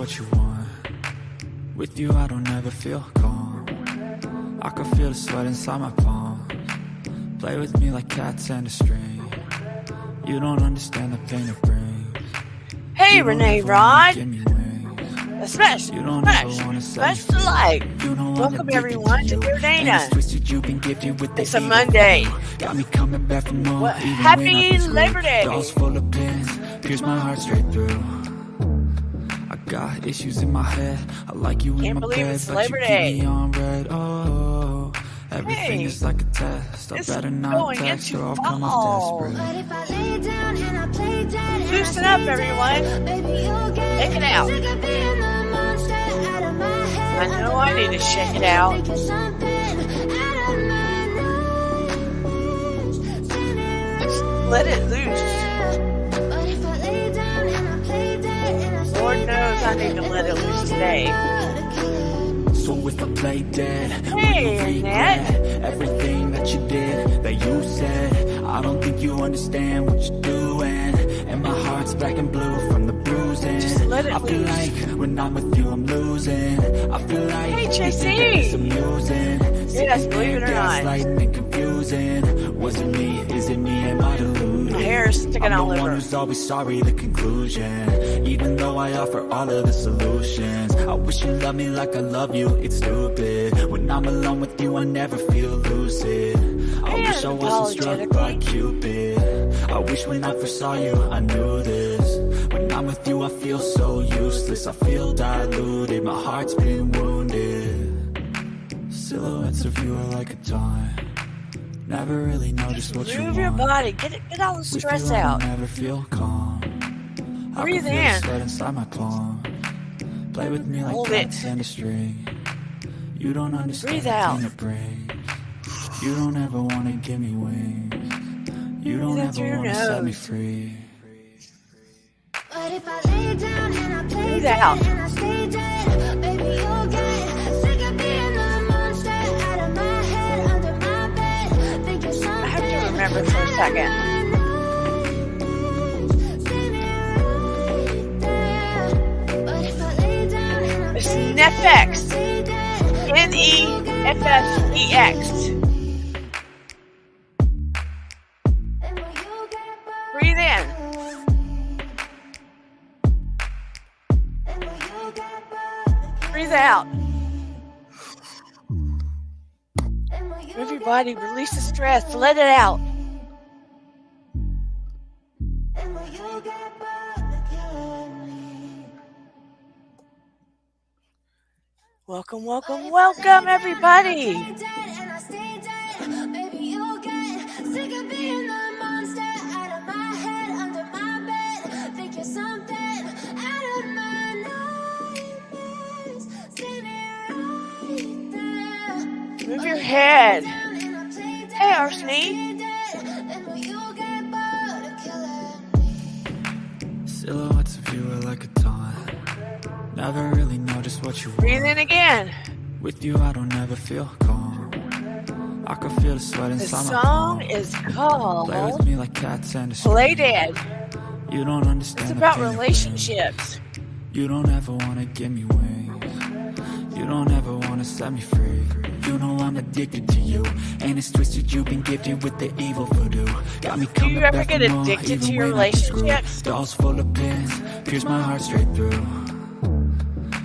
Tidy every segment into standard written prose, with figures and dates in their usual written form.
what you want. With you I don't ever feel calm. I can feel the sweat inside my palm. Play with me like cats and a string. You don't understand the pain it brings. Hey, Renee Rod. Give me wings. Smash, You don't smash, ever wanna smash set the me like. free. You know I'm Welcome addicted everyone to you. Dear And Dana. it's twisted, you've been gifted with the It's a evil. Monday. Got me coming back for more. Well, even happy when I've been screwed. Labor Day. Dolls full of pins, pierce my heart straight through. I got issues in my head. I like you in Can't my believe bed, it's but Labor you Day. keep me on red. Oh, everything Hey, is like a test. I it's better not going text into or I'll come fall. off desperate. Loosen up, everyone. Shake it out. I know I need to shake it out. Just let it loose. Lord knows I need to let it loose today. So if I play dead, Hey, will you Annette. regret everything that you did, that you said? I don't think you understand what you're doing. And my heart's black and blue from the bruising. Just let it I feel loose. like when I'm with you I'm losing. I feel like Hey, you think that JC. it's amusing. Yes, believe it or not. Gaslighting and confusing. Was it me? Is it me? Am I deluded? My hair is sticking I'm all the one over. who's always sorry, the conclusion. Even though I offer all of the solutions, I wish you loved me like I love you, it's stupid. When I'm alone with you I never feel lucid. I wish I wasn't struck by Cupid. I wish when I first saw you I knew this. When I'm with you I feel so useless. I feel diluted, my heart's been wounded. Silhouettes of you are like a taunt. Never really know just what you Move your want. body. Get all the With stress you, I out. don't ever feel calm. I Breathe can feel in. the sweat inside my palm. Play with me like Hold cats it. and a string. You don't understand Breathe the out. pain it brings. You don't ever wanna give me wings. You don't Breathe in ever through your wanna set me nose. free. But if I lay down and I play Breathe dead out. and I stay dead, baby, you'll get sick of being the monster out of my head, under my bed. Think you're I something have to remember for a second. It's Nefex. Nefex. Breathe in. Breathe out. Move your body. Release the stress. Let it out. Welcome, welcome, welcome, everybody. Move your head. Hey, Arsene. Silhouettes of you are like a taunt. Never really know just what you Breathe want. in again. With you I don't ever feel calm. I can feel the sweat The inside my song palm. is Play with called me like cats and a Play string. Dead. You don't understand It's the about pain it brings. relationships. You don't ever wanna give me wings. You don't ever wanna set me free. You know I'm addicted to you, and it's twisted. You've been gifted with the evil voodoo. Got me Do coming you ever back get for more, addicted to even your when I've been screwed. relationships? Dolls full of pins, pierce my heart straight through.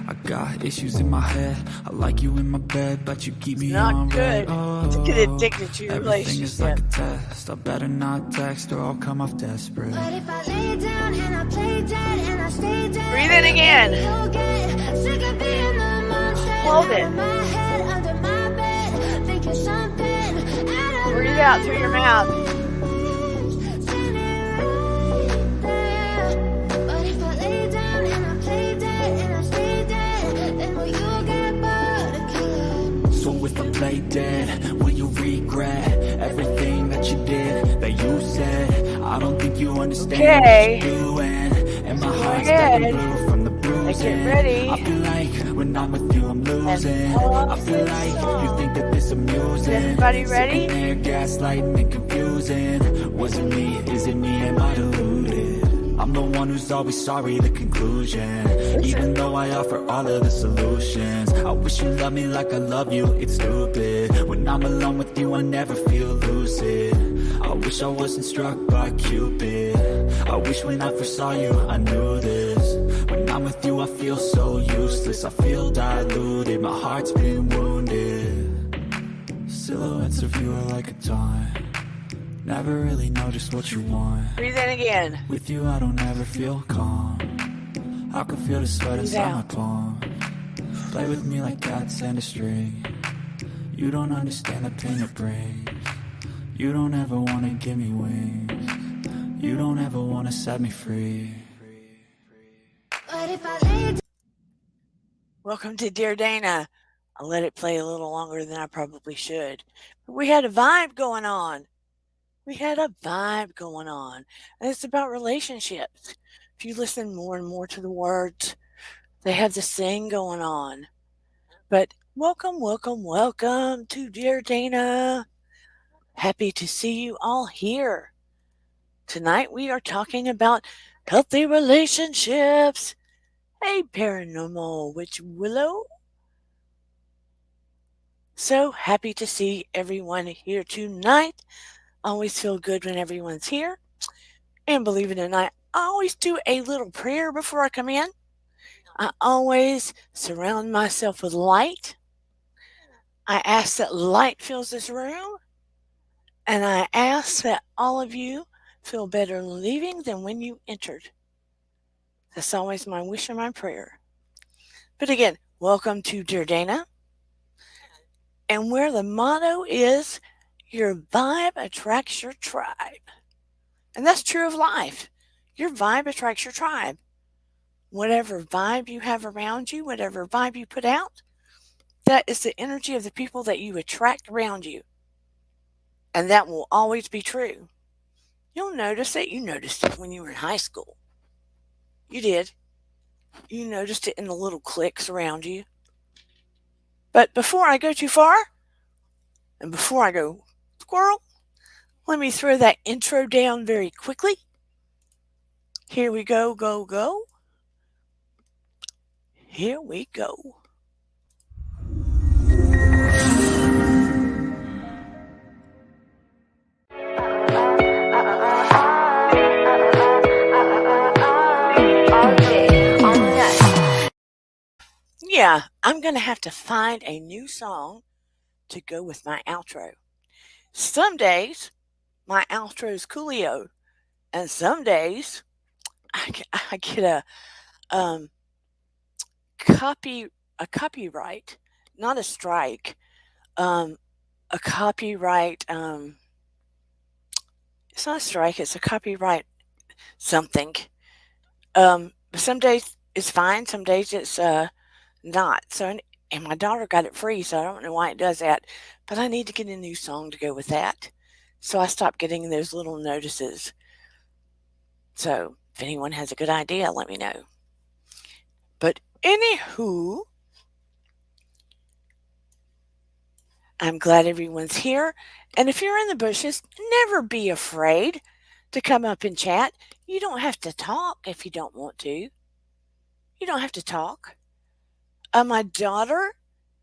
I got issues in my head. I like you in my bed, but you keep me Not on good red. to get addicted to your Everything is like relationship. a test. I better not text or I'll come off desperate. But if I lay down and I play dead and I stay dead, Breathe in again. you'll get sick of being the monster Hold out it. of my head, under my bed. Think you're something out of Breathe my out through your mouth. But if I lay down and I play dead and I stay dead, then will you get bored of killing? So if I play dead, will you regret everything that you did, that you said? I don't think you understand Okay. what you're doing. And my Go heart's black and ahead. blue from the bruising. Get ready. I feel like when I'm with you I'm losing. I feel like you think that this amusing. Everybody ready? Sitting there gaslighting and confusing. Was it me? Is it me? Am I deluded? I'm the one who's always sorry, the conclusion. Even though I offer all of the solutions, I wish you loved me like I love you, it's stupid. When I'm alone with you, I never feel lucid. I wish I wasn't struck by Cupid. I wish when I first saw you, I knew this. When I'm with you, I feel so useless. I feel diluted, my heart's been wounded. Silhouettes of you are like a taunt. Never really know just what you want. Breathe in again. With you I don't ever feel calm. I can feel the sweat inside my palm. Play with me like cats and a string. You don't understand the pain it brings. You don't ever wanna give me wings. You don't ever wanna set me free. But if I lay Welcome to Dear Dana. I'll let it play a little longer than I probably should. But we had a vibe going on. And it's about relationships. If you listen more and more to the words, they have this thing going on. But welcome to Dear Dana. Happy to see you all here. Tonight we are talking about healthy relationships. Hey, Paranormal Witch Willow. So happy to see everyone here tonight. Always feel good when everyone's here. And believe it or not, I always do a little prayer before I come in. I always surround myself with light. I ask that light fills this room. And I ask that all of you feel better leaving than when you entered. That's always my wish and my prayer. But again, welcome to Dear Dana. And where the motto is, your vibe attracts your tribe. And that's true of life. Your vibe attracts your tribe. Whatever vibe you have around you, whatever vibe you put out, that is the energy of the people that you attract around you. And that will always be true. You'll notice it. You noticed it when you were in high school. You did. You noticed it in the little cliques around you. But before I go too far, and before I go squirrel, let me throw that intro down very quickly. Here we go, go. Here we go. Yeah, I'm going to have to find a new song to go with my outro. Some days, my outro is coolio, and some days, I get a copyright, not a strike, a copyright. It's not a strike; it's a copyright something. Some days it's fine. Some days it's not. So, and my daughter got it free, so I don't know why it does that. But I need to get a new song to go with that. So I stopped getting those little notices. So if anyone has a good idea, let me know. But anywho, I'm glad everyone's here. And if you're in the bushes, never be afraid to come up and chat. You don't have to talk if you don't want to. You don't have to talk. My daughter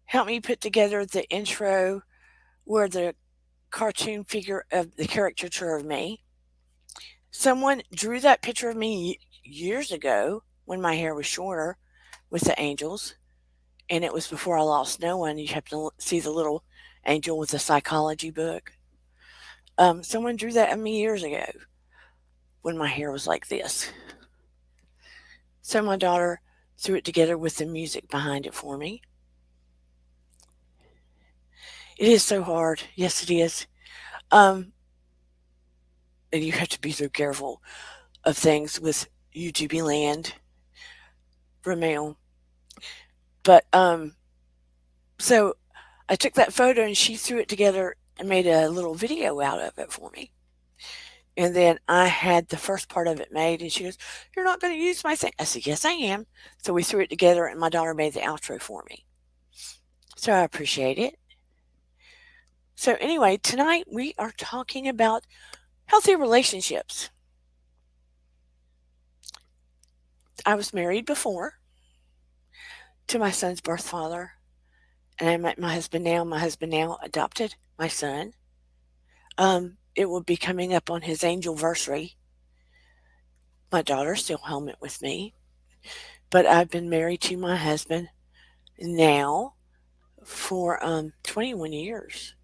helped me put together the intro where the cartoon figure of the caricature of me. Someone drew that picture of me years ago when my hair was shorter with the angels. And it was before I lost no one. You have to see the little angel with the psychology book. Someone drew that of me years ago when my hair was like this. So my daughter threw it together with the music behind it for me. It is so hard. Yes, it is. And you have to be so careful of things with YouTube land, Ramel. But so I took that photo and she threw it together and made a little video out of it for me. And then I had the first part of it made, and she goes, "You're not going to use my thing?" I said, "Yes, I am." So we threw it together, and my daughter made the outro for me. So I appreciate it. So anyway, tonight we are talking about healthy relationships. I was married before to my son's birth father, and I met my husband now. My husband now adopted my son. It will be coming up on his anniversary. My daughter's still home with me, but I've been married to my husband now for 21 years.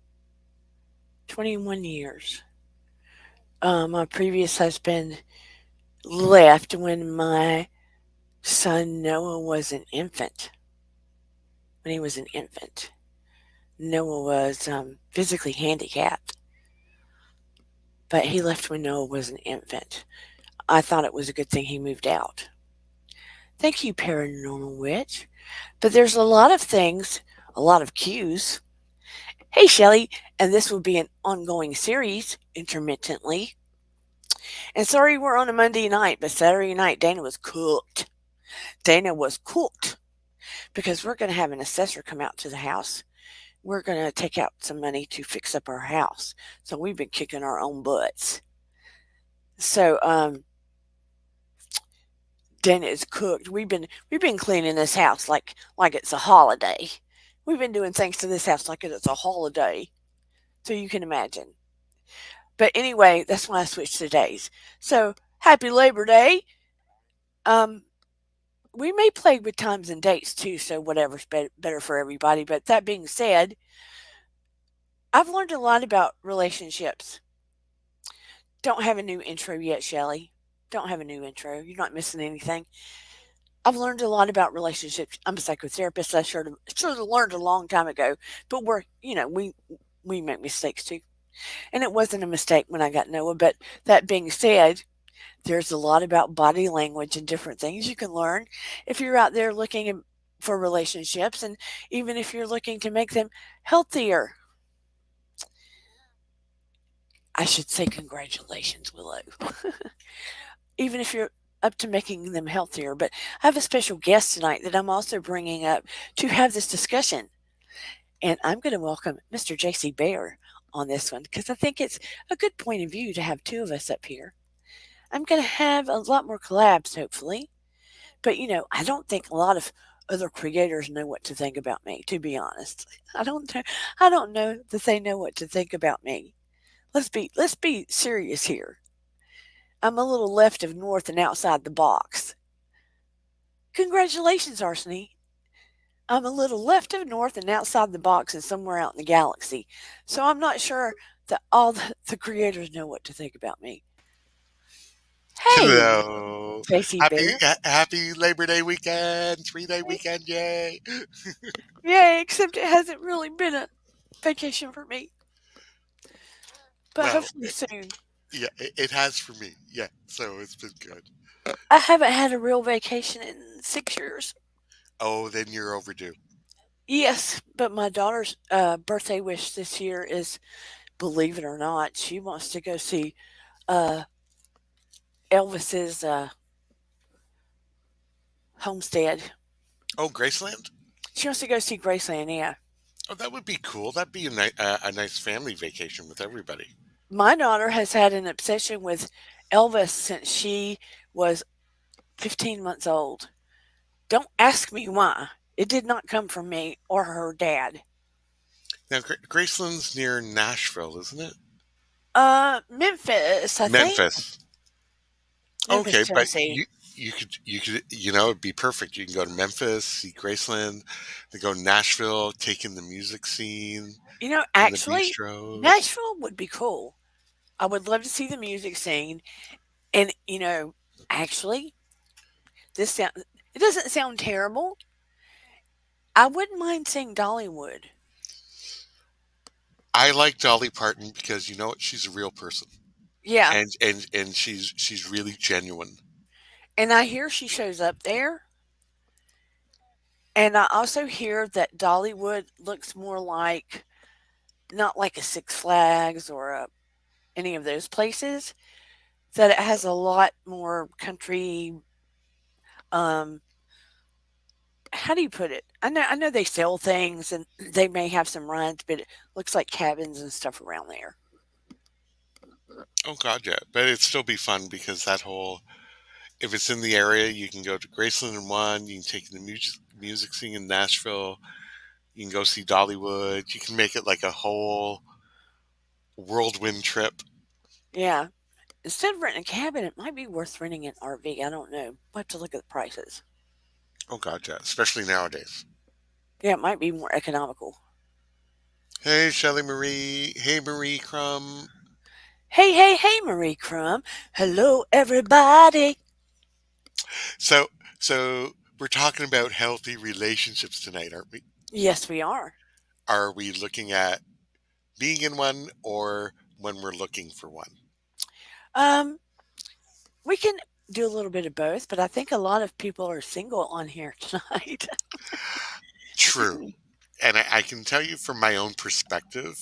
21 years. My previous husband left when my son Noah was an infant. When he was an infant, Noah was physically handicapped, but he left when Noah was an infant. I thought it was a good thing he moved out. Thank you, Paranormal Witch. But there's a lot of things, a lot of cues. Hey, Shelley, and this will be an ongoing series intermittently. And sorry we're on a Monday night, but Saturday night Dana was cooked. Dana was cooked because we're going to have an assessor come out to the house. We're going to take out some money to fix up our house. So we've been kicking our own butts. So Dana is cooked. We've been cleaning this house like it's a holiday. We've been doing things to this house like it's a holiday. So you can imagine. But anyway, that's why I switched to days. So happy Labor Day. Um, we may play with times and dates too, so whatever's better for everybody. But that being said, I've learned a lot about relationships. Don't have a new intro yet, Shelley. Don't have a new intro. You're not missing anything. I've learned a lot about relationships. I'm a psychotherapist. I should have learned a long time ago. But we make mistakes too. And it wasn't a mistake when I got Noah. But that being said, there's a lot about body language and different things you can learn if you're out there for relationships, and even if you're looking to make them healthier. I should say congratulations, Willow. Even if you're up to making them healthier. But I have a special guest tonight that I'm also bringing up to have this discussion. And I'm going to welcome Mr. J.C. Bear on this one because I think it's a good point of view to have two of us up here. I'm going to have a lot more collabs, hopefully. But, I don't think a lot of other creators know what to think about me, to be honest. I don't know that they know what to think about me. Let's be serious here. I'm a little left of north and outside the box. Congratulations, Arseny. I'm a little left of north and outside the box and somewhere out in the galaxy. So I'm not sure that all the creators know what to think about me. Hey, Hello. JC Happy Bear. happy Labor Day weekend, 3-day weekend, yay. Yay, except it hasn't really been a vacation for me. But Well, hopefully soon. yeah, it has for me. Yeah, so it's been good. I haven't had a real vacation in 6 years. Oh, then you're overdue. Yes, but my daughter's birthday wish this year is, believe it or not, she wants to go see uh, Elvis's homestead. Oh, Graceland? She wants to go see Graceland, yeah. Oh, that would be cool. That'd be a nice family vacation with everybody. My daughter has had an obsession with Elvis since she was 15 months old. Don't ask me why. It did not come from me or her dad. Now, Graceland's near Nashville, isn't it? Memphis, I think. Memphis. Memphis, Okay, but Tennessee. you could it'd be perfect. You can go to Memphis, see Graceland, then go to Nashville, take in the music scene and the Actually, bistros. Nashville would be cool. I would love to see the music scene. And, actually, this sound it doesn't sound terrible. I wouldn't mind seeing Dollywood. I like Dolly Parton because you know what? She's a real person, Yeah, and she's really genuine. and I hear she shows up there. And I also hear that Dollywood looks more like not like a Six Flags or any of those places. That it has a lot more country. Um, how do you put it? I know they sell things and they may have some runs, but it looks like cabins and stuff around there. Oh God, yeah, but it'd still be fun because that whole if it's in the area, you can go to Graceland in one. You can take the music scene in Nashville. You can go see Dollywood. You can make it like a whole whirlwind trip. Yeah. Instead of renting a cabin, it might be worth renting an RV. I don't know. We'll have to look at the prices. Oh God, yeah, especially nowadays. Yeah, it might be more economical. Hey, Shelly Marie. Hey, Marie Crumb. Hey, hey, hey, Marie Crumb. Hello, everybody. So, so we're talking about healthy relationships tonight, aren't we? Yes, we are. Are we looking at being in one or when we're looking for one? Um, we can do a little bit of both, but I think a lot of people are single on here tonight. True. And I can tell you from my own perspective,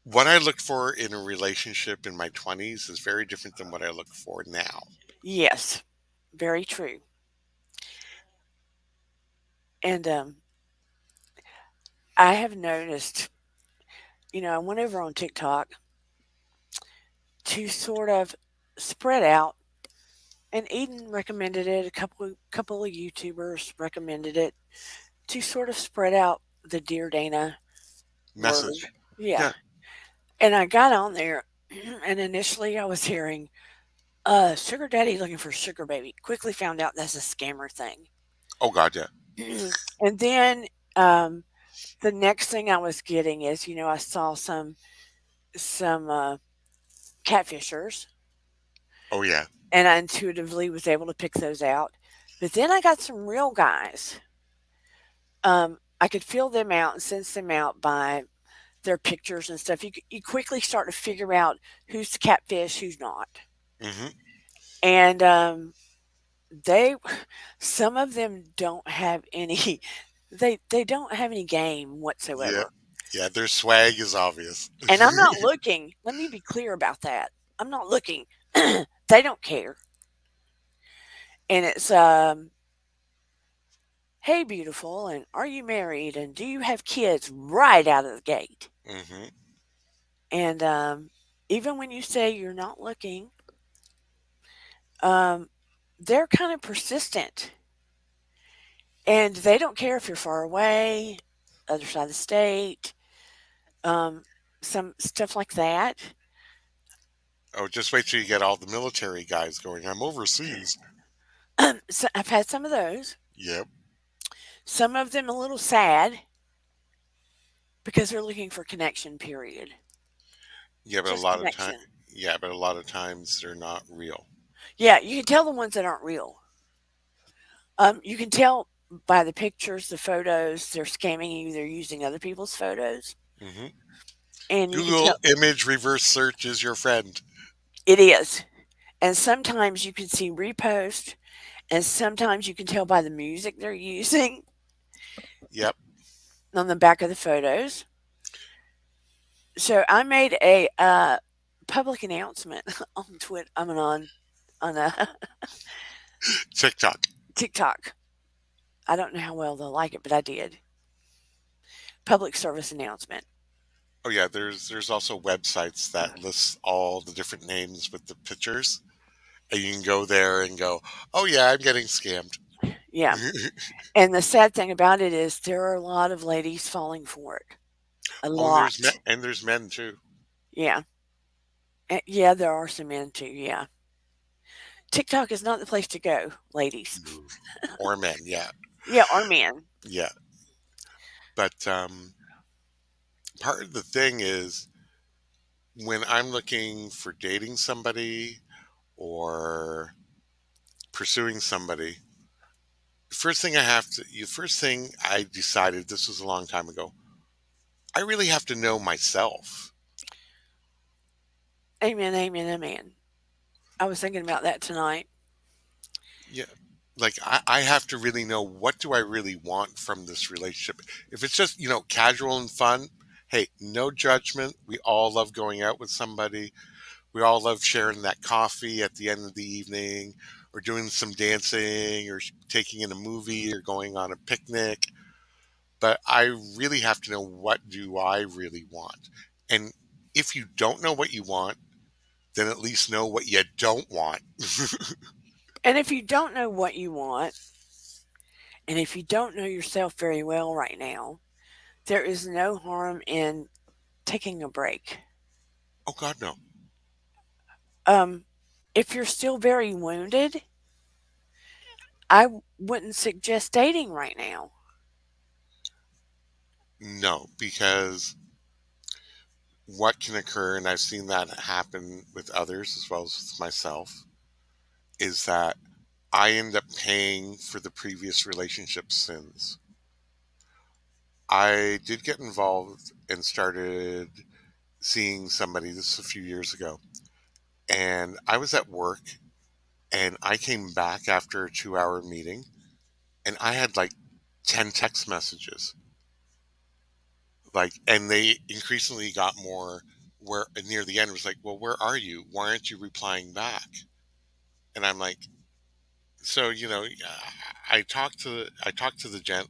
what I looked for in a relationship in my 20s is very different than what I look for now. Yes, very true. And I have noticed, I went over on TikTok to sort of spread out, and Eden recommended it. A couple of YouTubers recommended it to sort of spread out the Dear Dana word. Message. Yeah. Yeah. And I got on there, and initially I was hearing, sugar daddy looking for sugar baby. Quickly found out that's a scammer thing. Oh God, yeah. And then um, the next thing I was getting is, I saw some catfishers, Oh yeah. and I intuitively was able to pick those out. But then I got some real guys. I could feel them out and sense them out by their pictures and stuff. You quickly start to figure out who's the catfish, who's not. Hmm. And they some of them don't have any they don't have any game Yeah. whatsoever. Yeah. Their swag is obvious. And I'm not looking. Let me be clear about that. I'm not looking. They don't care. And it's hey beautiful, and are you married, and do you have kids, right out of the gate. Hmm. And even when you say you're not looking, um they're kind of persistent, and they don't care if you're far away, other side of the state, um, some stuff like that. Oh, just wait till you get all the military guys going. I'm overseas. So I've had some of those. Yep. Some of them a little sad because they're looking for connection. Period. Yeah, but a Just lot of time. connection. Yeah, but a lot of times they're not real. Yeah, you can tell the ones that aren't real. You can tell by the pictures, the photos. They're scamming you. They're using other people's photos, Hmm. and you can Google tell image reverse search is your friend. it is. And sometimes you can see repost, and sometimes you can tell by the music they're using Yep. on the back of the photos. So I made a public announcement on Twitter. I mean on TikTok. TikTok. I don't know how well they'll like it, but I did. Public service announcement. Oh yeah, there's also websites that list all the different names with the pictures, and you can go there and go, "Oh yeah, I'm getting scammed." Yeah. And the sad thing about it is there are a lot of ladies falling for it. A Oh, and lot. there's men too. Yeah. Yeah, there are some men too. Yeah. TikTok is not the place to go, ladies. No. Or men, yeah, Yeah, or men. yeah. But part of the thing is when I'm looking for dating somebody or pursuing somebody, the first thing I decided, this was a long time ago, I really have to know myself. Amen, amen, amen. I was thinking about that tonight. Yeah. Like I have to really know, what do I really want from this relationship. If it's just, casual and fun, hey, no judgment. We all love going out with somebody. We all love sharing that coffee at the end of the evening, or doing some dancing, or taking in a movie, or going on a picnic. But I really have to know, what do I really want. And if you don't know what you want, then at least know what you don't want. And if you don't know what you want, and if you don't know yourself very well right now, there is no harm in taking a break. Oh God, no. Um, if you're still very wounded, I wouldn't suggest dating right now. No, because what can occur, and I've seen that happen with others as well as with myself, is that I end up paying for the previous relationship's sins. I did get involved and started seeing somebody, this was a few years ago, and I was at work and I came back after a 2 hour meeting and I had like 10 text messages. Like, and they increasingly got more where near the end it was like, well, where are you? Why aren't you replying back? And I'm like, so, I talked to the gent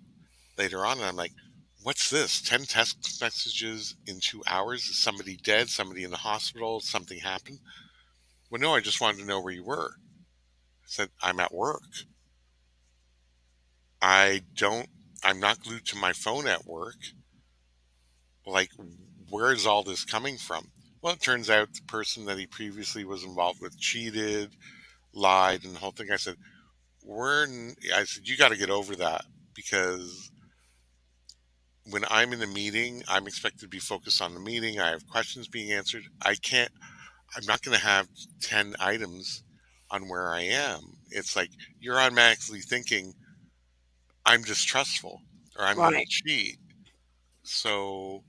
later on and I'm like, what's this? 10 text messages in 2 hours? Is somebody dead? Somebody in the hospital? Something happened? Well, no, I just wanted to know where you were. I said, I'm at work. I don't, I'm not glued to my phone at work. Like, where is all this coming from? Well, it turns out the person that he previously was involved with cheated, lied, and the whole thing. I said, you got to get over that because when I'm in a meeting, I'm expected to be focused on the meeting. I have questions being answered. I'm not going to have 10 items on where I am. It's like you're automatically thinking I'm distrustful or I'm going to Right, cheat. So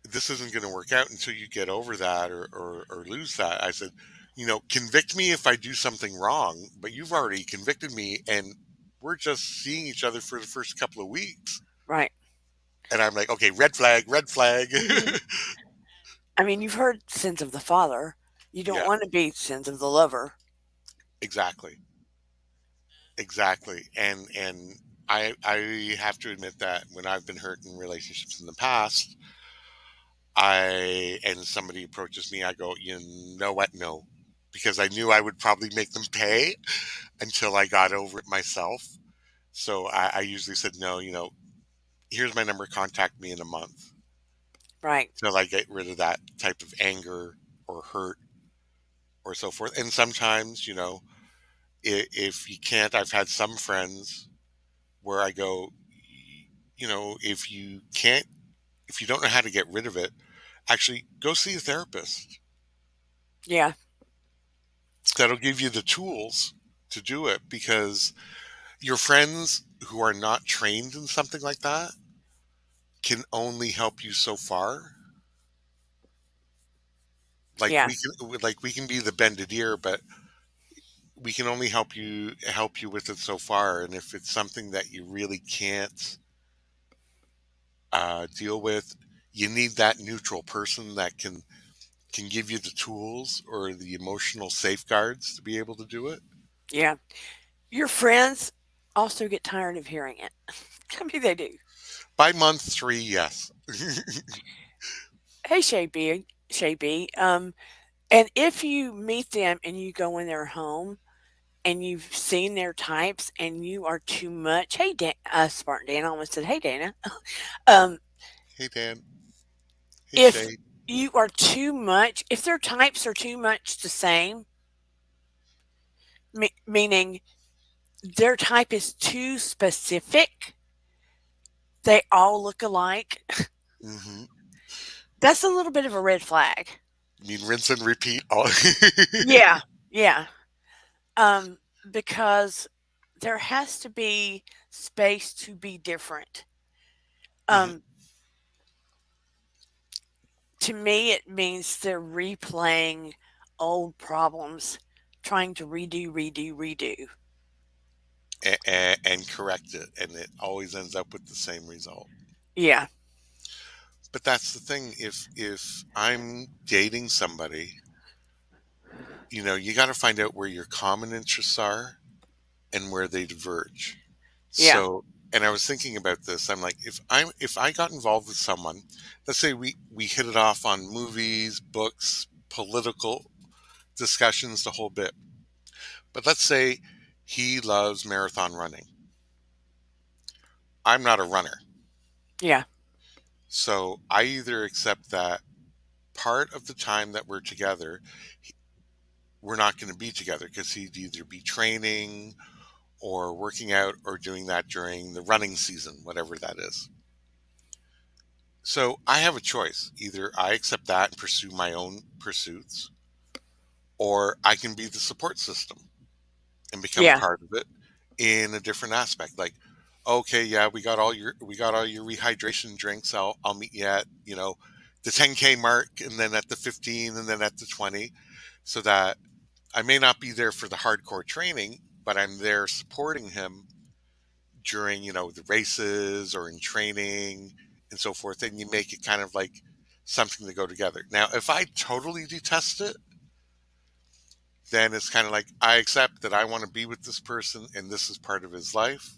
this isn't going to work out until you get over that or lose that. I said, convict me if I do something wrong, but you've already convicted me and we're just seeing each other for the first couple of weeks. right. And I'm like, okay, red flag, red flag. Mhm. I mean, you've heard sins of the father. You don't Yeah, want to be sins of the lover. exactly. Exactly. And I have to admit that when I've been hurt in relationships in the past, and somebody approaches me, I go, you know what? No. Because I knew I would probably make them pay until I got over it myself. So I usually said, no, here's my number, contact me in a month Right. till I get rid of that type of anger or hurt or so forth. And sometimes, if you can't, I've had some friends where I go, if you can't, if you don't know how to get rid of it, actually go see a therapist. Yeah. That'll give you the tools to do it because your friends who are not trained in something like that can only help you so far. Like Yeah. we can be the bended ear, but we can only help you with it so far. And if it's something that you really can't deal with, you need that neutral person that can give you the tools or the emotional safeguards to be able to do it. Yeah. Your friends also get tired of hearing it. I mean, they do. By month 3, yes. Hey, Shay B. And if you meet them and you go in their home and you've seen their types and you are too much, hey, Spartan Dan, I almost said, hey, Dana. Um, Hey, Dan. Hey, if Shay. you are too much, if their types are too much the same, meaning their type is too specific, they all look alike, Mm-hmm. that's a little bit of a red flag. You mean rinse and repeat? All. Yeah, yeah. Um, because there has to be space to be different. Hmm. Um, to me, it means they're replaying old problems, trying to redo. And correct it, and it always ends up with the same result. Yeah, But that's the thing. If I'm dating somebody, you got to find out where your common interests are and where they diverge. yeah, So, and I was thinking about this. I'm like, if I got involved with someone, let's say we hit it off on movies, books, political discussions, the whole bit. But let's say he loves marathon running. I'm not a runner. Yeah. So I either accept that part of the time that we're together, we're not going to be together because he'd either be training or working out or doing that during the running season, whatever that is. So I have a choice. Either I accept that and pursue my own pursuits, or I can be the support system and become Yeah. part of it in a different aspect. Like, okay, yeah, we got all your rehydration drinks. I'll meet you at, the 10K mark, and then at the 15, and then at the 20, so that I may not be there for the hardcore training, but I'm there supporting him during, the races or in training and so forth. And you make it kind of like something to go together. Now, if I totally detest it, then it's kind of like I accept that I want to be with this person and this is part of his life.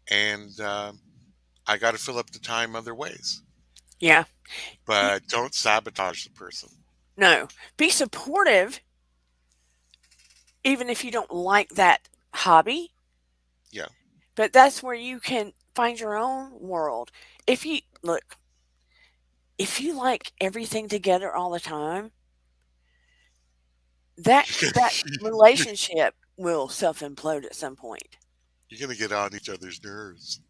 And I got to fill up the time other ways. Yeah. But don't sabotage the person. No. Be supportive, even if you don't like that hobby. Yeah. But that's where you can find your own world. If you look, if you like everything together all the time, that relationship will self implode at some point. You're going to get on each other's nerves.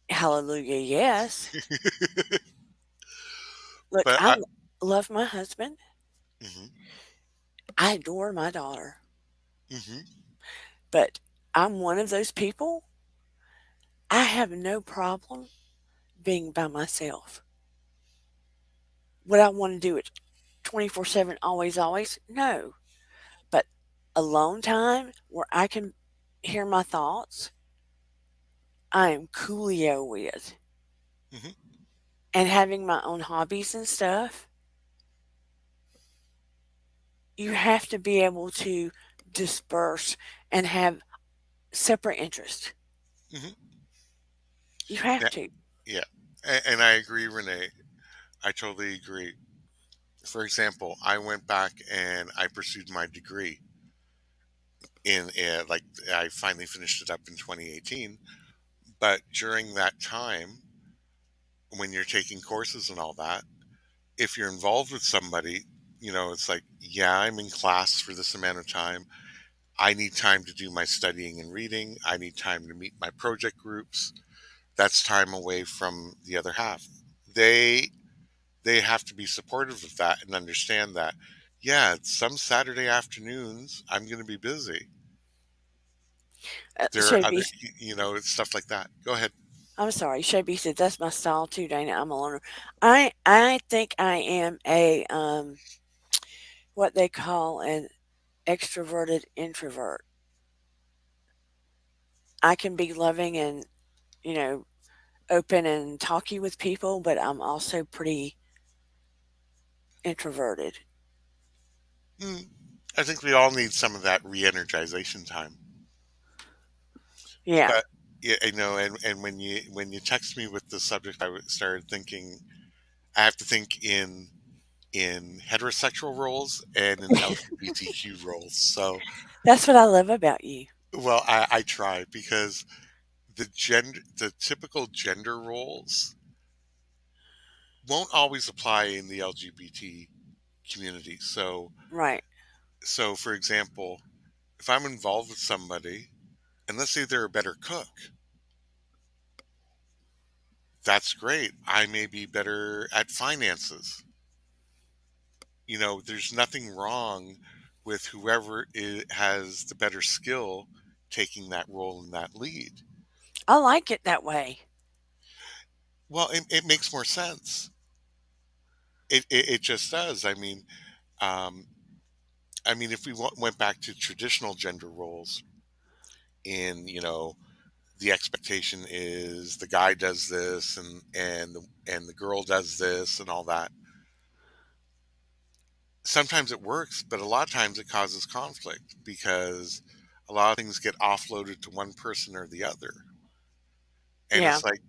Hallelujah, yes. Look, But I love my husband. mhm, I adore my daughter. mhm, But I'm one of those people. I have no problem being by myself. Would I want to do it 24/7, always, always? No. But alone time where I can hear my thoughts, I am coolio with. mhm, And having my own hobbies and stuff, you have to be able to disperse and have separate interests. mhm. You have Yeah, to. yeah. And I agree, Renee. I totally agree. For example, I went back and I pursued my degree like I finally finished it up in 2018. But during that time, when you're taking courses and all that, if you're involved with somebody, it's like, yeah, I'm in class for this amount of time. I need time to do my studying and reading. I need time to meet my project groups. That's time away from the other half. They they have to be supportive of that and understand that, yeah, some Saturday afternoons I'm going to be busy. There are other, Shelby, it's stuff like that. Go ahead. I'm sorry. Shelby said that's my style too, Dana. I'm a loner. I think I am a what they call an extroverted introvert. I can be loving and, you know, open and talky with people, but I'm also pretty introverted. Mm, I think we all need some of that re-energization time. Yeah. But yeah, and when you text me with the subject, started thinking I have to think in heterosexual roles and in LGBTQ roles. So, That's what I love about you. well, I try because the typical gender roles won't always apply in the LGBT community. Right. So for example, if I'm involved with somebody and let's say they're a better cook, that's great. I may be better at finances. There's nothing wrong with whoever has the better skill taking that role in that lead. I like it that way. Well, it makes more sense. It just does. Um, if we went back to traditional gender roles, in the expectation is the guy does this and the girl does this and all that. Sometimes it works, but a lot of times it causes conflict because a lot of things get offloaded to one person or the other. And Yeah. it's like,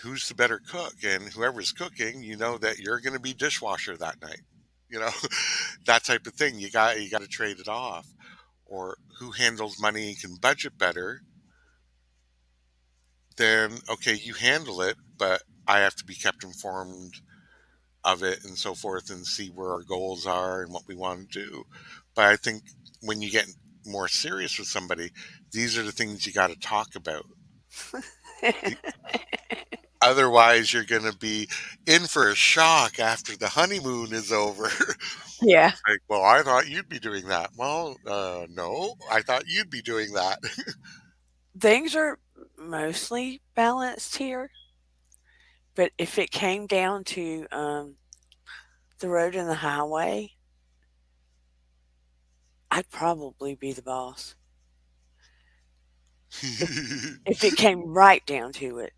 who's the better cook? And whoever's cooking, you know that you're going to be dishwasher that night. you know, that type of thing. You got to trade it off. Or who handles money and can budget better, then okay, you handle it, but I have to be kept informed of it and so forth and see where our goals are and what we want to do. But I think when you get more serious with somebody, these are the things you got to talk about. The- Otherwise, you're going to be in for a shock after the honeymoon is over. Yeah. Like, well, I thought you'd be doing that. Well, no, I thought you'd be doing that. Things are mostly balanced here, but if it came down to the road and the highway, I'd probably be the boss. If if it came right down to it.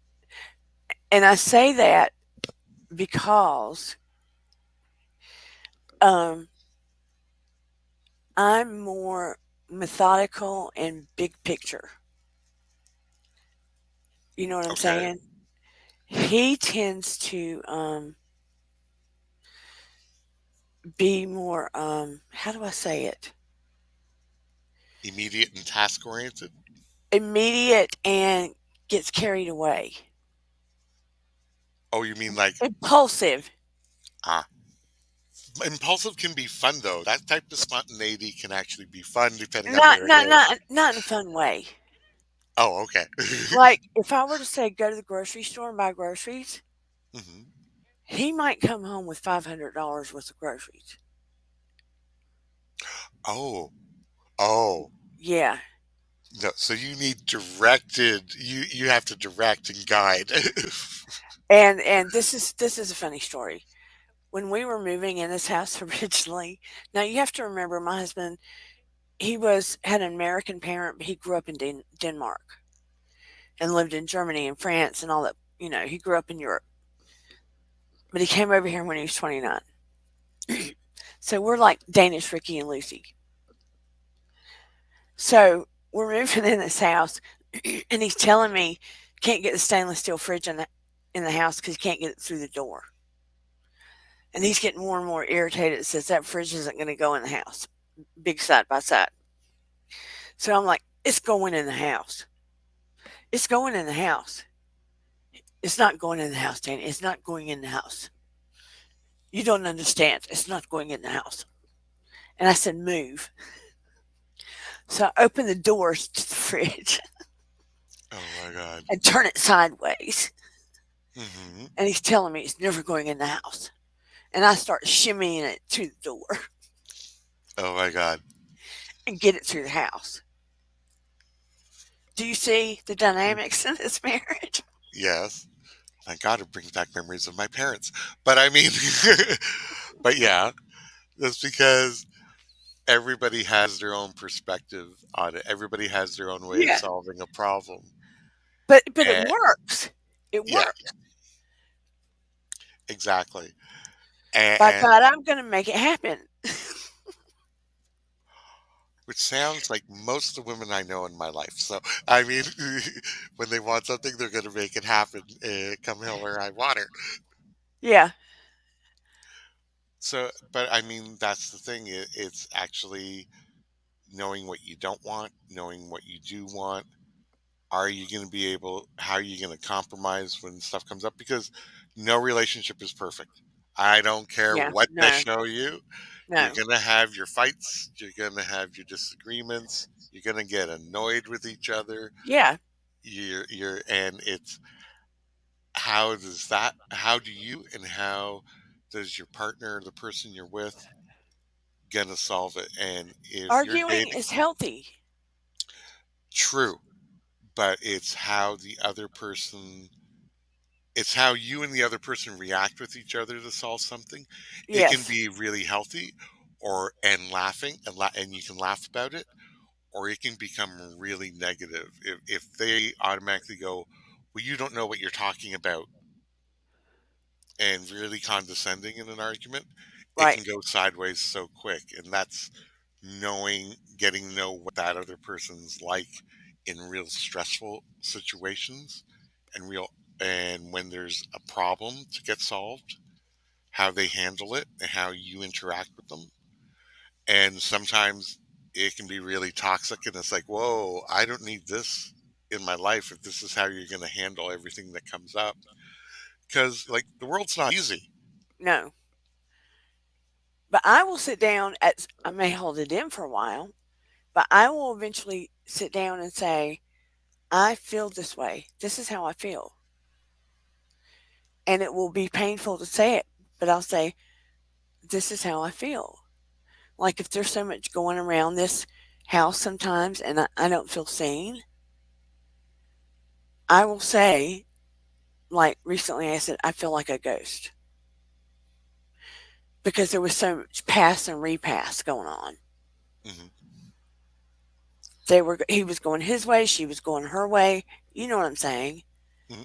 And I say that because um, I'm more methodical and big picture. You know what I'm Okay. saying? He tends to be more, how do I say it? Immediate and task oriented. Immediate and gets carried away. Oh, you mean like, Impulsive. ah, impulsive can be fun though. That type of spontaneity can actually be fun depending on Not where it not is. not not in a fun way. Oh, okay. Like if I were to say go to the grocery store and buy groceries, hmm he might come home with $500 worth of groceries. Oh, oh. Yeah. No, so you need directed. You have to direct and guide. And this is a funny story. When we were moving in this house originally, now you have to remember my husband, he had an American parent, but he grew up in Denmark and lived in Germany and France and all that. He grew up in Europe, but he came over here when he was 29. So we're like Danish Ricky and Lucy. So we're moving in this house, and he's telling me can't get the stainless steel fridge in the house because he can't get it through the door. And he's getting more and more irritated. Says that fridge isn't going to go in the house, big side by side. So I'm like, it's going in the house. It's going in the house. It's not going in the house, Danny. It's not going in the house. You don't understand. It's not going in the house. And I said, move. So I opened the doors to the fridge Oh my god. and turn it sideways. hmm And he's telling me it's never going in the house. And I start shimmying it to the door Oh my god. and get it through the house. Do you see the dynamics in this marriage? Yes. My God, it brings back memories of my parents. But I mean, but yeah, that's because everybody has their own perspective on it. Everybody has their own way of Yeah. solving a problem. But it And works. It yeah, works. exactly. By And God, I'm going to make it happen. which sounds like most of the women I know in my life. So, I mean, when they want something, they're going to make it happen, come hell or high water. Yeah. So, but I mean, that's the thing. It's actually knowing what you don't want, knowing what you do want. Are you going to be able, how are you going to compromise when stuff comes up? Because no relationship is perfect. I don't care Yeah. what they No. show you. You're No. going to have your fights. You're going to have your disagreements. You're going to get annoyed with each other. Yeah. And it's how do you and how does your partner, the person you're with, gonna solve it? And if you're Arguing dating, is healthy. true, but it's how you and the other person react with each other to solve something. It can Yes. be really healthy and laughing and you can laugh about it, or it can become really negative if they automatically go, well, you don't know what you're talking about, and really condescending in an argument. It Right. can go sideways so quick, and that's getting to know what that other person's like in real stressful situations, and when there's a problem to get solved. how they handle it and how you interact with them. And sometimes it can be really toxic, and it's like, whoa, I don't need this in my life if this is how you're going to handle everything that comes up. Because, like, the world's not easy. No, but I will sit down at I may hold it in for a while, but I will eventually sit down and say, "I feel this way. This is how I feel." And it will be painful to say it, but I'll say, "This is how I feel." Like if there's so much going around this house sometimes and I don't feel seen, I will say, like recently I said, I feel like a ghost because there was so much pass and repass going on. Hmm. He was going his way, she was going her way. You know what I'm saying? Hmm.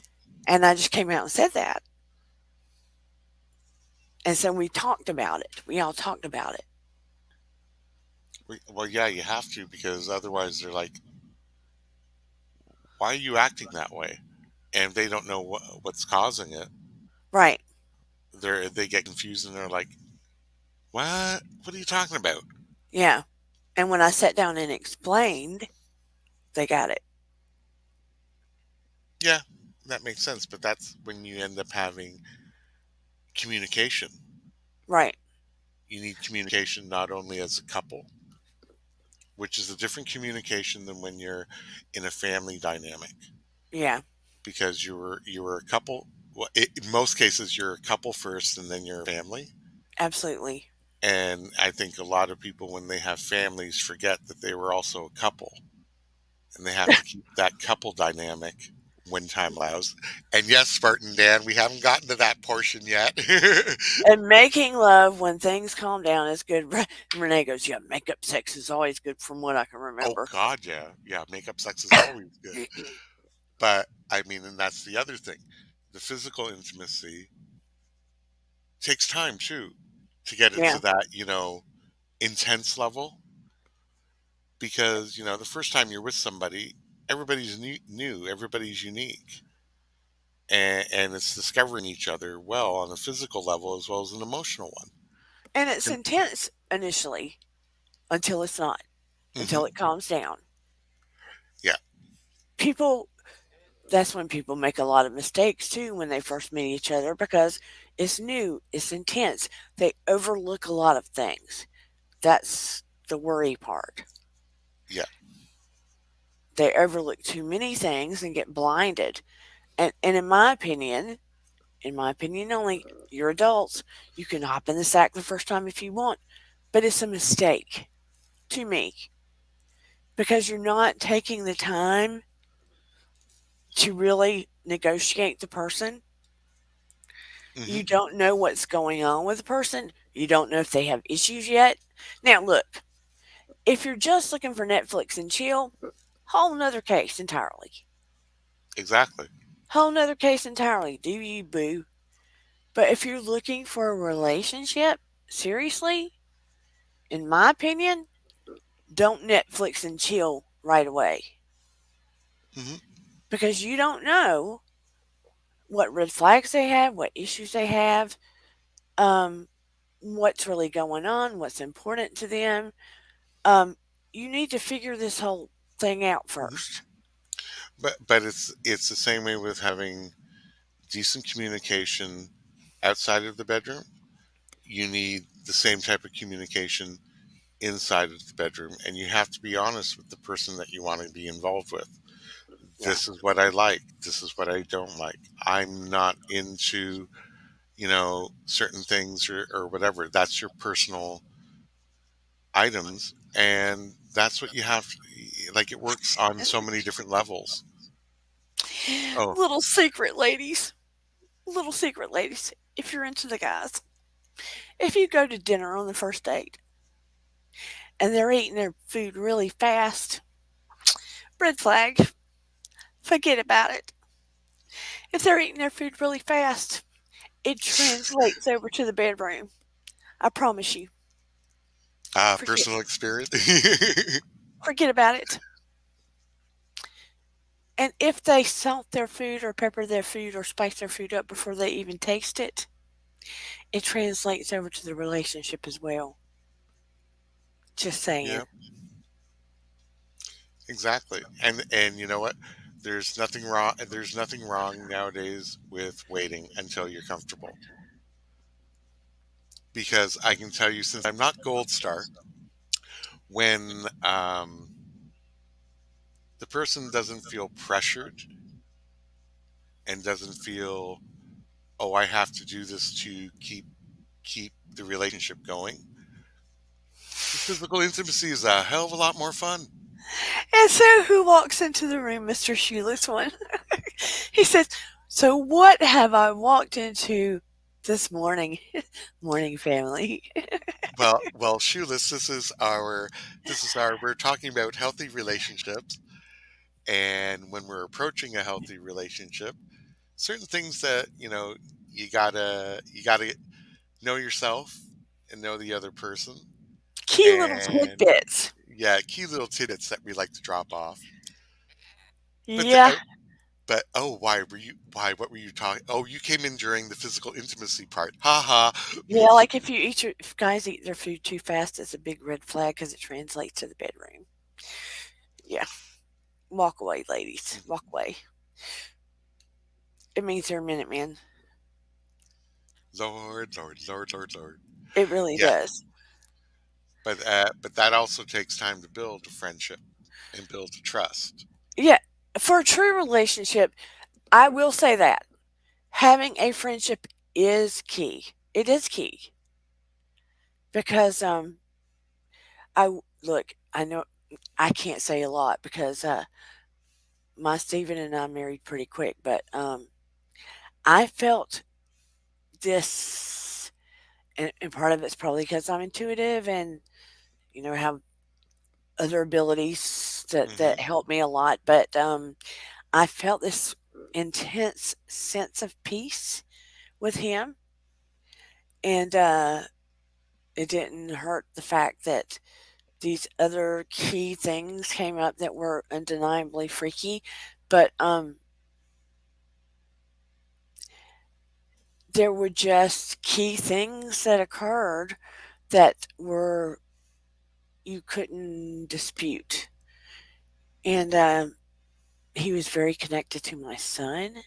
And I just came out and said that. And so we talked about it. We all talked about it. Well, yeah, you have to, because otherwise they're like, why are you acting that way? And they don't know what's causing it. Right. They get confused and they're like, what are you talking about? Yeah. And when I sat down and explained, they got it. Yeah, that makes sense. But that's when you end up having communication. Right. You need communication not only as a couple, which is a different communication than when you're in a family dynamic, Yeah. because you were a couple. Well, in most cases, you're a couple first, and then you're a family. Absolutely. And I think a lot of people, when they have families, forget that they were also a couple, and they have to keep that couple dynamic when time allows. And yes, Spartan Dan, we haven't gotten to that portion yet. And making love when things calm down is good. Renee goes, "Yeah, makeup sex is always good from what I can Oh remember." God, yeah, yeah. Makeup sex is always good, but I mean, and that's the other thing. The physical intimacy takes time too to get it Yeah. to that, intense level, because the first time you're with somebody, everybody's new, everybody's unique, and it's discovering each other well on a physical level as well as an emotional one. And it's And intense initially until it's not, until hmm it calms down. yeah. People, that's when people make a lot of mistakes too when they first meet each other because it's new, it's intense. They overlook a lot of things. That's the worry part. Yeah. They overlook too many things and get blinded. And in my opinion only, you're adults. You can hop in the sack the first time if you want, but it's a mistake to me because you're not taking the time to really negotiate the person. You hmm don't know what's going on with the person. You don't know if they have issues yet. Now, look, if you're just looking for Netflix and chill, whole nother case entirely. exactly. Whole nother case entirely. Do you boo? But if you're looking for a relationship, seriously, in my opinion, don't Netflix and chill right away hmm because you don't know what red flags they have, what issues they have, um, what's really going on, what's important to them. Um, you need to figure this whole thing out hmm first. but it's the same way with having decent communication outside of the bedroom. You need the same type of communication inside of the bedroom, and you have to be honest with the person that you want to be involved with. Yeah. This is what I like, this is what I don't like. I'm not into certain things, or whatever. That's your personal items, and that's what you have. Like, it works on so many different levels. Oh. Little secret, ladies. Little secret, ladies. If you're into the guys, if you go to dinner on the first date and they're eating their food really fast, red flag. Forget about it. If they're eating their food really fast, it translates over to the bedroom. I promise you. Forget Personal experience. forget about it. And if they salt their food or pepper their food or spice their food up before they even taste it, it translates over to the relationship as well. Just saying. Yeah, exactly. And you know what? There's nothing wrong. There's nothing wrong nowadays with waiting until you're comfortable. Because I can tell you, since I'm not Gold Star, when the person doesn't feel pressured and doesn't feel, oh, I have to do this to keep the relationship going, the physical intimacy is a hell of a lot more fun. And so who walks into the room, Mr. Shoeless One? He says, so what have I walked into this morning? Morning family. Well, shoeless. This is our. We're talking about healthy relationships, and when we're approaching a healthy relationship, certain things that you gotta know yourself and know the other person, Key little and tidbits. yeah, key little tidbits that we like to drop off. But Yeah. but oh, why were you? Why? What were you talking? Oh, you came in during the physical intimacy part. Ha ha. Yeah, like if guys eat their food too fast, it's a big red flag because it translates to the bedroom. Yeah. Walk away, ladies. Walk away. It means they're a minute man. Lord, Lord, Lord, Lord, Lord. It really Yeah, does. but that also takes time to build a friendship and build a trust. Yeah. For a true relationship, I will say that having a friendship is key. It is key because look. I know I can't say a lot because my Stephen and I married pretty quick, but I felt this, and part of it's probably because I'm intuitive and have other abilities that Hmm. help me a lot. But I felt this intense sense of peace with him, and it didn't hurt the fact that these other key things came up that were undeniably freaky. But there were just key things that occurred that were you couldn't dispute. And he was very connected to my son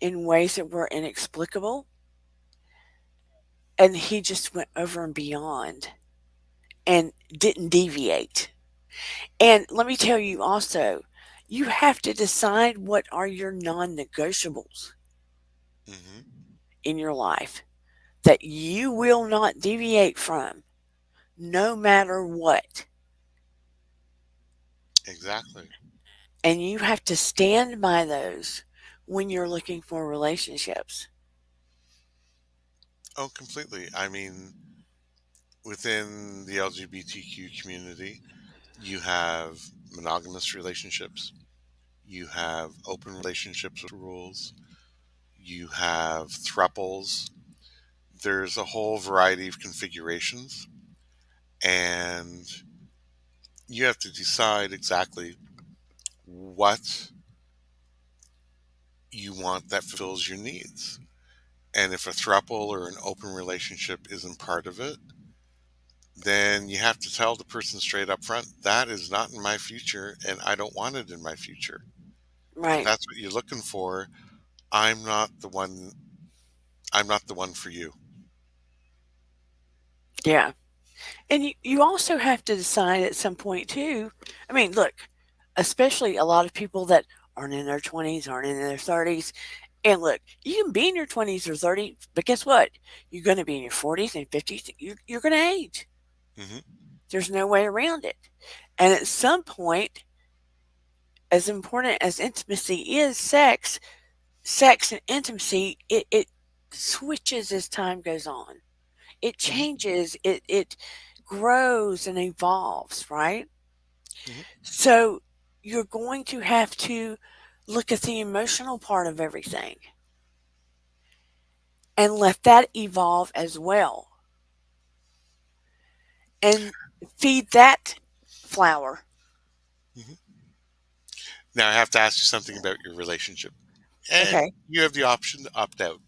in ways that were inexplicable. And he just went over and beyond and didn't deviate. And let me tell you also, you have to decide what are your non negotiables Hmm. in your life that you will not deviate from no matter what. Exactly. And you have to stand by those when you're looking for relationships. Oh, completely. I mean, within the LGBTQ community, you have monogamous relationships, you have open relationships with rules, you have thruples. There's a whole variety of configurations, and you have to decide exactly what you want that fulfills your needs. And if a throuple or an open relationship isn't part of it, then you have to tell the person straight up front, that is not in my future and I don't want it in my future. If Right. that's what you're looking for, I'm not the one I'm not the one for you. Yeah. And you also have to decide at some point too. I mean, look, especially a lot of people that aren't in their 20s, aren't in their 30s. And look, you can be in your 20s or 30s, but guess what? You're going to be in your 40s and 50s. You're going to age. Hmm. There's no way around it. And at some point, as important as intimacy is, sex and intimacy, it switches as time goes on. It Hmm. changes, it grows and evolves, right? Hmm. So you're going to have to look at the emotional part of everything and let that evolve as well and feed that flower. Hmm. Now I have to ask you something about your relationship. And Okay. you have the option to opt out.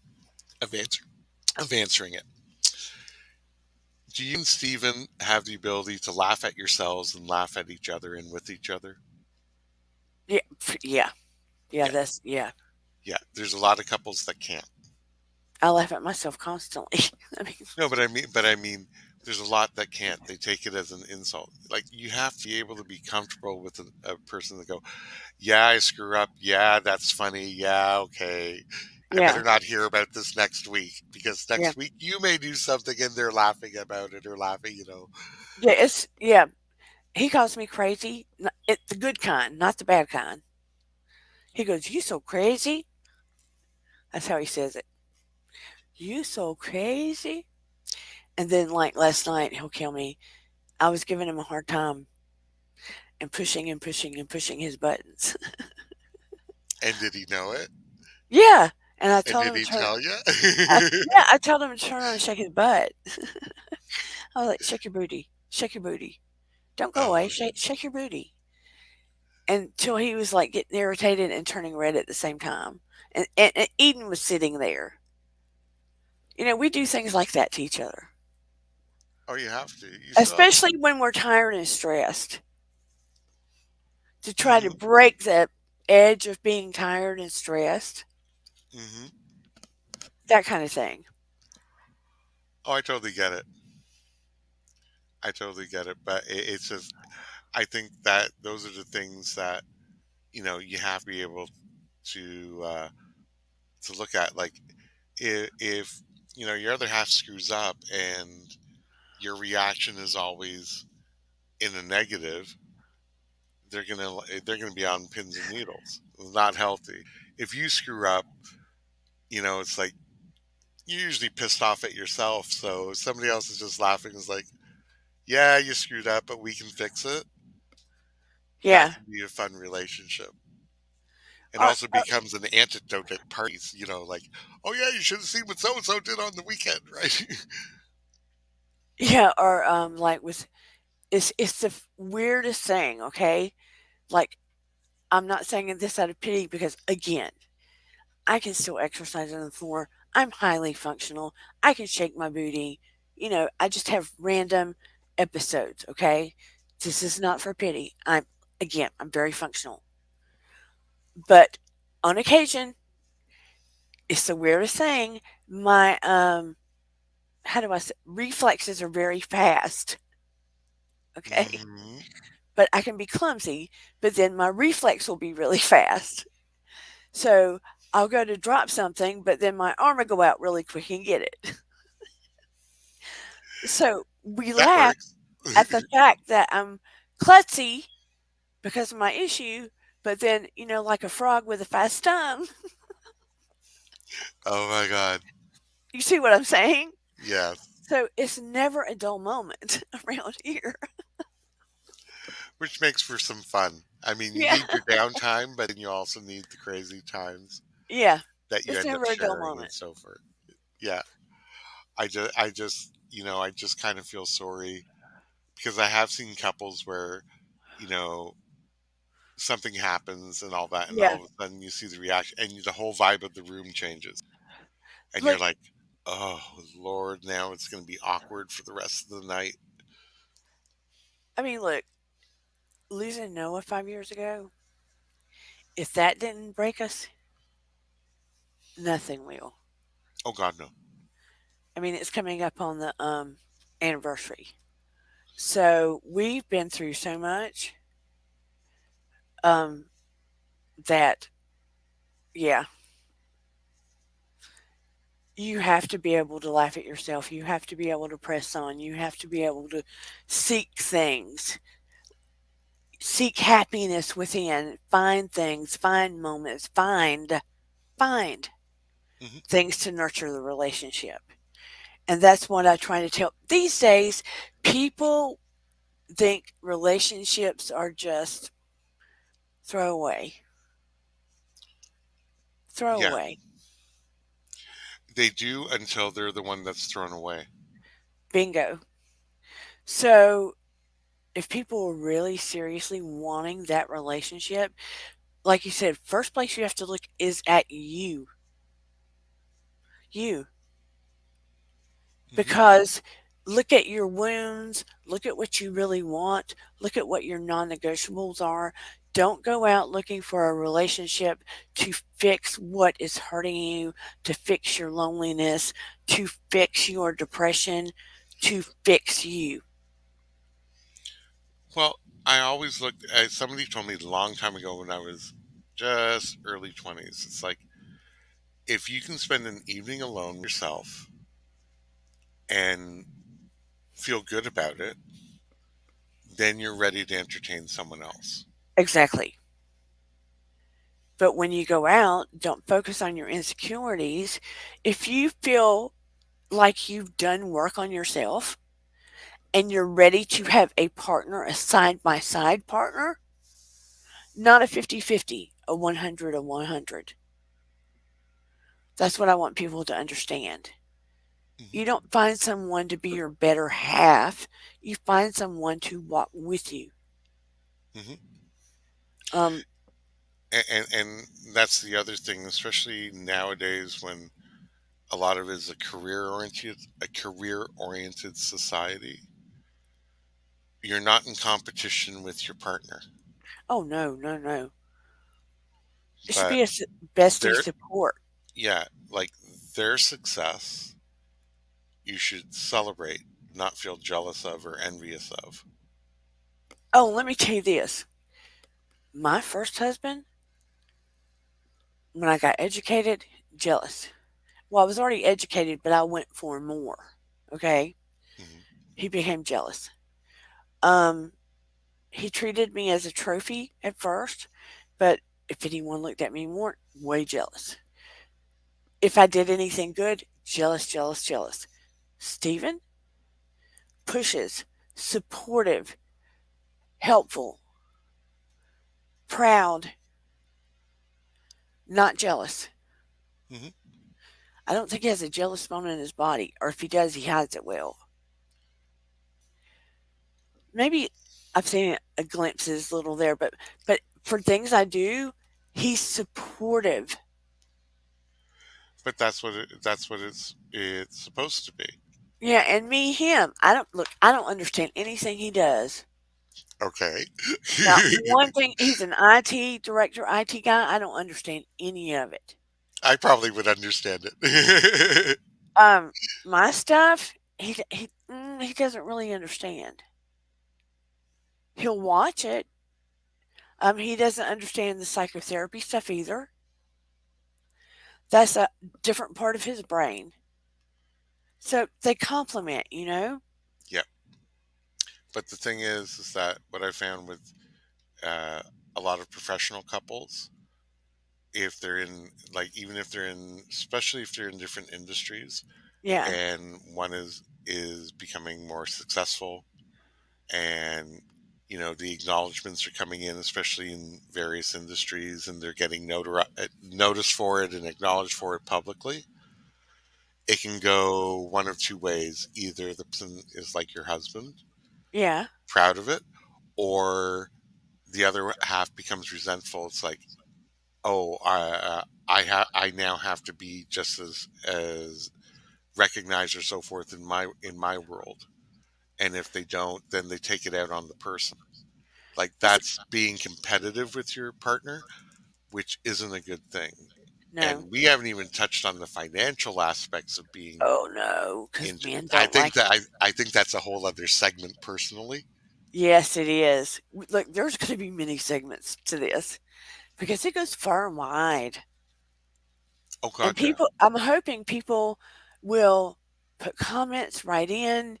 of answering it. Do you and Steven have the ability to laugh at yourselves and laugh at each other and with each other? Yeah, yeah, yeah. Yeah, That's. yeah. There's a lot of couples that can't. I laugh at myself constantly. I mean, No, but I mean, there's a lot that can't. They take it as an insult. Like you have to be able to be comfortable with a person that go, "Yeah, I screw up. Yeah, that's funny. Yeah, okay. I yeah, better not hear about this next week because yeah, next week you may do something and they're laughing about it or laughing, you know." yeah. Yeah. He calls me crazy. It's the good kind, not the bad kind. He goes, "You so crazy." That's how he says it. You so crazy. And then, like last night, he'll kill me. I was giving him a hard time and pushing and pushing and pushing his buttons. And did he know it? Yeah. And I And told did him to he turn. tell you? Yeah, I told him to turn around and shake his butt. I was like, shake your booty, shake your booty. Don't go Oh away, my shake your booty. Until he was like getting irritated and turning red at the same time. And Eden was sitting there. We do things like that to each other, Oh, you have to. You still have to. especially when we're tired and stressed, to try to Hmm. break the edge of being tired and stressed, Hmm. that kind of thing. Oh, I totally get it. I totally get it. But it's just, I think that those are the things that, you have to be able to look at. Like if your other half screws up and your reaction is always in a negative, they're gonna be on pins and needles. It's not healthy. If you screw up, it's like you're usually pissed off at yourself. So if somebody else is just laughing, is like, yeah, you screwed up, but we can fix it. That Yeah. can be a fun relationship. And Or, also becomes an antidote at parties, like, oh yeah, you should have seen what so and so did on the weekend, right? yeah, or like with it's the weirdest thing, okay? Like I'm not saying this out of pity because again, I can still exercise on the floor. I'm highly functional. I can shake my booty. I just have random episodes, okay? This is not for pity. I'm very functional. But on occasion, it's the weirdest thing. My how do I say reflexes are very fast, okay? Hmm. But I can be clumsy, but then my reflex will be really fast. So I'll go to drop something, but then my arm will go out really quick and get it. So we That laugh works. at the fact that I'm klutzy because of my issue, but then, like a frog with a fast tongue. Oh my god. You see what I'm saying? Yes. So it's never a dull moment around here. Which makes for some fun. I mean, you Yeah. need your downtime, but then you also need the crazy times Yeah. that you It's end up never a dull sharing and moment. so forth. Yeah. I just kind of feel sorry because I have seen couples where, you know, something happens and all that, and Yeah. all of a sudden you see the reaction and the whole vibe of the room changes. And you're Look, like, oh, Lord, now it's going to be awkward for the rest of the night. I mean, look, losing Noah 5 years ago, if that didn't break us, nothing will. Oh, God, no. I mean, it's coming up on the anniversary. So we've been through so much um, that, yeah, you have to be able to laugh at yourself. You have to be able to press on. You have to be able to seek things, seek happiness within, find things, find moments, find Hmm. things to nurture the relationship. And that's what I try to tell. These days, people think relationships are just throwaway. Yeah, Throwaway. they do until they're the one that's thrown away. Bingo. So if people are really seriously wanting that relationship, like you said, first place you have to look is at you. You. Hmm. Because look at your wounds, look at what you really want, look at what your non negotiables are. Don't go out looking for a relationship to fix what is hurting you, to fix your loneliness, to fix your depression, to fix you. Well, I always looked at somebody told me a long time ago when I was just early 20s. It's like if you can spend an evening alone with yourself and feel good about it, then you're ready to entertain someone else. Exactly. But when you go out, don't focus on your insecurities. If you feel like you've done work on yourself and you're ready to have a partner, a side by side partner, not a 50-50, a 100, a 100. That's what I want people to understand. Hmm. You don't find someone to be your better half, you find someone to walk with you. Hmm. Um, And that's the other thing, especially nowadays when a lot of it is a career oriented society. You're not in competition with your partner, oh, no, no, no. It should but be a bestie their support. yeah, like their success, you should celebrate, not feel jealous of or envious of. Oh, let me tell you this. My first husband, when I got educated, jealous. Well, I was already educated, but I went for more. Okay? Hmm. He became jealous. Um, he treated me as a trophy at first, but if anyone looked at me more, way jealous. If I did anything good, jealous, jealous, jealous. Stephen pushes, supportive, helpful, proud, not jealous. Hmm. I don't think he has a jealous bone in his body, or if he does, he hides it well. Maybe I've seen a glimpses little there, but for things I do, he's supportive. But that's what it's supposed to be. Yeah, and me, him. I don't look. I don't understand anything he does. Okay. Not one thing. He's an IT director, IT guy. I don't understand any of it. I probably would understand it. Um, my stuff, he doesn't really understand. He'll watch it. He doesn't understand the psychotherapy stuff either. That's a different part of his brain. So they complement, you know? Yeah. But the thing is that what I found with uh, a lot of professional couples, if they're in, like, even if they're in, especially if they're in different industries, Yeah, and one is becoming more successful, and the acknowledgments are coming in, especially in various industries, and they're getting noticed for it and acknowledged for it publicly. It can go one of two ways: either the person is like your husband, yeah. proud of it, or the other half becomes resentful. It's like, oh, I now have to be just as recognized or so forth in my world, and if they don't, then they take it out on the person. Like That's that's being competitive with your partner, which isn't a good thing. no. And we haven't even touched on the financial aspects of being Oh no, because in. men I don't think like that it. I think that's a whole other segment personally. Yes, it is. Look, there's going to be many segments to this because it goes far and wide. Oh And God, yeah. people, I'm hoping people will put comments right in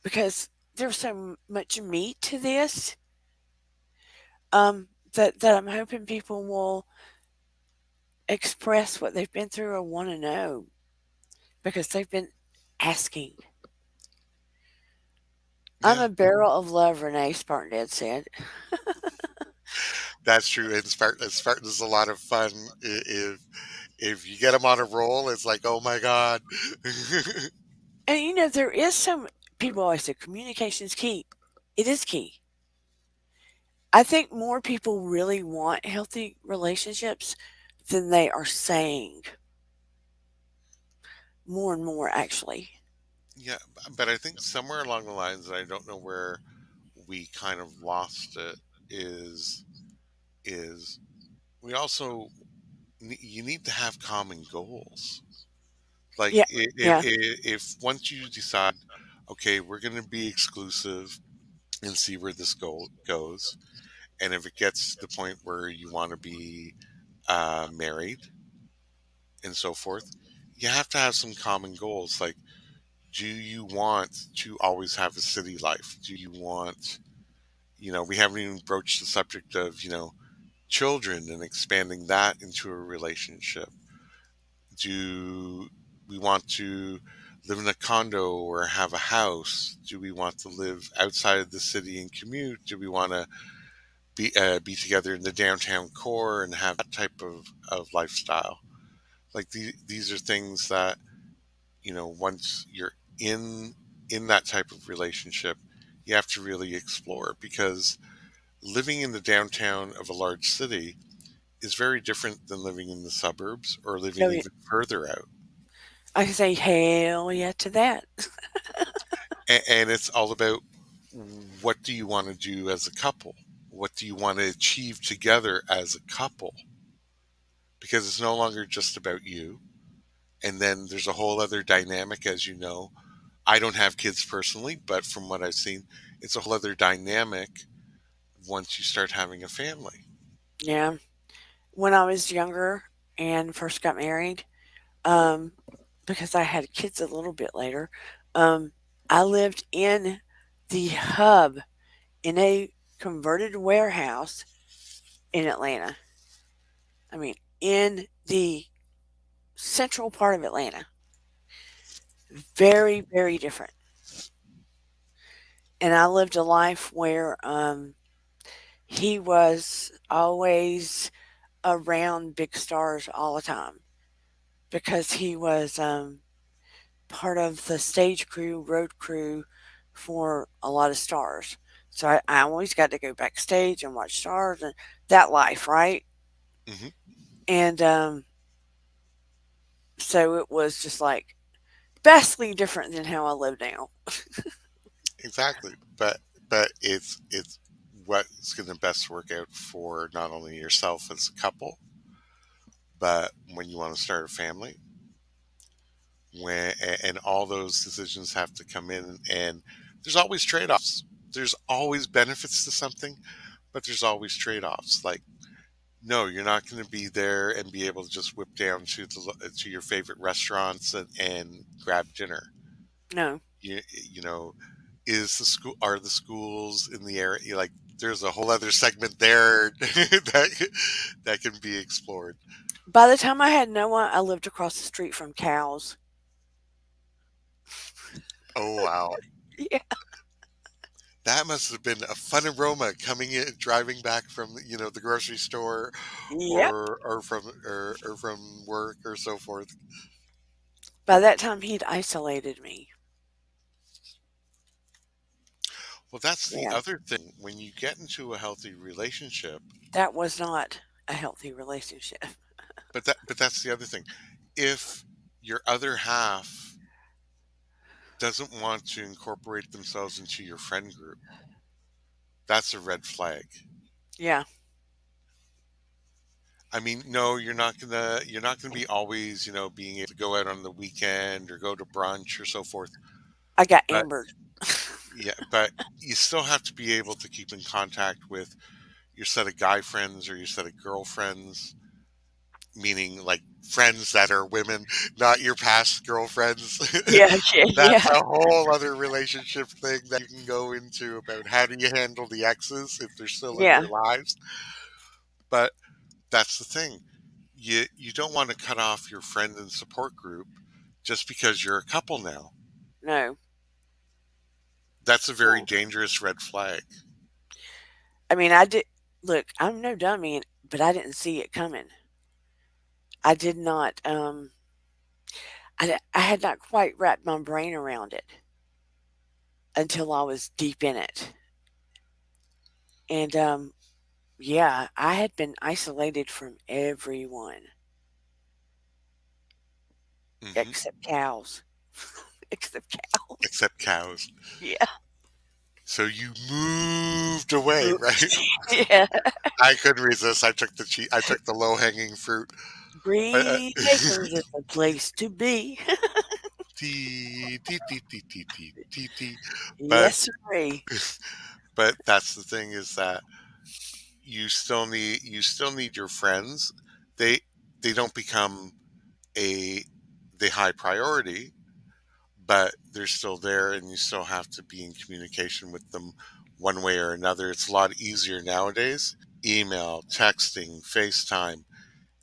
because there's so much meat to this, that I'm hoping people will express what they've been through or want to know because they've been asking. I'm Yeah, a barrel of love, Renee Spartan said. that's true. And Spartan's a lot of fun. If you get them on a roll, it's like, oh my God. And there is some people always say communication is key. It is key. I think more people really want healthy relationships than they are saying. more and more, actually. Yeah, but I think somewhere along the lines, and I don't know where we kind of lost it, is is we also you need to have common goals. Like Yeah, yeah, if once you decide, okay, we're going to be exclusive and see where this goes, and if it gets to the point where you want to be married and so forth, you have to have some common goals. Like, do you want to always have a city life? Do you want, we haven't even broached the subject of, children and expanding that into a relationship. Do we want to live in a condo or have a house? Do we want to live outside of the city and commute? Do we want to be together in the downtown core and have that type of lifestyle? Like these are things that, once you're in in that type of relationship, you have to really explore, because living in the downtown of a large city is very different than living in the suburbs or living no, even further out. I can say hell yeah to that. And it's all about, what do you want to do as a couple? What do you want to achieve together as a couple? Because it's no longer just about you. And then there's a whole other dynamic, as you know. I don't have kids personally, but from what I've seen, it's a whole other dynamic once you start having a family. Yeah. When I was younger and first got married, um, because I had kids a little bit later, um, I lived in the hub in a converted warehouse in Atlanta. I mean, in the central part of Atlanta. Very, very different. And I lived a life where he was always around big stars all the time because he was part of the stage crew, road crew for a lot of stars. So I always got to go backstage and watch stars and that life, right? Hmm. And so it was just like vastly different than how I live now. Exactly. But it's what's going to best work out for not only yourself as a couple, but when you want to start a family, and all those decisions have to come in, and there's always trade-offs. There's always benefits to something, but there's always trade-offs. Like, no, you're not going to be there and be able to just whip down to your favorite restaurants and grab dinner. No. You know, are the schools in the area, like, there's a whole other segment there that can be explored. By the time I had Noah, I lived across the street from cows. Oh wow, Yeah. that must have been a fun aroma coming in, driving back from, the grocery store, Yep. or from work or so forth. By that time, he'd isolated me. Well, that's the Yeah. other thing. When you get into a healthy relationship, That was not a healthy relationship. but that's the other thing. If your other half doesn't want to incorporate themselves into your friend group, that's a red flag. Yeah. I mean, no, you're not gonna be always, being able to go out on the weekend or go to brunch or so forth. I got But ambered. yeah, but you still have to be able to keep in contact with your set of guy friends or your set of girlfriends, meaning like friends that are women, not your past girlfriends. Yeah, yeah, That's yeah, a whole other relationship thing that you can go into, about how do you handle the exes if they're still in yeah. your lives. But that's the thing. You don't want to cut off your friend and support group just because you're a couple now. No, That's a very no. dangerous red flag. I mean, I did look. I'm no dummy, but I didn't see it coming. I did not. I had not quite wrapped my brain around it until I was deep in it, and yeah, I had been isolated from everyone. Hmm. except cows. Except cows. Except cows. Yeah. So you moved away, right? Yeah. I couldn't resist. I took the low hanging fruit. Green Acres is the place to be. Tee, tee, tee, tee, tee, tee, tee, tee. But Yes, sirree. but that's the thing is that you still need your friends. They they don't become a the high priority, but they're still there, and you still have to be in communication with them one way or another. It's a lot easier nowadays. Email, texting, FaceTime,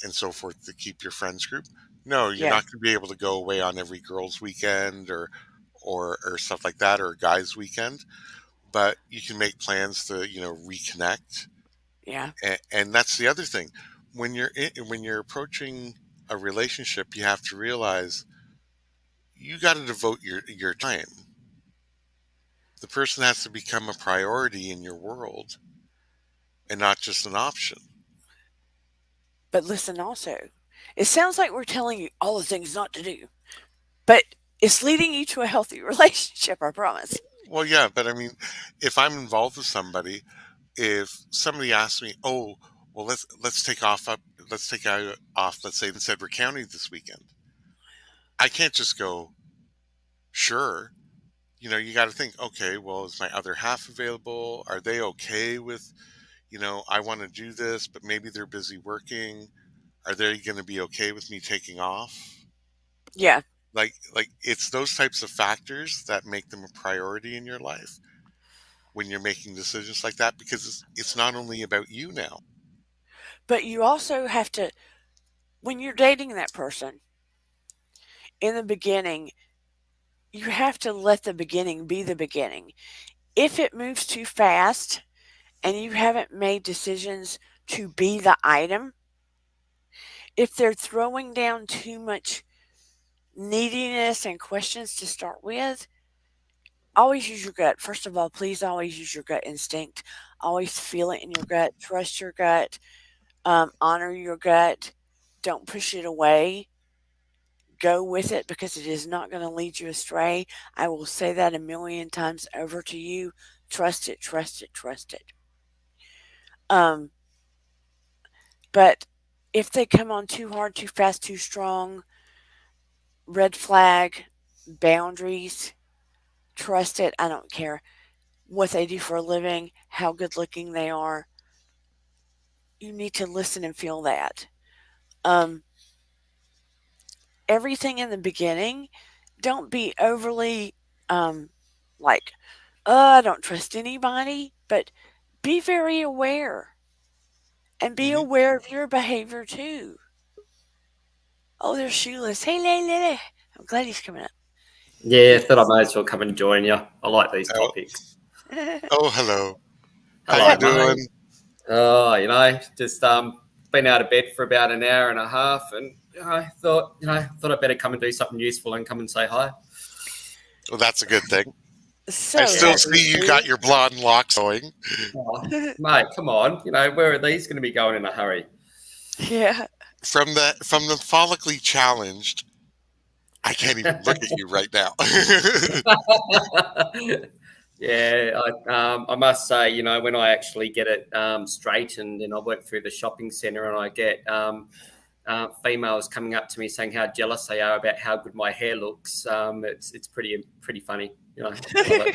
and so forth to keep your friends group. No, you're Yeah. not going to be able to go away on every girls' weekend or stuff like that, or a guys' weekend, but you can make plans to reconnect. Yeah. And that's the other thing. When you're approaching a relationship, you have to realize you got to devote your time. The person has to become a priority in your world and not just an option. But listen also, it sounds like we're telling you all the things not to do, but it's leading you to a healthy relationship, I promise. Well, yeah, but I mean, if I'm involved with somebody, if somebody asks me, "Oh, well, let's take out off, let's say in Sedgwick County this weekend," I can't just go, "Sure." You got to think, okay, well, is my other half available? Are they okay with, I want to do this, but maybe they're busy working. Are they going to be okay with me taking off? Yeah. Like it's those types of factors that make them a priority in your life when you're making decisions like that, because it's not only about you now. But you also have to, when you're dating that person in the beginning, you have to let the beginning be the beginning. If it moves too fast and you haven't made decisions to be the item, if they're throwing down too much neediness and questions to start with, always use your gut. First of all, please always use your gut instinct. Always feel it in your gut. Trust your gut. Honor your gut. Don't push it away. Go with it because it is not going to lead you astray. I will say that a million times over to you. Trust it, trust it, trust it. Um, but if they come on too hard, too fast, too strong, red flag, boundaries, trust it. I don't care what they do for a living, how good looking they are. You need to listen and feel that. Um, everything in the beginning, don't be overly like, I don't trust anybody, but be very aware and be Hmm. aware of your behavior too. Oh, there's Shoeless. Hey, Lele. I'm glad he's coming up. Yeah, This thought I may as well come and join you. I like these Oh, topics. oh, hello. How you Hello, Happy. mate. doing? Oh, just been out of bed for about an hour and a half, and thought I'd better come and do something useful and come and say hi. Well, that's a good thing. I So Yeah, still happy to see you got see your blonde locks going. oh, you. mate, come on. Where are these going to be going in a hurry? Yeah. From the follically challenged. I can't even look at you right now. Yeah, I must say, when I actually get it straightened and I work through the shopping centre and I get females coming up to me saying how jealous they are about how good my hair looks, it's pretty funny. I love it.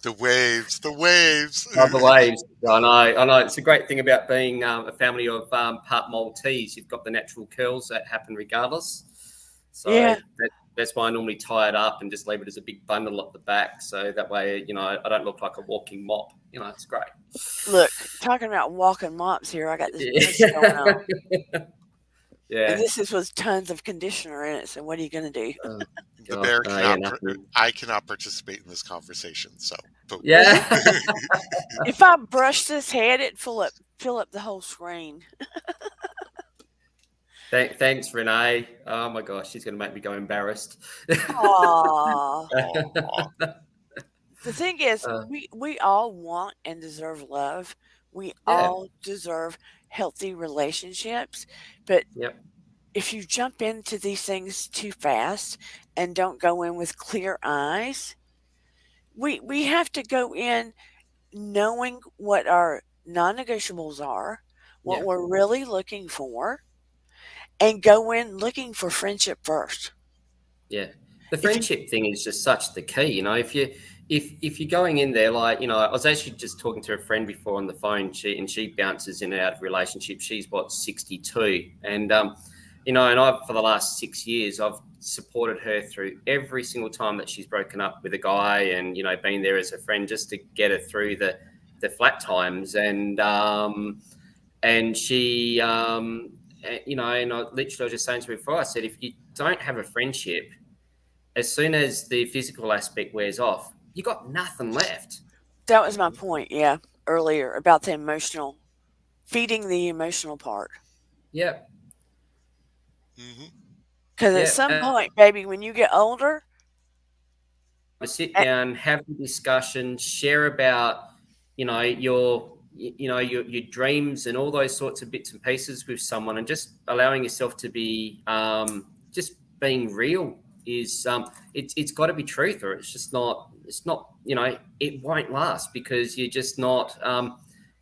The waves, the waves. Love the waves. I know. It's a great thing about being a family of part Maltese. You've got the natural curls that happen regardless. So Yeah. that's why I normally tie it up and just leave it as a big bundle at the back. So that way, I don't look like a walking mop. It's great. Look, talking about walking mops here, I got this brush going Yeah. on. And Yeah. this is with tons of conditioner in it. So what are you going to do? Oh, The God. bear Yeah, cannot. nothing. I cannot participate in this conversation. So, boom. Well, Yeah. if I brush this head, it'd fill up the whole screen. Thanks, Renee. Oh my gosh, she's going to make me go embarrassed. Aww. Aw. The thing is, Uh, we all want and deserve love. We yeah. all deserve healthy relationships. But Yep. if you jump into these things too fast and don't go in with clear eyes, we have to go in knowing what our non-negotiables are, what Yeah. we're really looking for, and go in looking for friendship first. Yeah. The If you friendship thing is just such the key. If you're going in there, like, I was actually just talking to a friend before on the phone. She bounces in and out of relationships. She's what, 62, and and I've, for the last 6 years, I've supported her through every single time that she's broken up with a guy, and been there as a friend just to get her through the flat times. And she and I literally was just saying to her before, I said, if you don't have a friendship, as soon as the physical aspect wears off, you got nothing left. that was my point, yeah, earlier about the emotional feeding the emotional part. Yep. Hmm. Because at Yeah. some point, baby, when you get older, To sit eh, down, have a discussion, share about, your dreams and all those sorts of bits and pieces with someone, and just allowing yourself to be, just being real is, it's got to be truth, or it's not, it won't last, because you're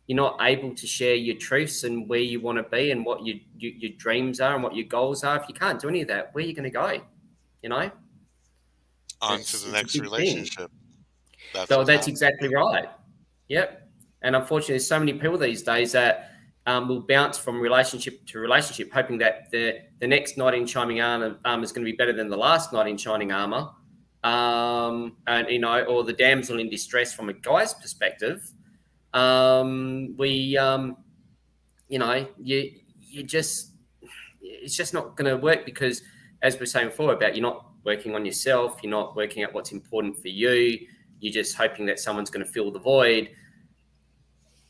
not able to share your truths and where you want to be and what your dreams are and what your goals are. If you can't do any of that, where are you going to go? You know, On to it's the it's a next big thing. relationship. That's So what that's happens. exactly right. Yep. And unfortunately, there's so many people these days that will bounce from relationship to relationship, hoping that the next knight in shining armor is going to be better than the last knight in shining armor, and or the damsel in distress from a guy's perspective. We, you just, it's just not going to work, because, as we were saying before, about, you're not working on yourself, you're not working out what's important for you, you're just hoping that someone's going to fill the void.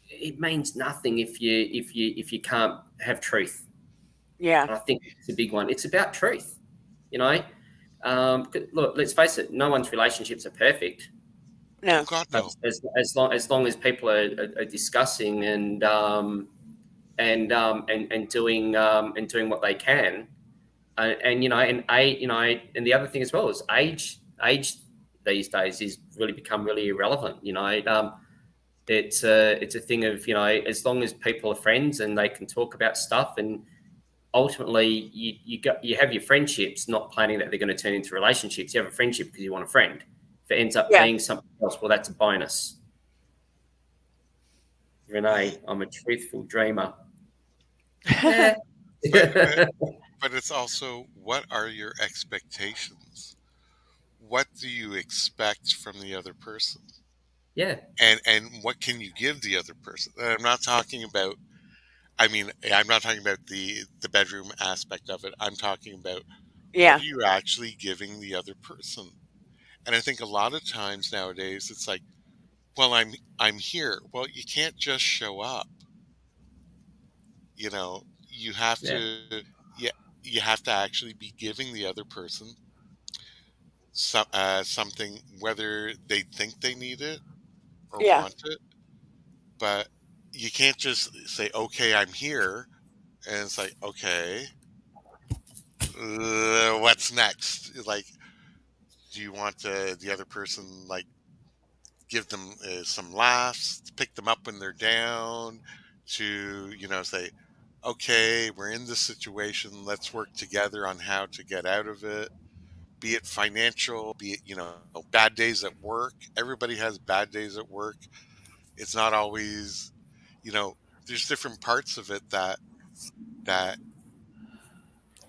It means nothing if you can't have truth. yeah, And I think it's a big one. It's about truth. you know Look, let's face it, no one's relationships are perfect, Oh no, God, but no. as long as people are discussing and doing what they can. And the other thing as well is age these days is really become really irrelevant. It's a thing of, as long as people are friends and they can talk about stuff, and ultimately you have your friendships not planning that they're going to turn into relationships. You have a friendship because you want a friend. If it ends up yeah. being something else, well, that's a bonus. Mhm. Renee, I'm a truthful dreamer. Yeah. But but it's also, what are your expectations? What do you expect from the other person? Yeah. And what can you give the other person? And I'm not talking about, I mean, I'm not talking about the bedroom aspect of it. I'm talking about, what Yeah, are you actually giving the other person? And I think a lot of times nowadays it's like, well, I'm here. Well, you can't just show up. You have Yeah. to, yeah, you have to actually be giving the other person something, whether they think they need it or yeah, want it. But you can't just say, okay, I'm here, and it's like, okay, what's next? Like, do you want the other person, like, give them some laughs, to pick them up when they're down, to say, okay, we're in this situation, let's work together on how to get out of it, be it financial, be it bad days at work. Everybody has bad days at work. It's not always, you know there's different parts of it that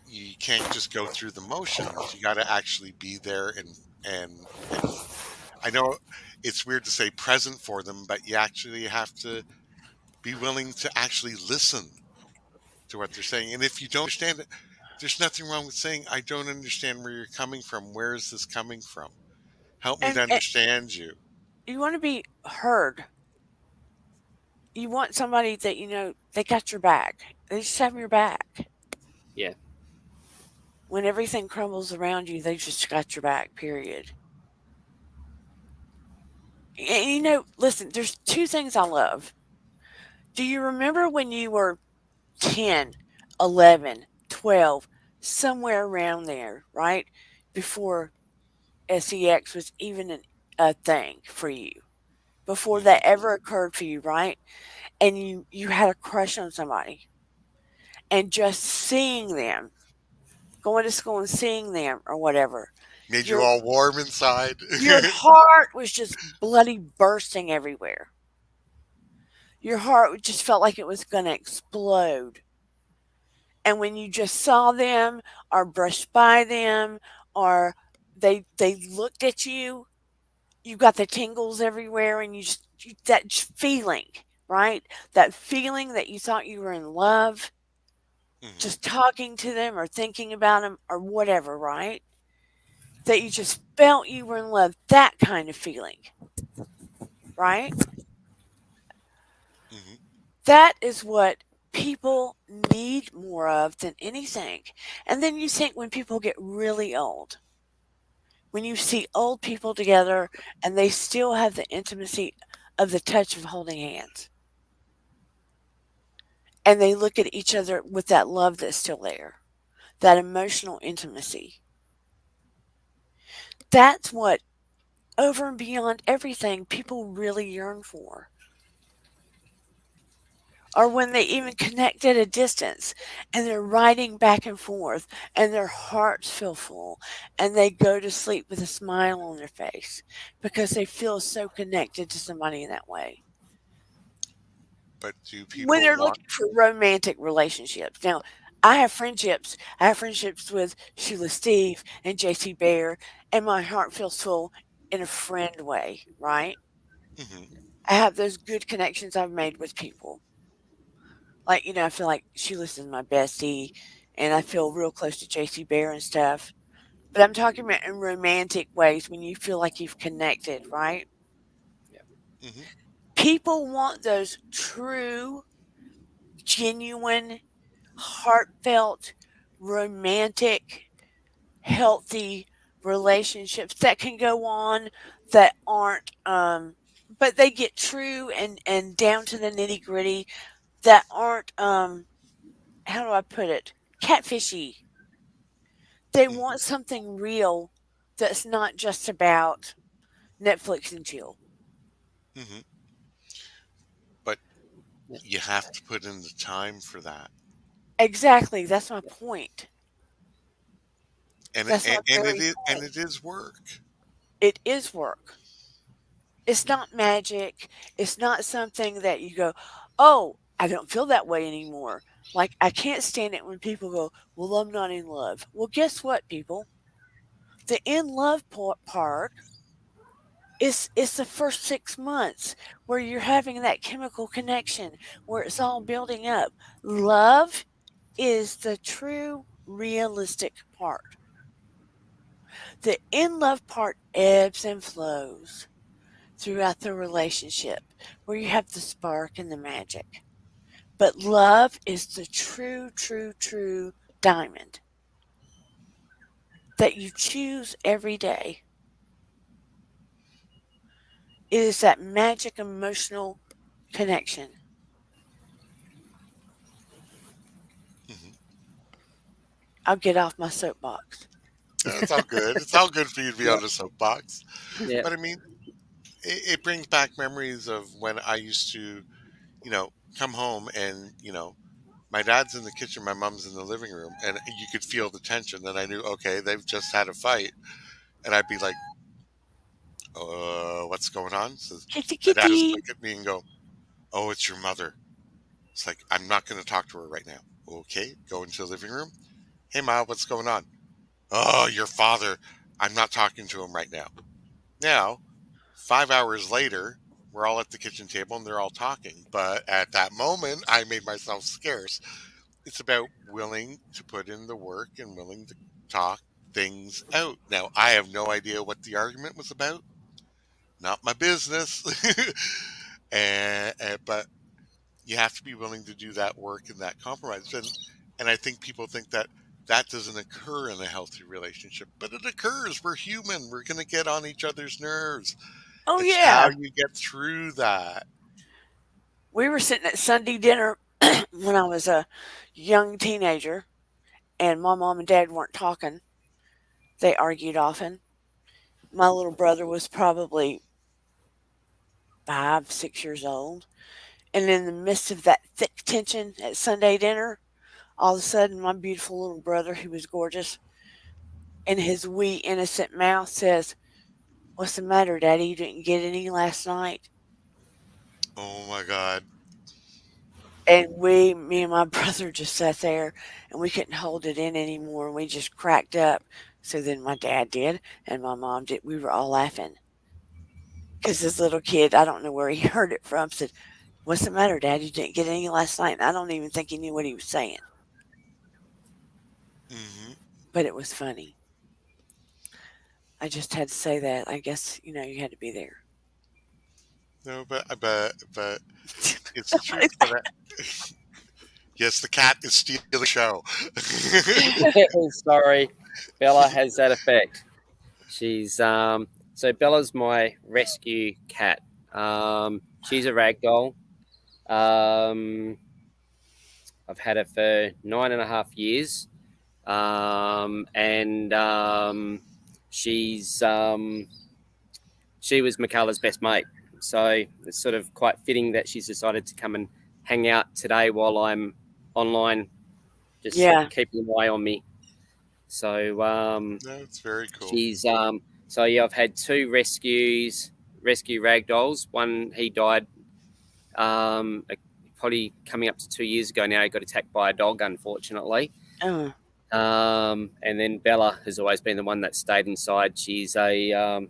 you can't just go through the motions. You got to actually be there, and I know it's weird to say present for them, but you actually have to be willing to actually listen to what they're saying. And if you don't understand it, there's nothing wrong with saying, I don't understand where you're coming from. Where is this coming from? Help me to and understand you. you want to be heard. You want somebody that they got your back. They just have your back. Yeah. When everything crumbles around you, they just got your back. Period. And listen, there's two things I love. Do you remember when you were 10, 11, 12? somewhere around there, right? Before sex was even a thing for you, before Hmm. that ever occurred for you, right? And you had a crush on somebody, and just seeing them, going to school and seeing them or whatever, Made you your all warm inside. your heart was just bloody bursting everywhere. Your heart just felt like it was going to explode. And when you just saw them or brushed by them or they looked at you got the tingles everywhere, and that feeling, right? That feeling that you thought you were in love, Hmm. just talking to them or thinking about them or whatever, right? That you just felt you were in love, that kind of feeling, right? Hmm. That is what people need more of than anything. And then you think when people get really old, when you see old people together and they still have the intimacy of the touch of holding hands, and they look at each other with that love that's still there, that emotional intimacy. That's what, over and beyond everything, people really yearn for. Or when they even connect at a distance and they're riding back and forth and their hearts feel full and they go to sleep with a smile on their face because they feel so connected to somebody in that way. But do When people they're want? looking for romantic relationships. Now, I have friendships. I have friendships with Sheila Steve and JC Bear, and my heart feels full in a friend way, right? Hmm. I have those good connections I've made with people. Like, I feel like Sheila's is my bestie, and I feel real close to JC Bear and stuff. But I'm talking about in romantic ways when you feel like you've connected, right? Yeah. Hmm. People want those true, genuine, heartfelt, romantic, healthy relationships that can go on that aren't but they get true and down to the nitty gritty, that aren't how do I put it, catfishy. They Hmm. want something real that's not just about Netflix and chill. Hmm. But you have to put in the time for that, Exactly, that's my point. and That's my and, and it very is and point. it is work. It is work. It's not magic. It's not something that you go, "Oh, I don't feel that way anymore." Like, I can't stand it when people go, "Well, I'm not in love." Well, guess what, people? The in love part is the first 6 months where you're having that chemical connection, where it's all building up. Love is the true, realistic part. The in love part ebbs and flows throughout the relationship, where you have the spark and the magic. But love is the true, true, true diamond that you choose every day. It is that magic emotional connection. Hmm. I'll get off my soapbox. It's all good. It's all good for you to be Yeah. on the soapbox. Yeah. But I mean, it brings back memories of when I used to, come home and, my dad's in the kitchen, my mom's in the living room, and you could feel the tension. And I knew, okay, they've just had a fight. And I'd be like, what's going on? So Kitty my dad would kitty. look at me and go, oh, it's your mother. It's like, I'm not going to talk to her right now. Okay, go into the living room. Hey, Ma, what's going on? Oh, your father. I'm not talking to him right now. Now, 5 hours later, we're all at the kitchen table and they're all talking. But at that moment, I made myself scarce. It's about willing to put in the work and willing to talk things out. Now, I have no idea what the argument was about. Not my business. But you have to be willing to do that work and that compromise. And I think people think that that doesn't occur in a healthy relationship, but it occurs. We're human. We're going to get on each other's nerves. Oh, It's how yeah. you get through that. We were sitting at Sunday dinner when I was a young teenager, and my mom and dad weren't talking. They argued often. My little brother was probably 5, 6 years old. And in the midst of that thick tension at Sunday dinner, all of a sudden, my beautiful little brother, who was gorgeous, in his wee innocent mouth says, "What's the matter, Daddy? You didn't get any last night?" Oh my God. And me and my brother just sat there and we couldn't hold it in anymore. And we just cracked up. So then my dad did and my mom did. We were all laughing because this little kid, I don't know where he heard it from, said, "What's the matter, Dad? You didn't get any last night?" And I don't even think he knew what he was saying, Hmm. but it was funny. I just had to say that. I guess, you had to be there. No, but it's the truth. But yes, the cat is stealing the show. Sorry, Bella has that effect. She's so Bella's my rescue cat. She's a ragdoll. Um, I've had her for 9.5 years, and she was Michaela's best mate. So it's sort of quite fitting that she's decided to come and hang out today while I'm online, just Yeah. keeping an eye on me. So That's very cool. she's so yeah, I've had two rescue ragdolls. One, he died probably coming up to 2 years ago now. He got attacked by a dog, unfortunately. Uh, And then Bella has always been the one that stayed inside. She's a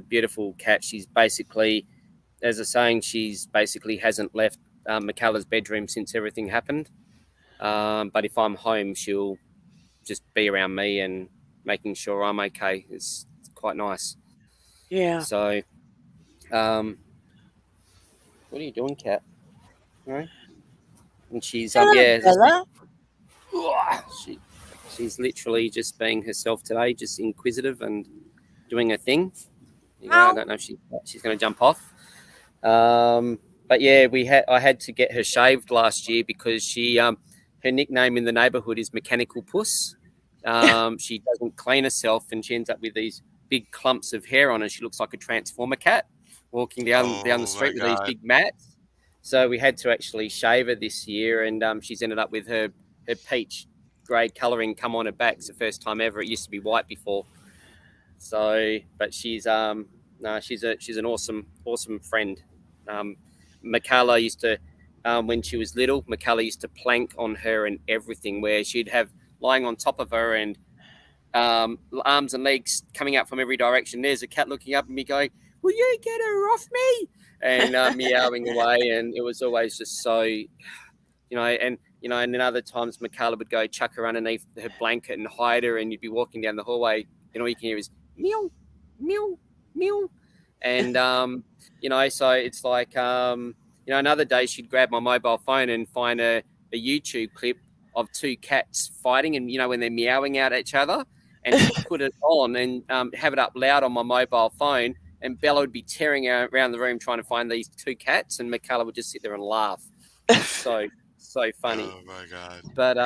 beautiful cat. She's basically, as a saying, she's basically hasn't left Michaela's bedroom since everything happened. But if I'm home, she'll just be around me and making sure I'm okay. It's quite nice. yeah. So, what are you doing, Cat? All right. And she's Hello, Bella. she's literally just being herself today, just inquisitive and doing her thing. Meow. I don't know if she's going to jump off. But yeah, I had to get her shaved last year because she her nickname in the neighbourhood is Mechanical Puss. She doesn't clean herself and she ends up with these big clumps of hair on her. She looks like a Transformer cat walking down the street with these big mats. So we had to actually shave her this year, and she's ended up with her peach grey colouring come on her back. It's the first time ever. It used to be white before. So, but she's she's an awesome friend. Michaela used to, when she was little, Michaela used to plank on her and everything, where she'd have lying on top of her and arms and legs coming out from every direction. There's a cat looking up at me going, "Will you get her off me?" And meowing away. And it was always just so, and then other times Michaela would go chuck her underneath her blanket and hide her, and you'd be walking down the hallway and all you can hear is meow, meow, meow. And, so it's like, another day she'd grab my mobile phone and find a YouTube clip of two cats fighting and, when they're meowing out at each other, and she'd put it on and have it up loud on my mobile phone, and Bella would be tearing around the room trying to find these two cats, and Michaela would just sit there and laugh. So funny. Oh my God. But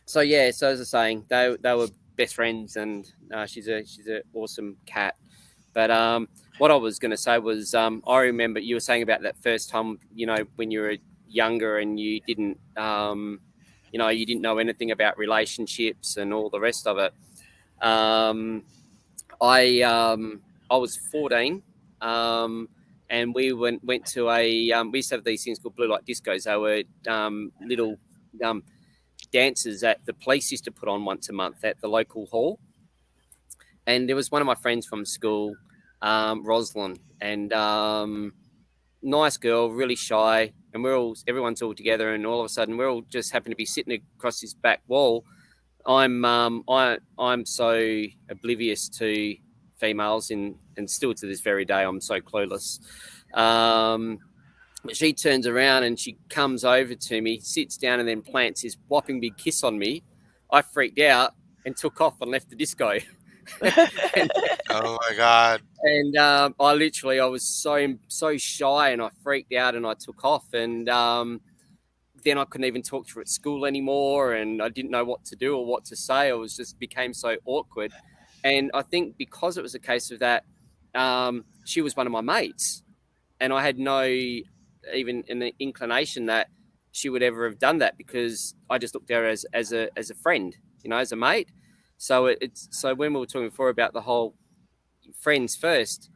so yeah, so as I was saying, they were best friends, and she's a awesome cat. But what I was going to say was, I remember you were saying about that first time, when you were younger and you didn't, you didn't know anything about relationships and all the rest of it. I was 14, and we went to we used to have these things called blue light discos. They were little dances that the police used to put on once a month at the local hall. And there was one of my friends from school, Roslyn, and nice girl, really shy, and everyone's all together, and all of a sudden we're all just happen to be sitting across this back wall. I'm so oblivious to females, and still to this very day I'm so clueless. But she turns around and she comes over to me, sits down, and then plants this whopping big kiss on me. I freaked out and took off and left the disco. Oh my God. And I was so shy, and I freaked out and I took off. And then I couldn't even talk to her at school anymore, and I didn't know what to do or what to say. It was just became so awkward. And I think because it was a case of that, she was one of my mates, and I had no even an inclination that she would ever have done that, because I just looked at her as a friend, as a mate. So it's so when we were talking before about the whole friends first,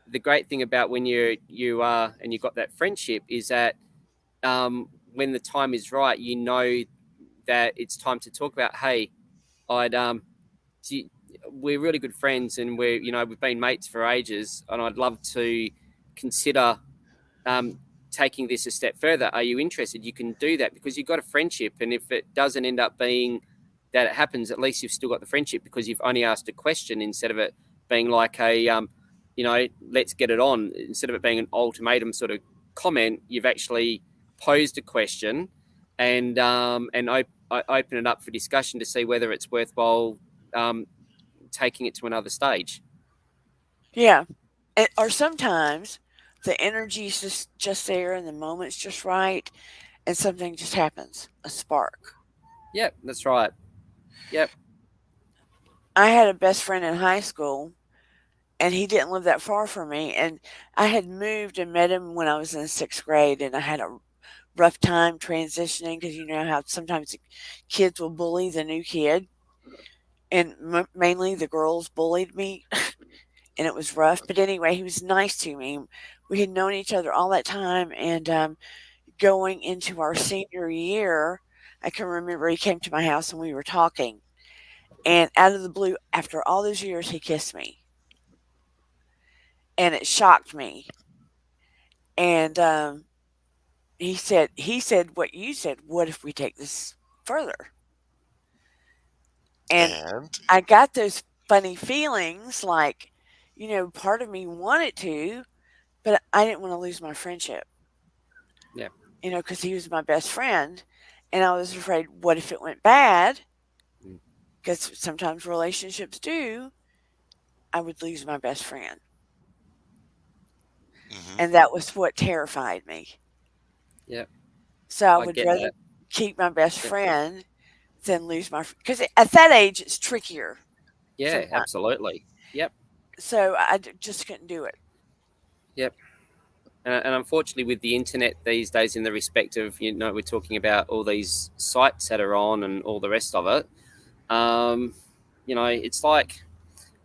the great thing about when you are and you've got that friendship is that when the time is right, that it's time to talk about, hey, I'd we're really good friends, and we've been mates for ages, and I'd love to consider taking this a step further. Are you interested? You can do that because you've got a friendship, and if it doesn't end up being that it happens, at least you've still got the friendship because you've only asked a question instead of it being like a let's get it on. Instead of it being an ultimatum sort of comment, you've actually posed a question, and I open it up for discussion to see whether it's worthwhile taking it to another stage. Yeah. Or sometimes the energy's just there and the moment's just right and something just happens, a spark. Yep, that's right. Yep. I had a best friend in high school, and he didn't live that far from me, and I had moved and met him when I was in 6th grade, and I had a rough time transitioning because you know how sometimes the kids will bully the new kid, and mainly the girls bullied me, and it was rough. But anyway, he was nice to me. We had known each other all that time, and going into our senior year, I can remember he came to my house and we were talking, and out of the blue, after all those years, he kissed me, and it shocked me. And he said what you said. What if we take this further? And And I got those funny feelings, like, part of me wanted to, but I didn't want to lose my friendship. Yeah. Because he was my best friend, and I was afraid, what if it went bad? Because sometimes relationships do. I would lose my best friend, mhm. and that was what terrified me. Yeah. So I I would get rather that. keep my best Yeah. friend than lose my, because at that age it's trickier Yeah, sometimes. absolutely. Yep. So I just couldn't do it. Yep. And unfortunately, with the internet these days, in the respect of, we're talking about all these sites that are on and all the rest of it, it's like,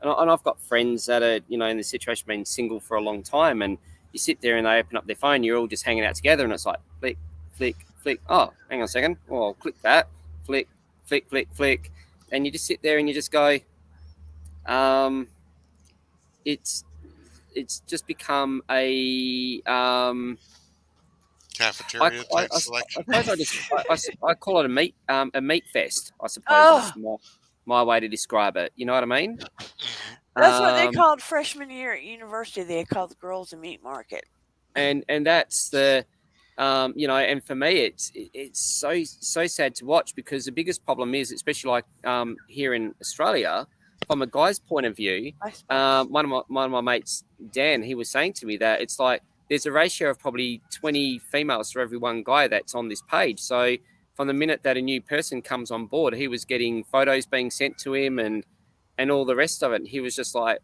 and I've got friends that are, in the situation, been single for a long time, and you sit there and they open up their phone, you're all just hanging out together, and it's like, flick, flick, flick. Oh, hang on a second. Oh, I'll click that. Flick, flick, flick, flick. And you just sit there and you just go, it's just become a Cafeteria type I selection. suppose I call it a meat fest. I suppose Oh, is my way to describe it. You know what I mean? Mhm. that's what they Um, called freshman year at university. They called the girls a meat market. and that's the and for me it's so sad to watch, because the biggest problem is, especially like here in Australia, from a guy's point of view, I suppose. one of my mates, Dan, he was saying to me that it's like there's a ratio of probably 20 females for every one guy that's on this page. So from the minute that a new person comes on board, he was getting photos being sent to him and all the rest of it. And he was just like,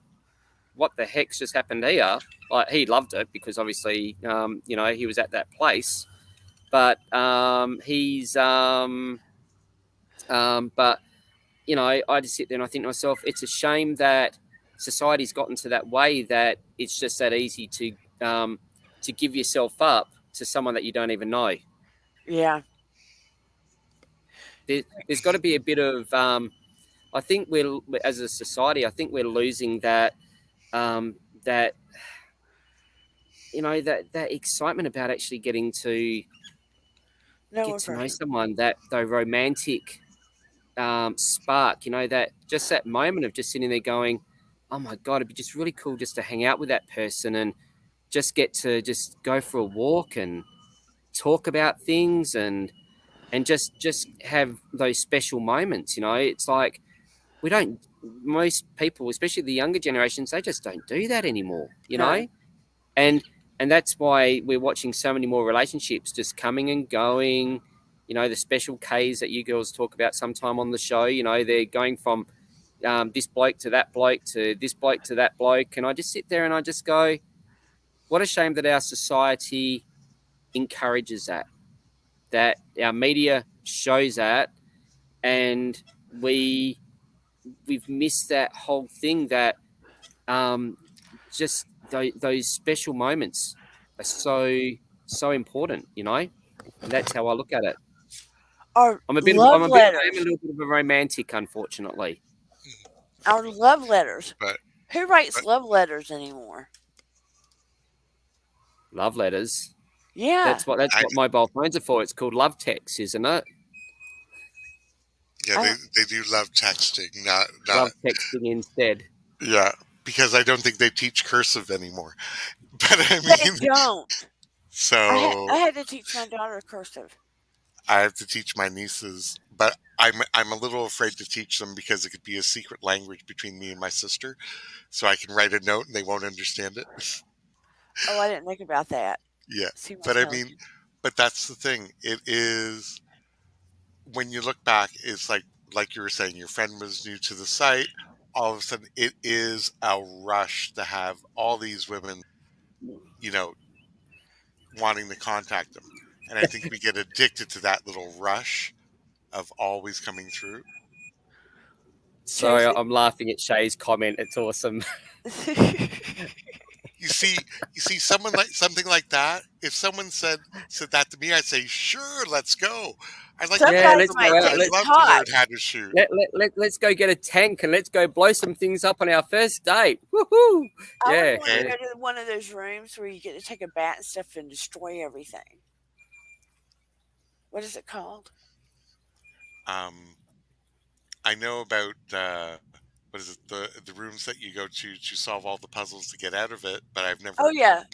what the heck's just happened here? Like, he loved it because obviously, he was at that place. But but I just sit there and I think to myself, it's a shame that society's gotten to that way that it's just that easy to give yourself up to someone that you don't even know. Yeah. There's got to be a bit of I think we're, as a society, I think we're losing that that that excitement about actually getting to No get to know impression. someone, that the romantic spark, that just that moment of just sitting there going, oh my God, it'd be just really cool just to hang out with that person and just get to just go for a walk and talk about things and just have those special moments. It's like we don't, most people, especially the younger generations, they just don't do that anymore, No. and that's why we're watching so many more relationships just coming and going, you know, the special Ks that you girls talk about sometime on the show. You know, they're going from this bloke to that bloke to this bloke to that bloke. And I just sit there and I just go, what a shame that our society encourages that our media shows that, and we've missed that whole thing that just those special moments are so important, you know, and that's how I look at it. Our I am love a letters. little bit of a romantic, unfortunately. Our love letters. But Who writes love letters anymore? Love letters. Yeah. That's what mobile phones are for. It's called love text, isn't it? yeah, they do love texting, not Love texting instead. yeah, because I don't think they teach cursive anymore. But I They mean, don't. so I had to teach my daughter cursive. I have to teach my nieces, but I'm a little afraid to teach them because it could be a secret language between me and my sister. So I can write a note and they won't understand it. Oh, I didn't think about that. Yeah, See my but I television. mean, but that's the thing. It is when you look back, it's like you were saying, your friend was new to the site. All of a sudden, it is a rush to have all these women, you know, wanting to contact them. And I think we get addicted to that little rush of always coming through. Sorry, I'm laughing at Shay's comment. It's awesome. You see someone like something like that. If someone said that to me, I'd say, "Sure, let's go." I'd like Sometimes to my learn, taste I'd love hot. to learn how to shoot. Let's go get a tank and let's go blow some things up on our first date. Woohoo! I Yeah. would want to go to one of those rooms where you get to take a bat and stuff and destroy everything. What is it called? I know about what is it, the rooms that you go to solve all the puzzles to get out of it, but I've never. Oh yeah,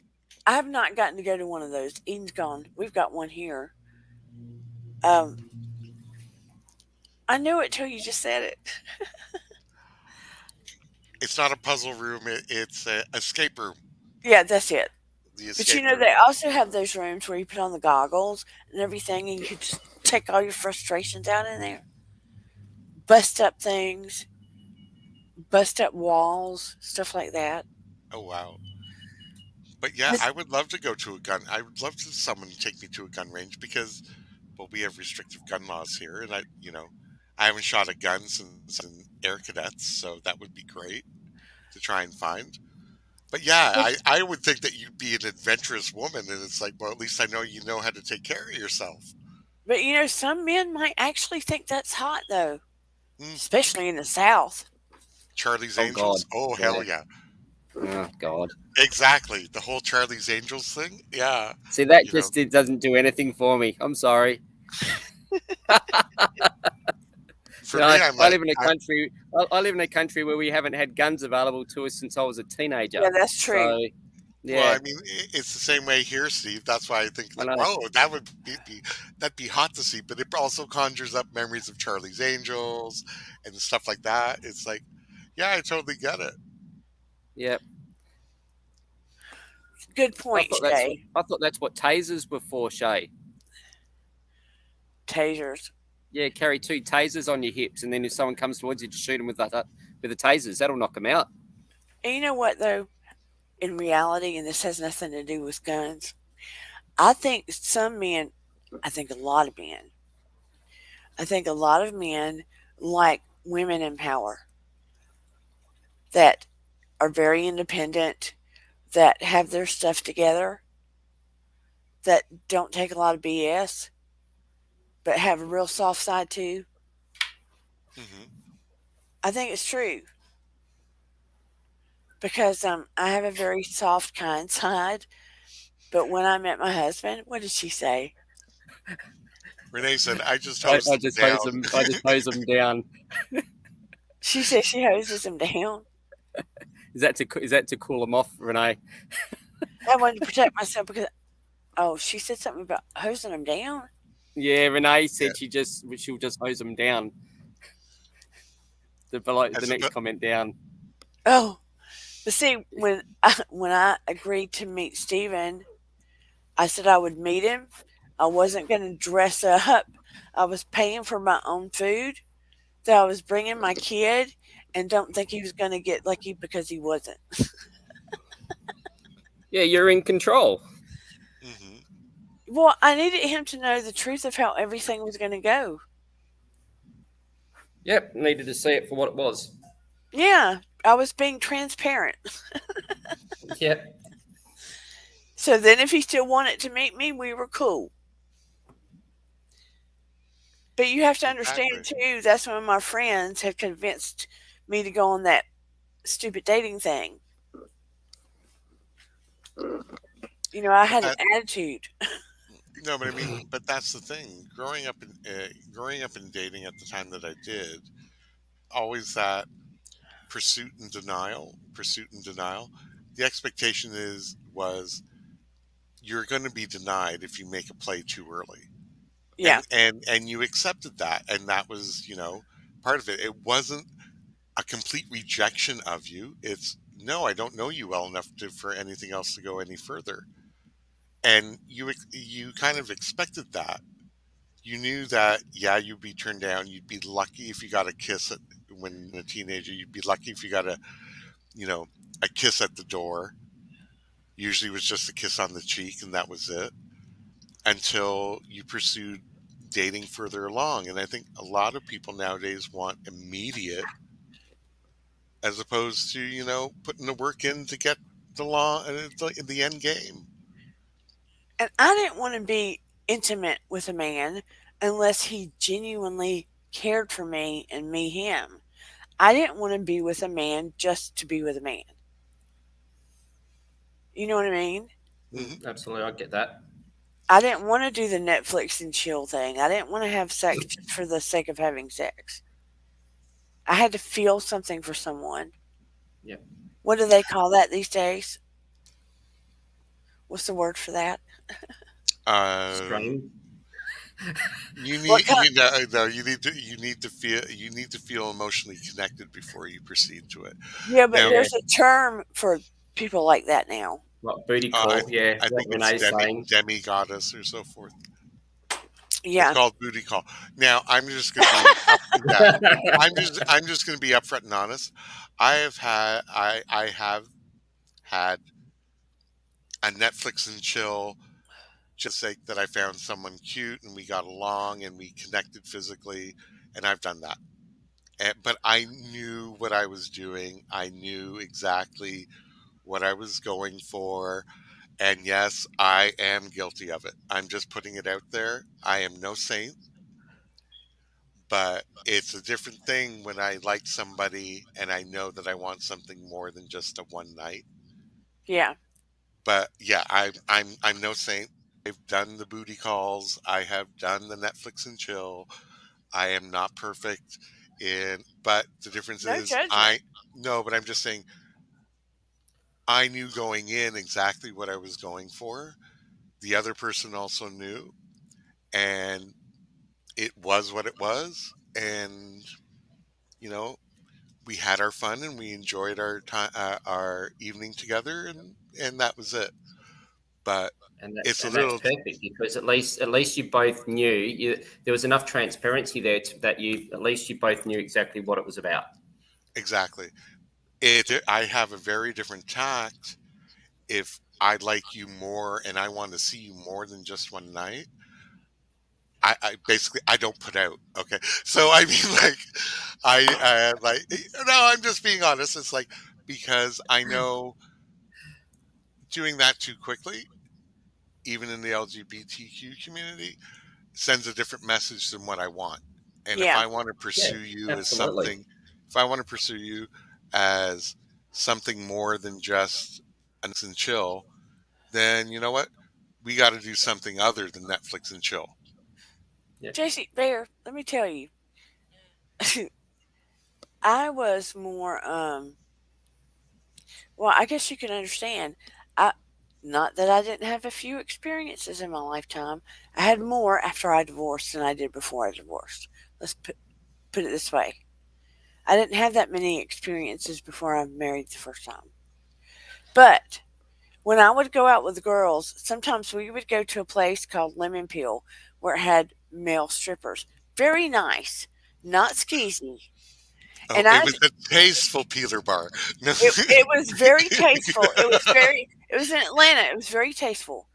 I have not gotten to go to one of those. Eden's gone. We've got one here. I knew it till you just said it. It's not a puzzle room. It's an escape room. Yeah, that's it. The But escape you know, room. they also have those rooms where you put on the goggles and everything, and you can just take all your frustrations out in there. Bust up things, bust up walls, stuff like that. Oh wow. But yeah, I would love to go to a gun. I would love to someone take me to a gun range because, well, we have restrictive gun laws here, and I haven't shot a gun since in air cadets, so that would be great to try and find. But yeah, I would think that you'd be an adventurous woman, and it's like, well, at least I know you know how to take care of yourself. But you know, some men might actually think that's hot, though, Mm. especially in the South. Charlie's Oh, Angels? God. Oh, hell yeah. Oh God. Exactly. The whole Charlie's Angels thing? Yeah. See, that it doesn't do anything for me. I'm sorry. For me, I'm I live in a country. I live in a country where we haven't had guns available to us since I was a teenager. Yeah, that's true. So, yeah. Well, I mean, it's the same way here, Steve. That's why I think, like, oh, that would that'd be hot to see. But it also conjures up memories of Charlie's Angels and stuff like that. It's like, yeah, I totally get it. Yep. Good point, Shay. I thought that's what tasers were for, Shay. Tasers. Yeah, carry 2 tasers on your hips, and then if someone comes towards you, just shoot them with the tasers. That'll knock them out. And you know what, though? In reality, and this has nothing to do with guns, I think some men, I think a lot of men, like women in power that are very independent, that have their stuff together, that don't take a lot of BS, but have a real soft side too. Mm-hmm. I think it's true. Because I have a very soft, kind side. But when I met my husband, what did she say? Renee said, I just hose them down. I just hose them down. She said she hoses them down. Is that to cool them off, Renee? I wanted to protect myself because, she said something about hosing them down. Yeah, Renee said she'll just hose them down. The next comment down. Oh, but see, when I agreed to meet Steven, I said I would meet him. I wasn't going to dress up I was paying for my own food, that I was bringing my kid, and don't think he was going to get lucky because he wasn't. Yeah, you're in control. Hmm. Well, I needed him to know the truth of how everything was going to go. Yep, needed to see it for what it was. Yeah, I was being transparent. Yep. So then, if he still wanted to meet me, we were cool. But you have to understand Exactly. too, that's when my friends had convinced me to go on that stupid dating thing. I But had an that attitude. no, but I mean, but that's the thing. Growing up in dating at the time that I did, always that pursuit and denial. The expectation is was you're going to be denied if you make a play too early, Yeah. and you accepted that, and that was part of it. It wasn't a complete rejection of you. It's no, I don't know you well enough for anything else to go any further, and you kind of expected that. You knew that, yeah, you'd be turned down. You'd be lucky if you got a kiss when a teenager. You'd be lucky if you got you know, a kiss at the door. Usually it was just a kiss on the cheek, and that was it. Until you pursued dating further along. And I think a lot of people nowadays want immediate, as opposed to putting the work in to get the end game. And I didn't want to be intimate with a man unless he genuinely cared for me and me him. I didn't want to be with a man just to be with a man. You know what I mean? Hmm. Absolutely, I get that. I didn't want to do the Netflix and chill thing. I didn't want to have sex just for the sake of having sex. I had to feel something for someone. Yeah. What do they call that these days? What's the word for that? Um, Strain. you What need kind? no, you need to feel emotionally connected before you proceed to it. Yeah, but Now, Yeah. there's a term for people like that now. What booty I call? Yeah, I what think it's Renee's saying. demi goddess or so forth. It's Yeah. called booty call. Now, I'm just going to be up. Yeah, I'm just going to be upfront and honest. I have had a Netflix and chill just for the sake that I found someone cute and we got along and we connected physically, and I've done that. But I knew what I was doing. I knew exactly what I was going for. And yes, I am guilty of it. I'm just putting it out there. I am no saint, but it's a different thing when I like somebody and I know that I want something more than just a one night. Yeah. But yeah, I'm no saint. I've done the booty calls. I have done the Netflix and chill. I am not perfect but the difference No is judgment. no, but I'm just saying I knew going in exactly what I was going for. The other person also knew, and it was what it was. And you know, we had our fun and we enjoyed our time, our evening together, and that was it. But it's a That's little perfect because at least you both knew there was enough transparency there that you at least you both knew exactly what it was about. exactly I have a very different tact if I like you more and I want to see you more than just one night. I basically I don't put out. Okay, so I mean, like, no, I'm just being honest. It's like because I know doing that too quickly, even in the LGBTQ community, sends a different message than what I want. And if Yeah. I want to Yeah, pursue you as absolutely. something, if I want to pursue you as something more than just a Netflix and chill, then you know what? We got to do something other than Netflix and chill. Yeah. JC Bear, let me tell you, I was more well, I guess you can understand. I not that I didn't have a few experiences in my lifetime. I had more after I divorced than I did before I divorced. Let's put it this way. I didn't have that many experiences before I married the first time. But when I would go out with the girls, sometimes we would go to a place called Lemon Peel where it had male strippers. Very nice, not skeezy. Oh, And it was a tasteful peeler bar. No. it was very tasteful. It was in Atlanta. It was very tasteful.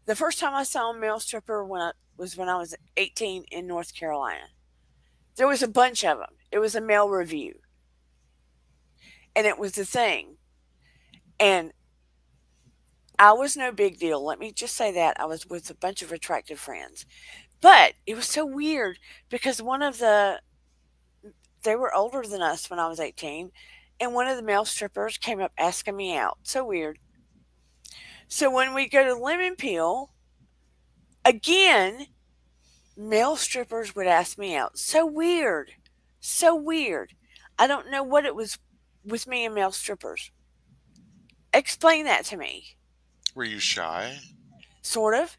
The first time I saw a male stripper when I was 18 in North Carolina. There was a bunch of them. It was a male review, and it was a thing. And I was no big deal. Let me just say that I was with a bunch of attractive friends, but it was so weird because they were older than us when I was 18, and one of the male strippers came up asking me out. So weird. So when we go to Lemon Peel, again, male strippers would ask me out. So weird. So weird. I don't know what it was with me and male strippers. Explain that to me. Were you shy? Sort of.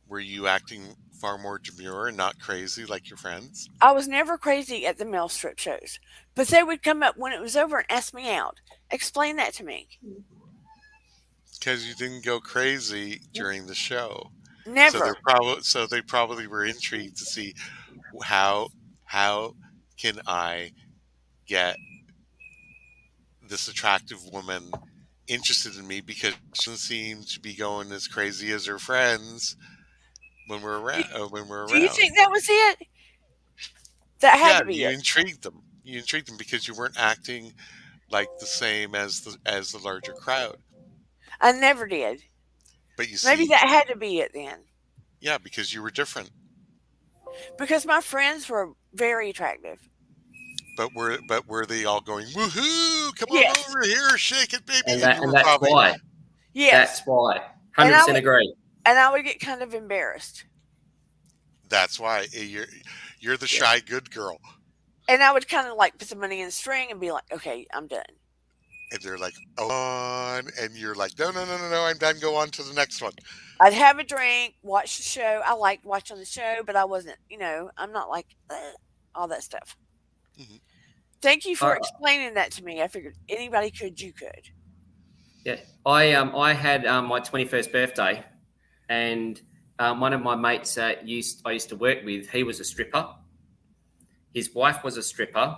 Were you acting far more demure and not crazy like your friends? I was never crazy at the male strip shows, but they would come up when it was over and ask me out. Explain that to me. Because you didn't go crazy during the show. Never. So they probably were intrigued to see how how can I get this attractive woman interested in me because she doesn't seem to be going as crazy as her friends when we're Do, around. When we're do you around, think that was it? That had yeah, to be you it. intrigued them. You intrigued them because you weren't acting like the same as the larger crowd. I never did. But you Maybe see, that had to be it then. yeah, because you were different. Because my friends were very attractive. But were they all going woohoo? Come on Yes. over here, shake it, baby, And and you were that's probably why. Yes. That's why. And I 100% would agree. and I would get kind of embarrassed. that's why you're the Yeah. shy good girl. And I would kind of like put the money in the string and be like, okay, I'm done. And they're like, oh, on, and you're like, no, no, no, no, no, I'm done. Go on to the next one. I'd have a drink, watch the show. I liked watching the show, but I wasn't, I'm not like all that stuff. Hmm. Thank you for Uh, explaining that to me. I figured anybody could, you could. yeah. I had my 21st birthday, and one of my mates I used to work with, he was a stripper. His wife was a stripper.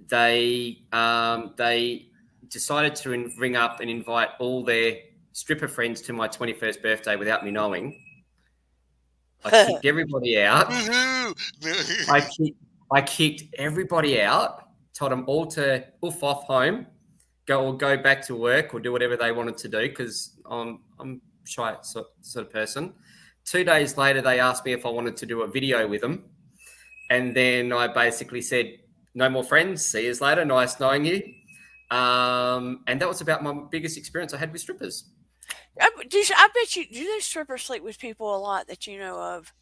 They decided to ring up and invite all their stripper friends to my 21st birthday without me knowing. I kicked everybody out. Woohoo! I kicked everybody out. Told them all to oof off home, go back to work or do whatever they wanted to do because I'm shy sort of person. 2 days later, they asked me if I wanted to do a video with them, and then I basically said, "No more friends. See you later. Nice knowing you." And that was about my biggest experience I had with strippers. I bet you, do those strippers sleep with people a lot that you know of?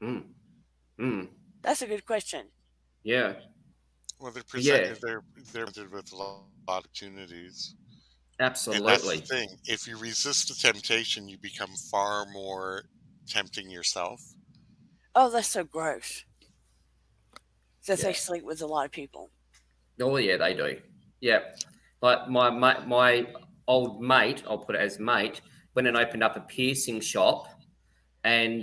Mm. Mm. That's a good question. Yeah. Well, they're Yeah. presented. They're presented with a lot of opportunities, and that's the Absolutely. thing. If you resist the temptation, you become far more tempting yourself. Oh, that's so gross that they Yeah. sleep with a lot of people. Oh yeah, they do. Yeah. Like my old mate, I'll put it as mate, went and opened up a piercing shop, and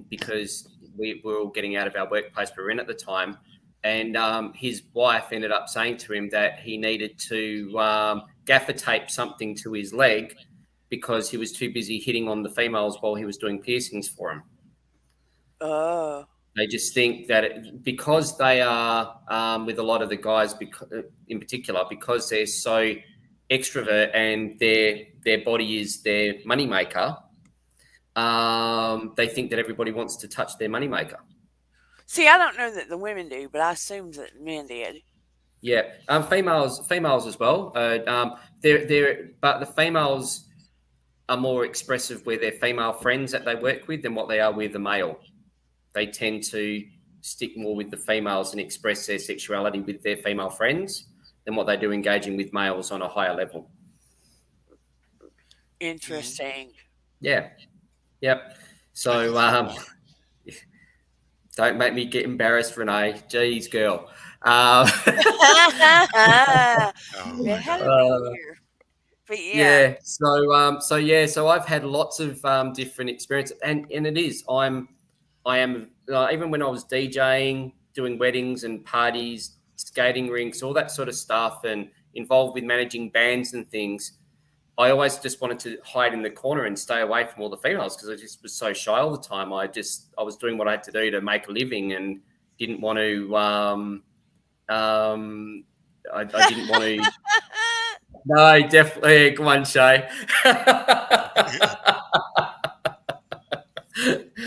because we were all getting out of our workplace we were in at the time, and his wife ended up saying to him that he needed to gaffer tape something to his leg because he was too busy hitting on the females while he was doing piercings for him. Oh. They just think that because they are with a lot of the guys, in particular, because they're so extrovert and their body is their moneymaker, they think that everybody wants to touch their moneymaker. See, I don't know that the women do, but I assumed that the men did. Yeah, females as well. But the females are more expressive with their female friends that they work with than what they are with the male. They tend to stick more with the females and express their sexuality with their female friends than what they do engaging with males on a higher level. Interesting. Yeah. Yep. So don't make me get embarrassed, Renee. Jeez, girl. Oh It my had God. to be here. But yeah. So I've had lots of different experiences, and it is. I am even when I was DJing, doing weddings and parties, skating rinks, all that sort of stuff, and involved with managing bands and things. I always just wanted to hide in the corner and stay away from all the females because I just was so shy all the time. I was doing what I had to do to make a living and didn't want to. I didn't want to. No, definitely. Come on, Shay.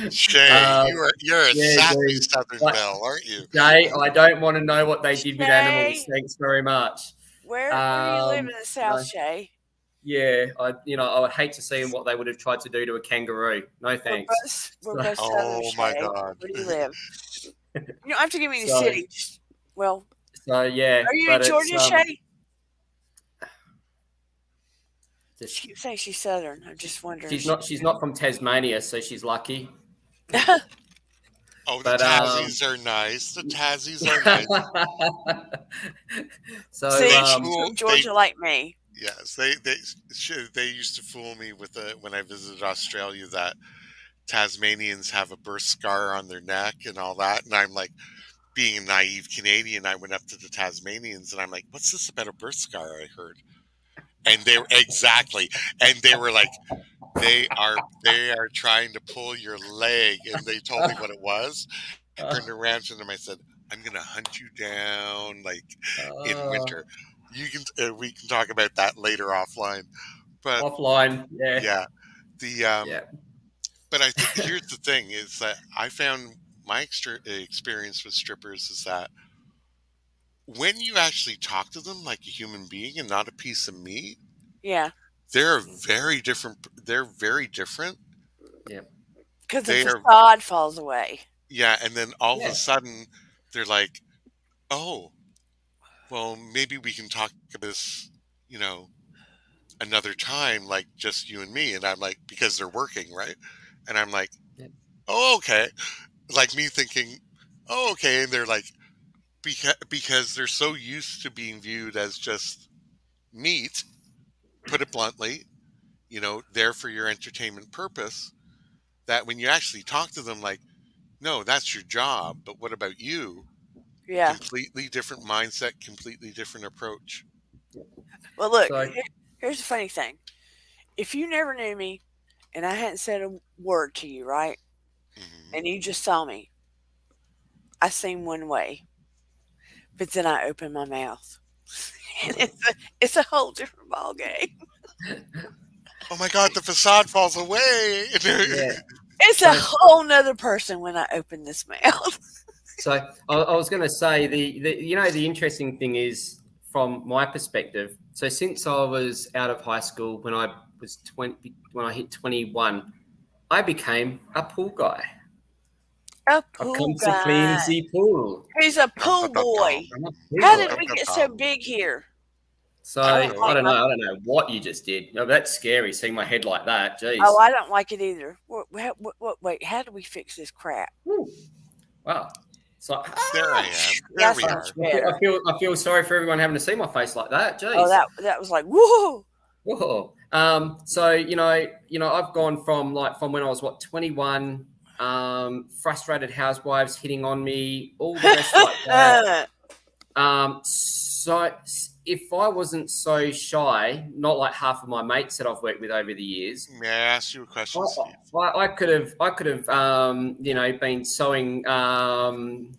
Shay, you're a sassy dude. Southern belle, aren't you? Shay, I don't want to know what they did with animals. Thanks very much. Where do you live in the South, Shay? Yeah, I would hate to see what they would have tried to do to a kangaroo. No thanks. We're both Southern, my Shay. God. Where do you live? You don't have to give me the city. Well, yeah. are you in Georgia, Shay? She keeps saying she's Southern. I'm just wondering. She's not from Tasmania, so she's lucky. Oh, the Tassies are nice. The Tassies are nice. So she's from Georgia like me. Yes, they used to fool me with when I visited Australia that Tasmanians have a birth scar on their neck and all that, and I'm like, being a naive Canadian, I went up to the Tasmanians and I'm like, "What's this about a birth scar?" I heard, and they were like, they are trying to pull your leg, and they told me what it was. I turned around to them, I said, "I'm gonna hunt you down like in winter." You can we can talk about that later offline. But offline, yeah. But I think here's the thing: is that I found my experience with strippers is that when you actually talk to them like a human being and not a piece of meat, they're very different. They're very different. Yeah, because the facade falls away. Yeah, and then all of a sudden they're like, "Oh, well, maybe we can talk about this, another time, like just you and me." And I'm like, because they're working, right? And I'm like, "Oh, okay." Like me thinking, "Oh, okay." And they're like, because they're so used to being viewed as just meat, put it bluntly, there for your entertainment purpose, that when you actually talk to them like, "No, that's your job, but what about you?" Yeah. Completely different mindset, completely different approach. Well, look, here's the funny thing. If you never knew me and I hadn't said a word to you, right? Mm-hmm. And you just saw me, I seem one way. But then I open my mouth. And it's a whole different ball game. Oh my God, the facade falls away. It's a whole nother person when I open this mouth. So I was going to say the interesting thing is from my perspective. So since I was out of high school, when I hit 21, I became a pool guy. A pool guy. To clean the pool. He's a pool boy. How did we get so big here? So I don't know what you just did. No, that's scary. Seeing my head like that. Jeez. Oh, I don't like it either. Wait, how do we fix this crap? Wow. So there I am. There we are. I feel sorry for everyone having to see my face like that. Jeez. Oh, that was like whoa. Whoa. So I've gone from when I was 21. Frustrated housewives hitting on me, all the rest like that. So if I wasn't so shy, not like half of my mates that I've worked with over the years. May I ask you a question, Steve? I could have been sowing my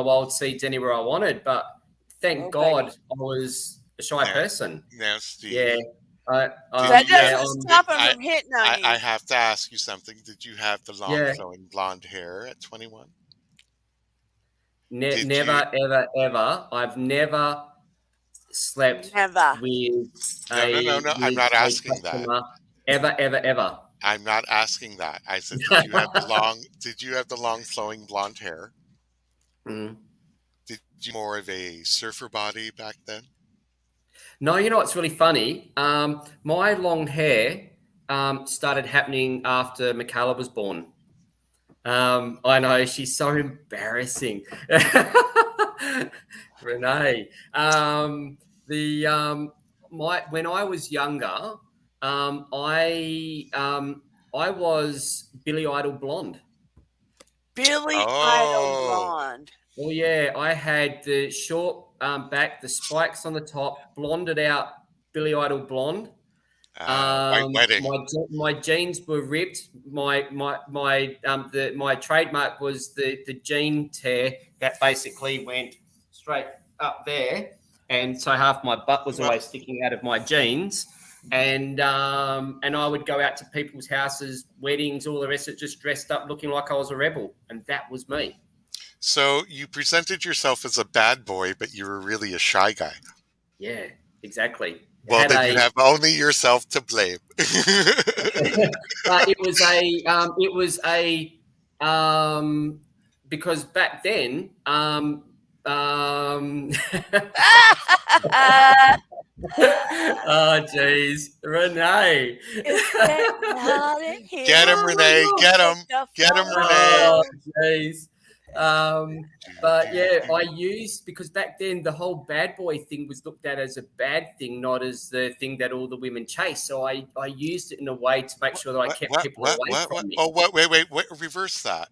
wild seeds anywhere I wanted, but thank God I was a shy person. Now, Steve. Yeah. That doesn't stop him from hitting on you. I have to ask you something. Did you have the long flowing blonde hair at 21? Never, ever, ever. I've never slept with No. I'm not asking that. Ever, ever, ever. I'm not asking that. I said, did you have the long flowing blonde hair? Mm. Did you more of a surfer body back then? No, you know what's really funny? My long hair started happening after Michaela was born. I know, she's so embarrassing. Renee. when I was younger, I was Billy Idol blonde. Billy Idol Oh, blonde. Oh yeah, I had the short back, the spikes on the top, blonded out Billy Idol blonde. White Wedding. My jeans were ripped. My trademark was the jean tear that basically went straight up there, and so half my butt was Well, always sticking out of my jeans. And I would go out to people's houses, weddings, all the rest of it, just dressed up, looking like I was a rebel, and that was me. so you presented yourself as a bad boy, but you were really a shy guy. Yeah, exactly. Well, then you have only yourself to blame. But it was a because back then oh jeez, Renee. It's getting hot in here. Get him, Renee. Get him. Get him, Renee. Oh jeez. But yeah, I used, because back then the whole bad boy thing was looked at as a bad thing, not as the thing that all the women chase. So I used it in a way to make sure that I kept people away from me. Oh, wait, reverse that.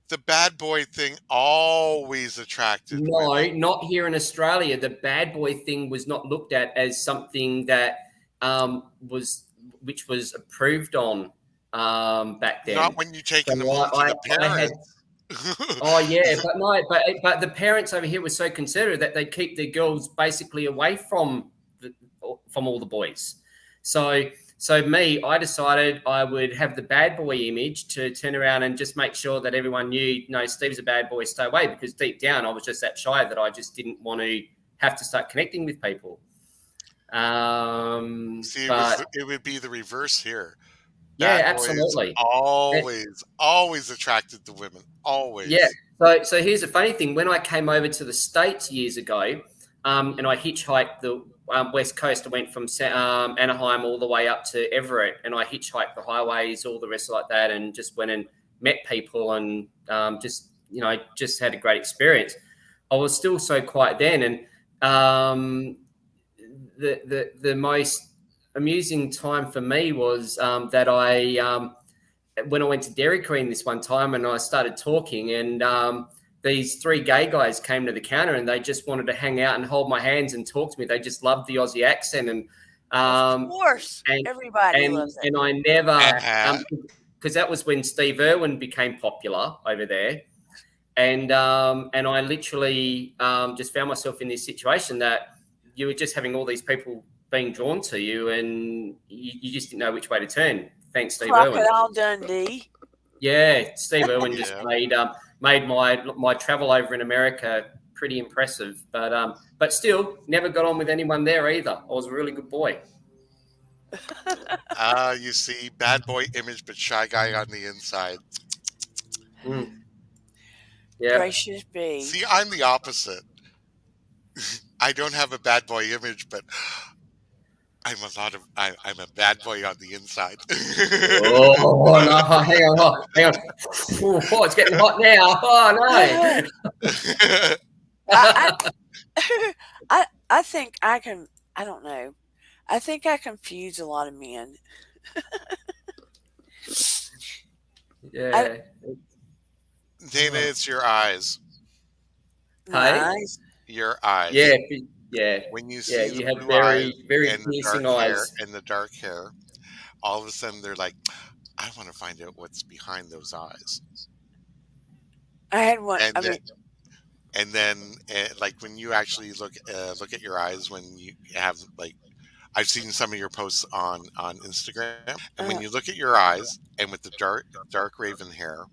The bad boy thing always attracted women. Not here in Australia. The bad boy thing was not looked at as something that which was approved on back then. Not when you take them to the parents. Oh yeah, but the parents over here were so conservative that they keep their girls basically away from all the boys. So I decided I would have the bad boy image to turn around and just make sure that everyone knew, no, Steve's a bad boy, stay away, because deep down I was just that shy that I just didn't want to have to start connecting with people. It would be the reverse here. Bad absolutely. Always attracted the women. Always. Yeah. So here's the funny thing. When I came over to the States years ago, and I hitchhiked the West Coast, I went from Anaheim all the way up to Everett, and I hitchhiked the highways, all the rest like that, and just went and met people, and just had a great experience. I was still so quiet then, and the most amusing time for me was that when I went to Dairy Queen this one time, and I started talking, and these three gay guys came to the counter, and they just wanted to hang out and hold my hands and talk to me. They just loved the Aussie accent, and of course, everybody loves it. And I never, because that was when Steve Irwin became popular over there, and I literally just found myself in this situation that you were just having all these people being drawn to you, and you just didn't know which way to turn. Thanks, Steve Irwin. Crocodile Dundee. Yeah, Steve Irwin just made my travel over in America pretty impressive. But still, never got on with anyone there either. I was a really good boy. You see, bad boy image, but shy guy on the inside. Yeah. Gracious be. See, I'm the opposite. I don't have a bad boy image, but I'm a bad boy on the inside. Oh no! Hang on. Oh, it's getting hot now. Oh no! I think I can. I don't know. I think I confuse a lot of men. Yeah. Dana, it's your eyes. Nice. Your eyes. Yeah. When you see you have very piercing eyes and the dark hair, all of a sudden they're like, I want to find out what's behind those eyes. I had one. And then, like when you actually look at your eyes, when you have I've seen some of your posts on Instagram, and when you look at your eyes and with the dark raven hair,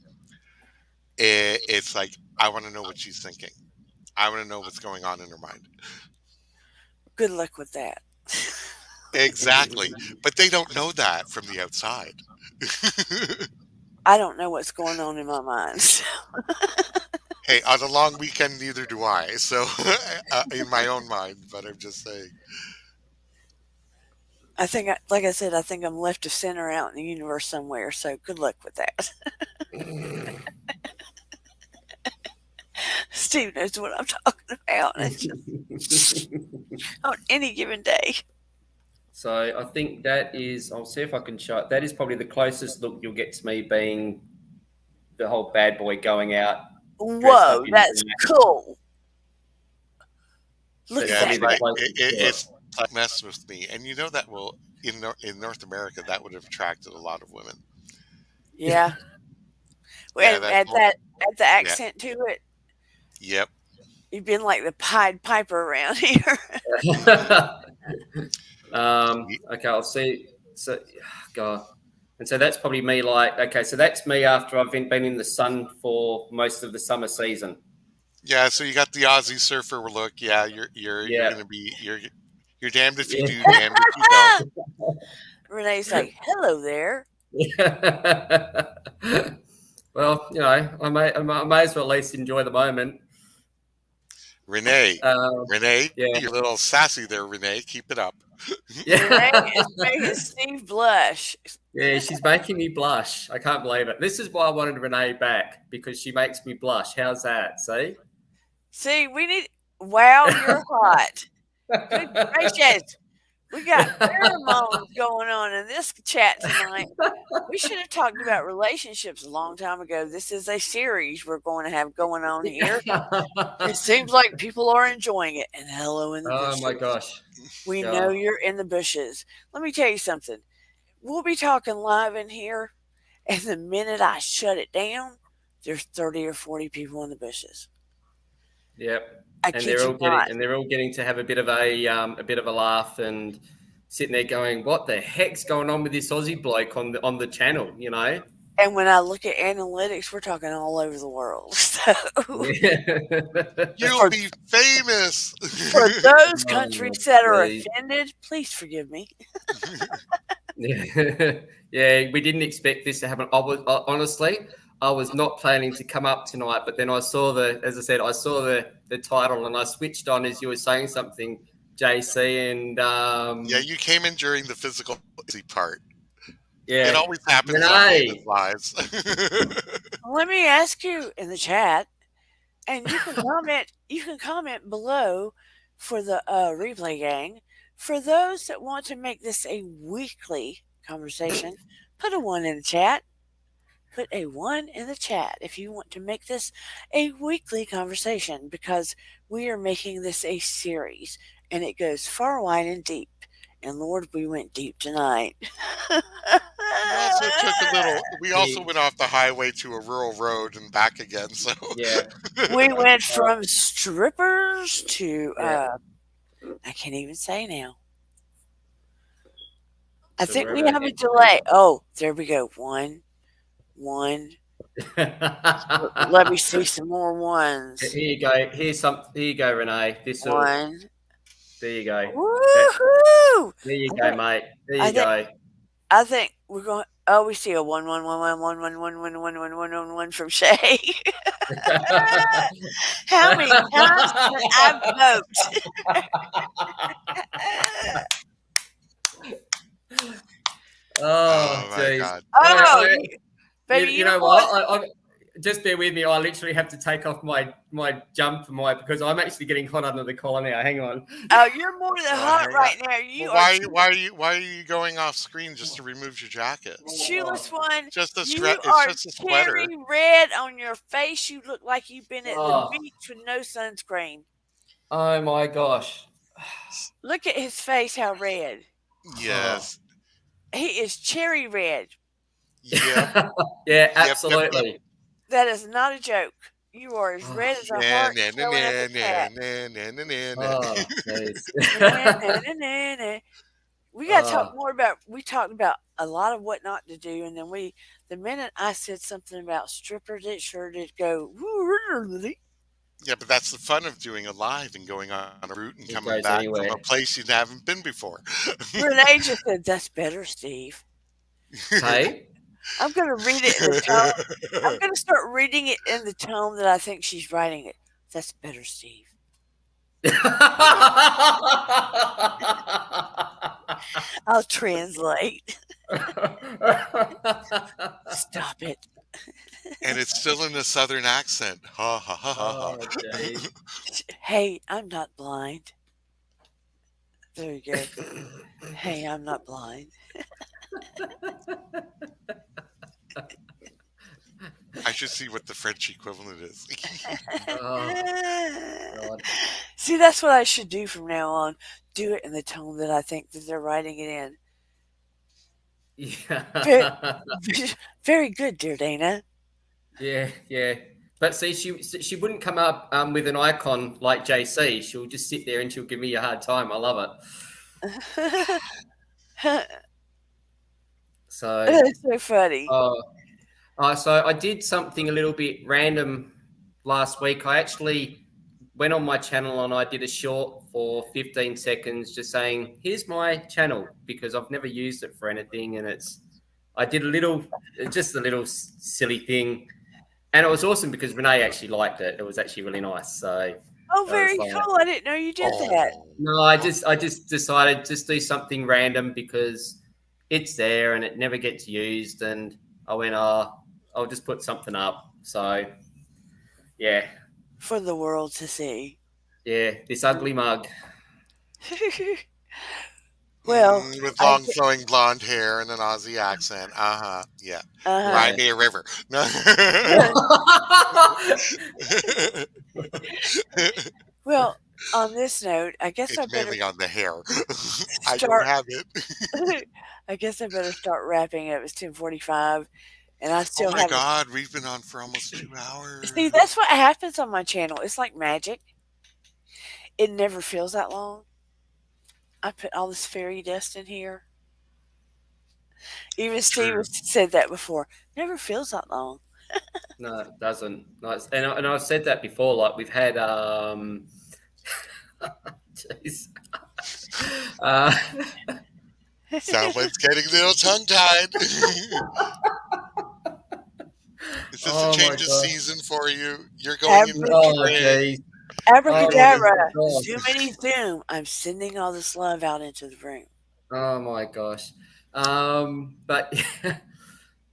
it's like, I want to know what she's thinking. I want to know what's going on in her mind. Good luck with that. Exactly. But they don't know that from the outside. I don't know what's going on in my mind. So. Hey, on a long weekend, neither do I. So, in my own mind, but I'm just saying. I think, like I said, I think I'm left of center out in the universe somewhere. So good luck with that. Steve knows what I'm talking about. It's just, on any given day. So I think that is. I'll see if I can show it. That is probably the closest look you'll get to me being the whole bad boy going out dressed up Whoa, in that's black. cool. Look That's at Yeah, probably that. it's the like closest to it. it's like messing with me, and you know that will in North America that would have attracted a lot of women. Yeah. Yeah, And that whole, at the yeah, accent to it, yep. you've been like the Pied Piper around here. Okay, I'll see. So, God. And so that's probably me. Like, okay, so that's me after I've been in the sun for most of the summer season. Yeah, so you got the Aussie surfer look. Yeah, you're Yeah, gonna be you're damned if you yeah. do, damned if you don't. Renee's like, hello there. Well, I may as well at least enjoy the moment. Renee, Um, Renee, yeah, you're a little sassy there, Renee. Keep it up. Renee is yeah. making Steve blush. Yeah, she's making me blush. I can't believe it. This is why I wanted Renee back, because she makes me blush. How's that? See? See, we need. Wow, you're hot. Good gracious. We got pheromones going on in this chat tonight. We should have talked about relationships a long time ago. This is a series we're going to have going on here. It seems like people are enjoying it. And hello in the Oh my bushes. gosh. We Yeah. know you're in the bushes. Let me tell you something. We'll be talking live in here, and the minute I shut it down, there's 30 or 40 people in the bushes. Yep. I And kid you not. they're all getting to have a bit of a laugh and sitting there going, "What the heck's going on with this Aussie bloke on the channel?" You know. And when I look at analytics, we're talking all over the world. So You'll be famous. for those Oh, countries that are geez. offended, please forgive me. Yeah, we didn't expect this to happen. Honestly, I was not planning to come up tonight, but then I saw as I said, I saw the title and I switched on as you were saying something, JC, and Yeah, you came in during the physical part. yeah, It always happens on Renee. David's lives. Let me ask you in the chat, and you can comment. You can comment below for the replay gang. For those that want to make this a weekly conversation, put a 1 in the chat. Put a 1 in the chat if you want to make this a weekly conversation, because we are making this a series and it goes far, wide, and deep. And Lord, we went deep tonight. We also went off the highway to a rural road and back again. So Yeah, We went from strippers to Yeah. I can't even say now. I To think we wherever have a it- delay. Oh, there we go. One. Let me see some more ones. Here you go. Here you go, Renee. One. There you go. Woohoo! There you go, mate. There I you think- go. I think we're going. Oh, we see a 1 1 from Shay. How many times can I vote? Oh, my jeez. God. Oh, baby, You know what? Just bear with me. I literally have to take off my jump because I'm actually getting hot under the collar now. Hang on. Oh, you're more than hot hang right now. You Well, are why are you going off screen just to remove your jacket? shoeless one. Just a You It's are just a sweater. cherry red on your face. You look like you've been at the Oh. beach with no sunscreen. Oh my gosh. Look at his face, how red. Yes. He is cherry red. Yep. Yeah, absolutely. That is not a joke. You are as red as a heart showing up a cat. Oh, jeez. We got to talk more about. We talked about a lot of what not to do, and then the minute I said something about strippers, it sure did go. Yeah, but that's the fun of doing a live and going on a route and It coming goes back anywhere. from a place you haven't been before. Renee just said, "That's better, Steve." Hey. I'm going to read it in the tone. I'm going to start reading it in the tone that I think she's writing it. That's better, Steve. I'll translate. Stop it. And it's still in a southern accent. Ha ha ha ha. Oh, jeez. Hey, I'm not blind. Very good. Hey, I'm not blind. I should see what the French equivalent is. Oh God. See, that's what I should do from now on. Do it in the tone that I think that they're writing it in. Very, Yeah. very good, dear Dana. Yeah. But see, she wouldn't come up with an icon like JC. She'll just sit there and she'll give me a hard time. I love it. So, That's so funny. so I did something a little bit random last week. I actually went on my channel and I did a short for 15 seconds, just saying, "Here's my channel," because I've never used it for anything, and I did just a little silly thing. And it was awesome because Renee actually liked it. It was actually really nice. So Oh, I very was like, cool. I didn't know you did that. Oh, no, I just decided just do something random because it's there and it never gets used. And I went, I'll just put something up. So yeah, For the world to see. this ugly mug. Well, with I, long flowing blonde hair and an Aussie accent. Yeah. uh-huh. Ride me a river. No. Well, on this note, I guess I It's better mainly on the hair. I don't start. have it. I guess I better start wrapping up. It's 10:45, and I Oh still my haven't. God, we've been on for almost 2 hours. See, that's what happens on my channel. It's like magic. It never feels that long. I put all this fairy dust in here. Even Steve True. said that before. Never feels that long. No, it doesn't. No, and I've said that before. Like we've had, jeez. Someone's getting a little tongue tied. Is this Oh a my change of God. season for you? You're going into Oh, spring. geez. Abracadabra. Oh, Zoomity zoom. I'm sending all this love out into the room. oh my gosh. But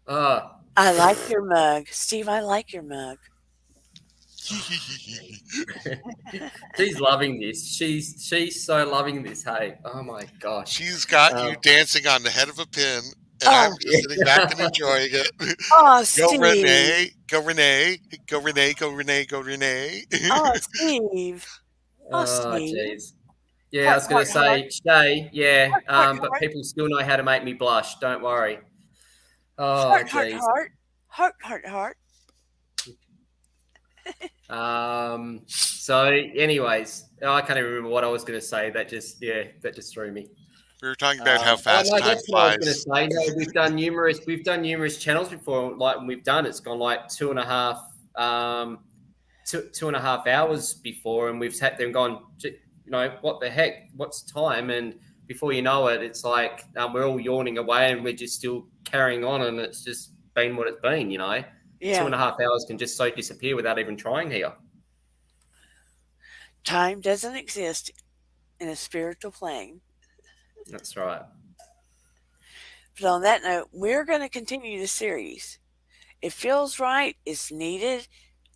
oh, I like your mug. Steve, I like your mug. she's loving this. She's so loving this. Hey, oh my gosh. She's got you dancing on the head of a pin, and I'm Oh, just sitting back and enjoying it. oh, Go Steve. Renee, go Renee, go Renee, go Renee, go Renee. Oh, Steve. Oh, Oh, Steve. jeez. Yeah, I was going to Heart, say, Shay, yeah, heart, but heart. people still know how to make me blush. Don't worry. Oh, Heart, jeez. heart. So, anyways, I can't even remember what I was going to say. That just threw me. We were talking about how fast no, time that's what I flies. was going to say. No, we've done numerous channels before. Like when we've done, it's gone like 2.5 hours before, and we've sat there and gone, what the heck? What's time? And before you know it, it's like we're all yawning away, and we're just still carrying on, and it's just been what it's been. Yeah. 2.5 hours can just so disappear without even trying here. Time doesn't exist in a spiritual plane. That's right. But on that note, we're going to continue the series. It feels right. It's needed.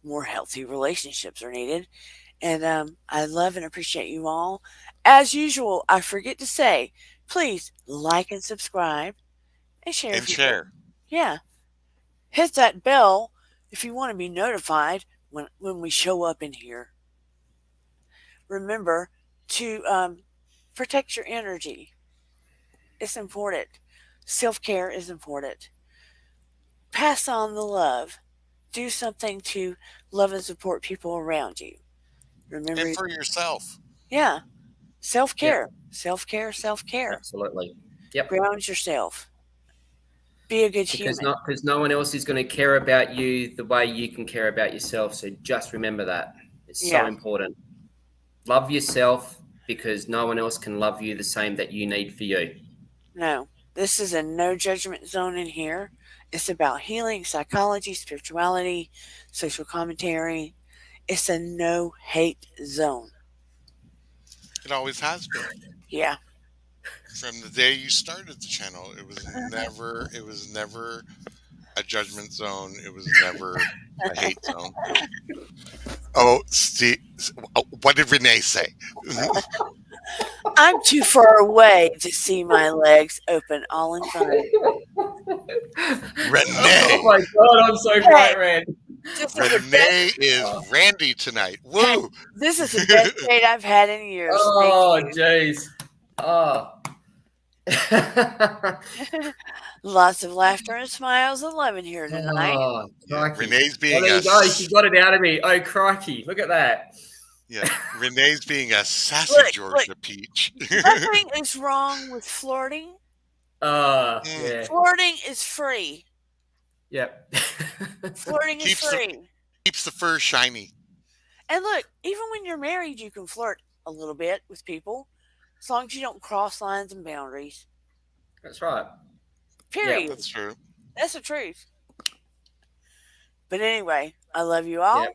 More healthy relationships are needed. And I love and appreciate you all. As usual, I forget to say, please like and subscribe and share. And share. Yeah. Hit that bell if you want to be notified when we show up in here. Remember to protect your energy. It's important. Self-care is important. Pass on the love. Do something to love and support people around you. Remember, And for yourself. yeah, self-care, self-care. Absolutely. Yep. Ground yourself. Be a good human. Because no one else is going to care about you the way you can care about yourself. So just remember that. It's so important. Love yourself because no one else can love you the same that you need for you. No, this is a no judgment zone in here. It's about healing, psychology, spirituality, social commentary. It's a no hate zone. It always has been. Yeah. From the day you started the channel, it was never a judgment zone. It was never a hate zone. Oh, Steve, what did Renee say? I'm too far away to see my legs open all in fun. Renee. Oh my God, I'm so bright red. This is the Renee best. is Randy tonight. Hey, Woo! this is the best date I've had in years. Oh, Thank jeez. Oh. Lots of laughter and smiles and loving here tonight. Oh, Yeah, crikey. Renee's Well, being there a you go. She got it out of me. Oh, crikey. Look at that. Renee's being a sassy Look, Georgia peach. Nothing is wrong with flirting. Yeah. Flirting is free. Yep. Flirting is free. Keeps the fur shiny. And look, even when you're married, you can flirt a little bit with people, as long as you don't cross lines and boundaries. That's right. Period. Yeah, that's true. That's the truth. But anyway, I love you all. Yeah.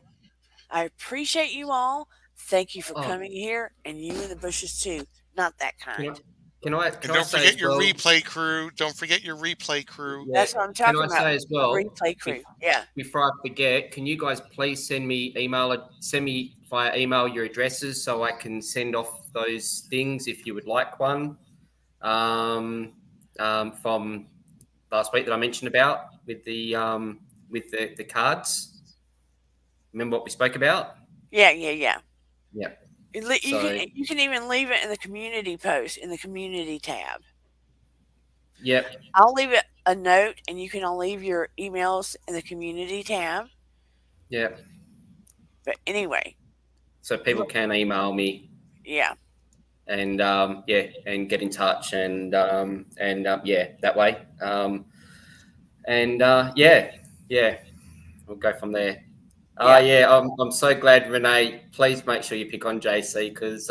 I appreciate you all. Thank you for coming here, and you in the bushes too. Not that kind. Can I and don't forget your replay crew. Don't forget your replay crew. Yeah. That's what I'm talking about. Can I say as well? Replay crew. Yeah. Before I forget, can you guys please send me via email your addresses so I can send off those things if you would like one from last week that I mentioned about with the cards. Remember what we spoke about? Yeah. Yeah. You can even leave it in the community post in the community tab. Yep. I'll leave it a note, and you can all leave your emails in the community tab. Yep. But anyway, so people can email me. Yeah. And and get in touch and that way. We'll go from there. I'm so glad, Renee. Please make sure you pick on JC because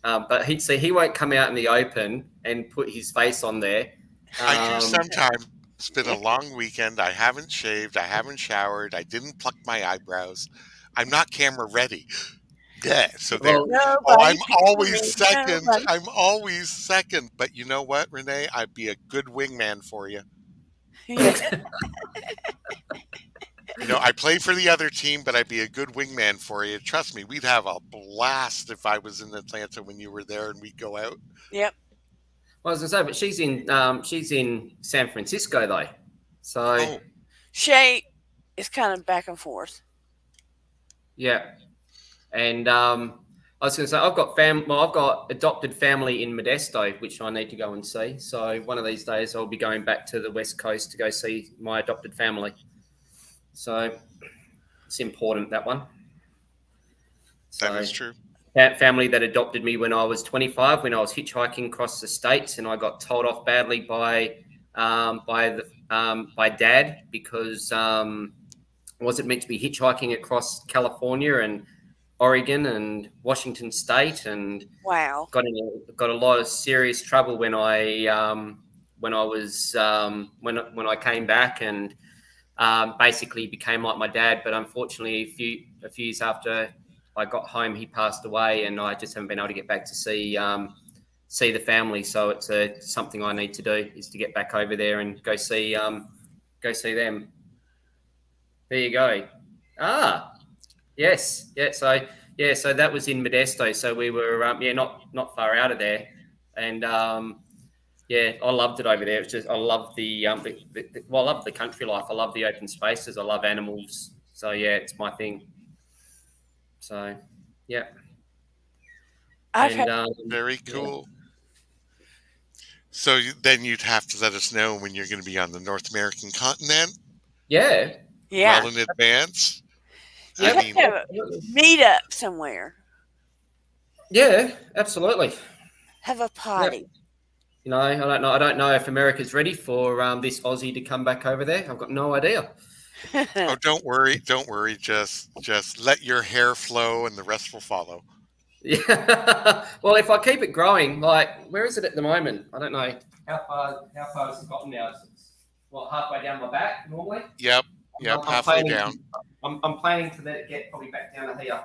but he won't come out in the open and put his face on there. I do sometimes. It's been a long weekend. I haven't shaved. I haven't showered. I didn't pluck my eyebrows. I'm not camera ready. Yeah, so there. I'm always second. I'm always second. But you know what, Renee? I'd be a good wingman for you. I play for the other team, but I'd be a good wingman for you. Trust me, we'd have a blast if I was in Atlanta when you were there and we'd go out. Yep. Well, I was gonna say, but she's in San Francisco though, so Shay is kind of back and forth. Yeah, and I was going to say I've got adopted family in Modesto, which I need to go and see. So one of these days I'll be going back to the West Coast to go see my adopted family. So it's important, that one. That is true. That family that adopted me when I was 25, when I was hitchhiking across the states, and I got told off badly by Dad because I wasn't meant to be hitchhiking across California and Oregon and Washington State, and got a lot of serious trouble when I came back and basically became like my dad. But unfortunately, a few years after I got home, he passed away, and I just haven't been able to get back to see the family. So it's something I need to do, is to get back over there and go see them. There you go. Yes. Yeah. So that was in Modesto. So we were not far out of there, and I loved it over there. It's just I love I love the country life. I love the open spaces. I love animals. So yeah, it's my thing. So yeah. Very cool. So then you'd have to let us know when you're going to be on the North American continent. Yeah. Yeah. Well in advance. You have to have a meet up somewhere. Yeah, absolutely. Have a party. Yeah. I don't know if America's ready for this Aussie to come back over there. I've got no idea. Oh, don't worry. Just let your hair flow and the rest will follow. Yeah. Well, if I keep it growing, like, where is it at the moment? I don't know. How far has it gotten now? It's halfway down my back normally? Yep, halfway down. I'm planning to let it get probably back down to here.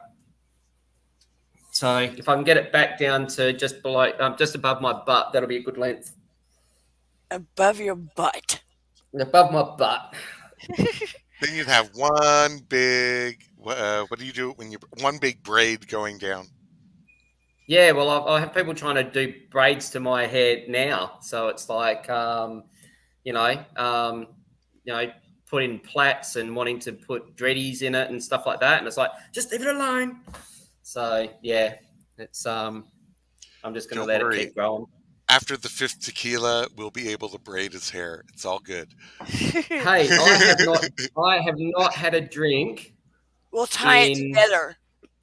So if I can get it back down to just below, just above my butt, that'll be a good length. Above your butt. Above my butt. Then you'd have one big. What do you do when one big braid going down? Yeah, well, I have people trying to do braids to my hair now, so it's like, you know, um, you know, putting plaits and wanting to put dreadies in it and stuff like that, and it's like, just leave it alone. So yeah, it's I'm just going to Don't let it worry. keep growing. After the fifth tequila, we'll be able to braid his hair. It's all good. Hey, I have not had a drink We'll tie it in together.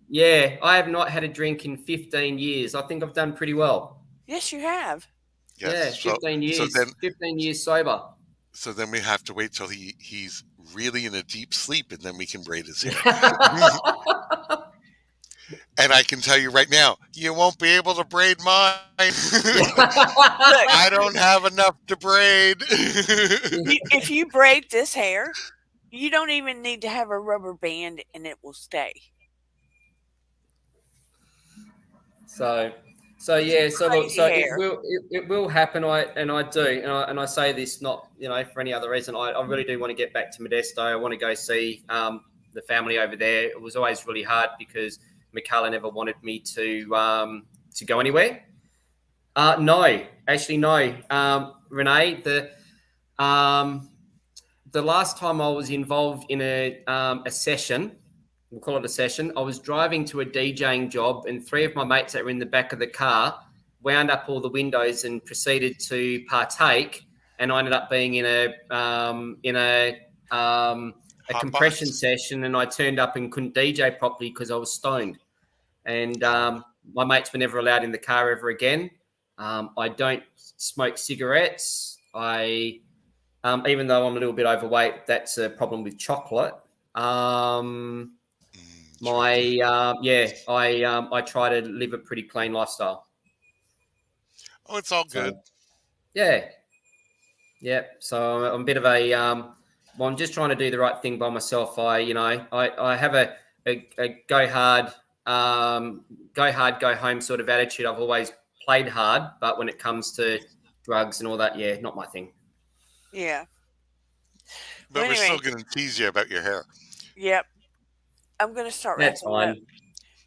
yeah, I have not had a drink in 15 years. I think I've done pretty well. Yes, you have. Yeah, Yes. 15 So years, then 15 years sober. so then we have to wait till he's really in a deep sleep, and then we can braid his hair. And I can tell you right now, you won't be able to braid mine. Look, I don't have enough to braid. if you braid this hair, you don't even need to have a rubber band and it will stay. So, so yeah, so look, Crazy so hair. it will happen. I do, and I say this not for any other reason. I really do want to get back to Modesto. I want to go see the family over there. It was always really hard because Michaela never wanted me to go anywhere. No, actually no. Renee, um, the last time I was involved in a session, we'll call it a session, I was driving to a DJing job, and three of my mates that were in the back of the car wound up all the windows and proceeded to partake. And I ended up being in a Hot compression box. session, and I turned up and couldn't DJ properly because I was stoned. And my mates were never allowed in the car ever again. I don't smoke cigarettes. Even though I'm a little bit overweight, that's a problem with chocolate. Chocolate. I try to live a pretty clean lifestyle. Oh, it's all good. So yeah, yeah. So I'm a bit of a well, I'm just trying to do the right thing by myself. I have a go hard, go home sort of attitude. I've always played hard, but when it comes to drugs and all that, yeah, not my thing. Yeah. But Well, we're still anyway, going to tease you about your hair. yep. I'm going to start That's wrapping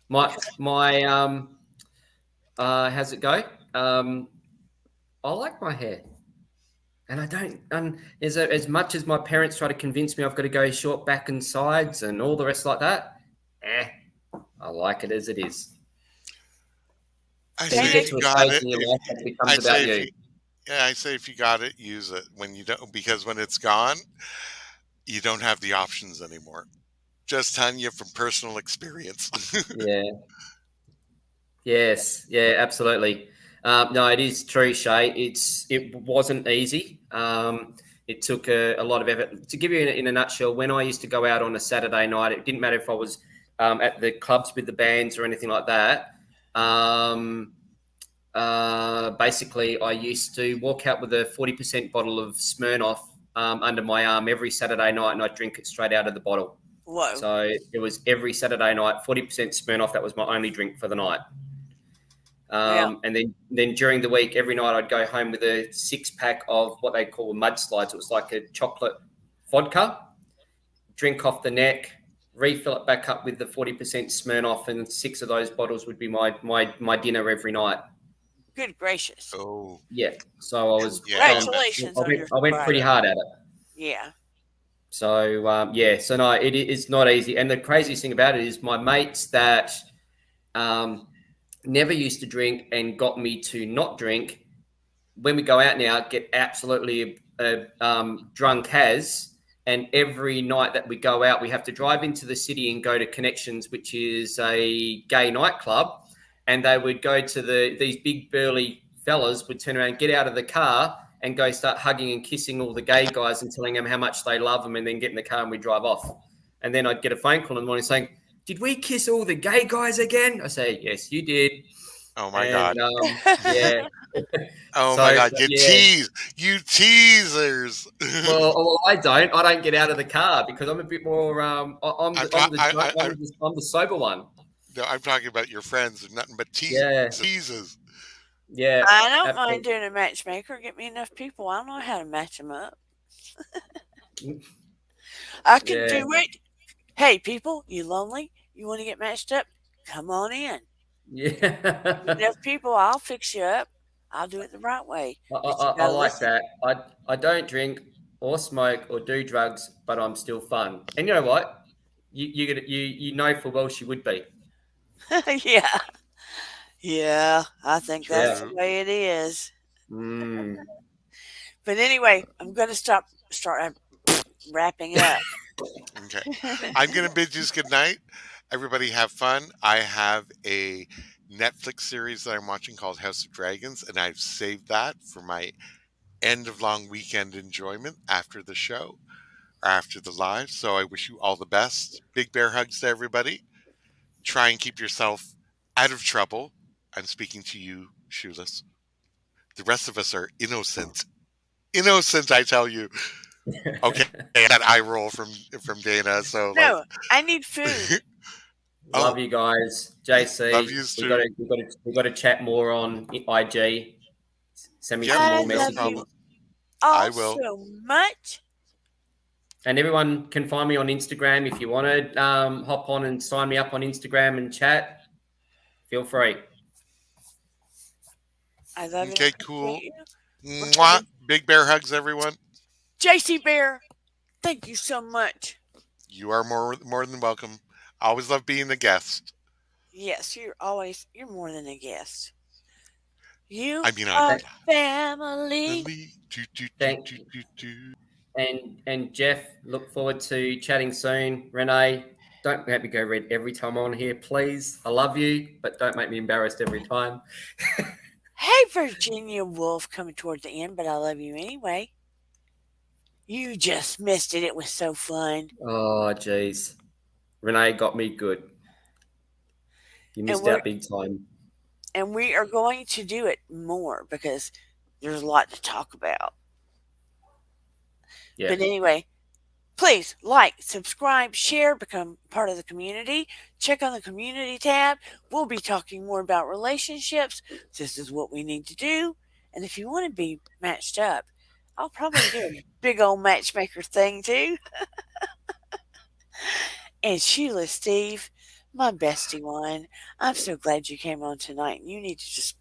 up. fine. My how's it go? I like my hair, and I don't. And as much as my parents try to convince me I've got to go short back and sides and all the rest like that, I like it as it is. I And say you Dang get if it. to you a got stage it, in your if life that it I becomes say about if you. you, yeah, I say if you got it, use it. When you don't, because when it's gone, you don't have the options anymore. Just telling you from personal experience. Yeah. Yes. Yeah. Absolutely. No, it is true, Shay. It wasn't easy. It took a lot of effort. To give you in a nutshell, when I used to go out on a Saturday night, it didn't matter if I was at the clubs with the bands or anything like that. Basically, I used to walk out with a 40% bottle of Smirnoff under my arm every Saturday night, and I'd drink it straight out of the bottle. Whoa. So it was every Saturday night, 40% Smirnoff. That was my only drink for the night. Yeah. And then during the week, every night I'd go home with a 6-pack of what they call mudslides. It was like a chocolate vodka, drink off the neck, refill it back up with the 40% Smirnoff, and 6 of those bottles would be my dinner every night. Good gracious. Oh, Yeah, so I was yeah. Congratulations I on your went pretty sobriety. hard at it. Yeah. So so no, it is not easy. And the craziest thing about it is my mates that never used to drink and got me to not drink. When we go out now, get absolutely drunk as. And every night that we go out, we have to drive into the city and go to Connections, which is a gay nightclub. And they would go to these big burly fellas would turn around, get out of the car, and go start hugging and kissing all the gay guys and telling them how much they love them, and then get in the car and we drive off. And then I'd get a phone call in the morning saying, "Did we kiss all the gay guys again?" I say, "Yes, you did." Oh my And God. yeah. Oh So my God. yeah. You teasers. Well, I don't get out of the car because I'm a bit more. I'm I'm, the ta- I'm the I, I, I'm the sober one. no, I'm talking about your friends and nothing but Yeah. teases. Yeah. I don't mind Absolutely. doing a matchmaker. Get me enough people. I don't know how to match them up. I can Yeah. do it. Hey, people, you lonely? You want to get matched up? Come on in. Yeah. Enough people, I'll fix you up. I'll do it the right way. I, But you I, I gotta like listen. that. I don't drink or smoke or do drugs, but I'm still fun. And you know what? You know full well she would be. Yeah. Yeah. I think that's Yeah. the True. way it is. Mm. But anyway, I'm gonna start wrapping up. Okay. I'm going to bid you good night. Everybody have fun. I have a Netflix series that I'm watching called House of Dragons, and I've saved that for my end of long weekend enjoyment after the show or after the live. So I wish you all the best. Big bear hugs to everybody. Try and keep yourself out of trouble. I'm speaking to you, Shoeless. The rest of us are innocent. Innocent, I tell you. Okay, that eye roll from Dana. So like, No, I need food. Love oh, you guys. love JC, yous we got too. to we got to chat more on IG. Send me Yep, some I more no love messages. you problem. I all will. so much. And everyone can find me on Instagram if you want to hop on and sign me up on Instagram and chat. Feel free. I love and Okay, appreciate cool. you. Mwah. Big bear hugs, everyone. JC Bear, thank you so much. You are more than welcome. I always love being a guest. Yes, you're more than a guest. You I mean, are I'm family. Thank and Jeff, look forward to chatting soon. Renee, don't make me go red every time I'm on here, please. I love you, but don't make me embarrassed every time. Hey, Virginia Woolf, coming toward the end, but I love you anyway. You just missed it. It was so fun. Oh, jeez. Renee got me good. You missed out big time. And we are going to do it more because there's a lot to talk about. Yeah. But anyway, please like, subscribe, share, become part of the community. Check on the community tab. We'll be talking more about relationships. This is what we need to do. And if you want to be matched up, I'll probably do a big old matchmaker thing too. And Sheila, Steve, my bestie one, I'm so glad you came on tonight. You need to just,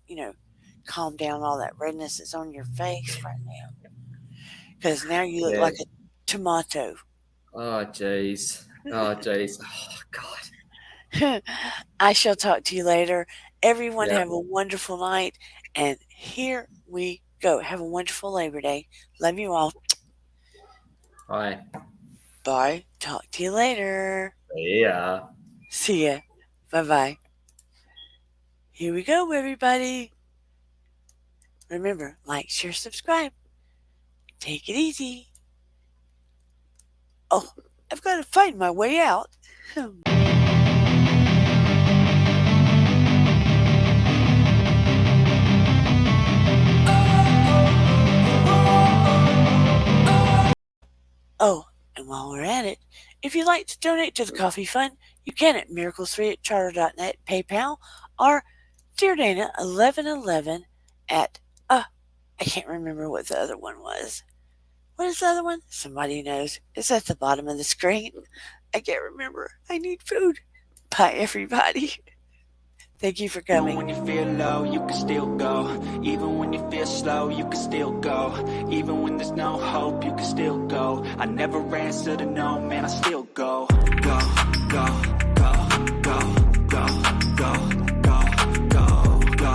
calm down all that redness that's on your face right now. Because now you look like a tomato. Oh, jeez. Oh, jeez. Oh, God. I shall talk to you later. Everyone have a wonderful night. And here we go. Have a wonderful Labor Day. Love you all. Bye. Bye. Talk to you later. Yeah. See ya. Bye-bye. Here we go, everybody. Remember, like, share, subscribe. Take it easy. Oh, I've got to find my way out. Oh, and while we're at it, if you'd like to donate to the Coffee Fund, you can at miracles3@charter.net, PayPal, or Dear Dana 1111 at, I can't remember what the other one was. What is the other one? Somebody knows. It's at the bottom of the screen. I can't remember. I need food. Bye, everybody. Thank you for coming. When you feel low, you can still go. Even when you feel slow, you can still go. Even when there's no hope, you can still go. I never answer to no, man, I still go. Go, go, go, go, go, go, go, go, go,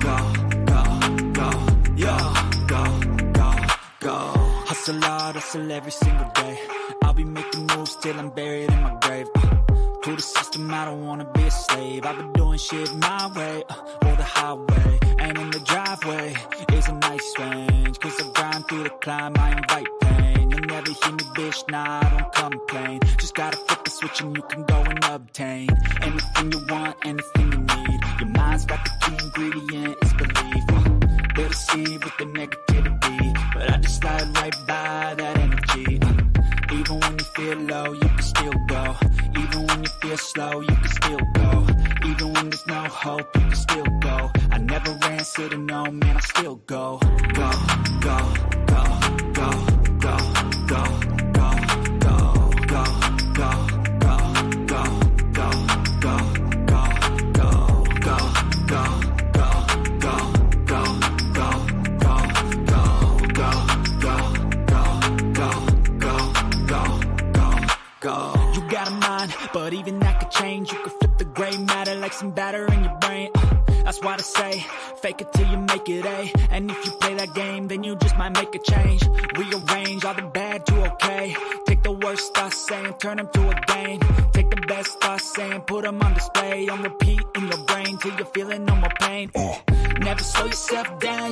go, go, go, yo, go, go, go. Hustle hard, hustle every single day. I'll be making moves till I'm buried in my grave. To the system, I don't wanna be a slave. I've been doing shit my way, or the highway. And in the driveway is a nice range. Cause I grind through the climb, I invite pain. You'll never hear me, bitch, nah, I don't complain. Just gotta flip the switch and you can go and obtain anything you want, anything you need. Your mind's got the key ingredient, it's belief. Build a seed with the negativity, but I just slide right by that energy. Even when you feel low, you can still go. Even when you feel slow, you can still go. Even when there's no hope, you can still go. I never answer to no, man, I still go. Go, go, go, go, go, go, go, go, go, go, go, go, go, go, go, go, go. could flip the gray matter like some batter in your brain. That's why I say, fake it till you make it A. And if you play that game, then you just might make a change. Rearrange all the bad to okay. Take the worst thoughts saying, turn them to a game. Take the best thoughts saying, put them on display. On repeat in your brain till you're feeling no more pain. Never slow yourself down,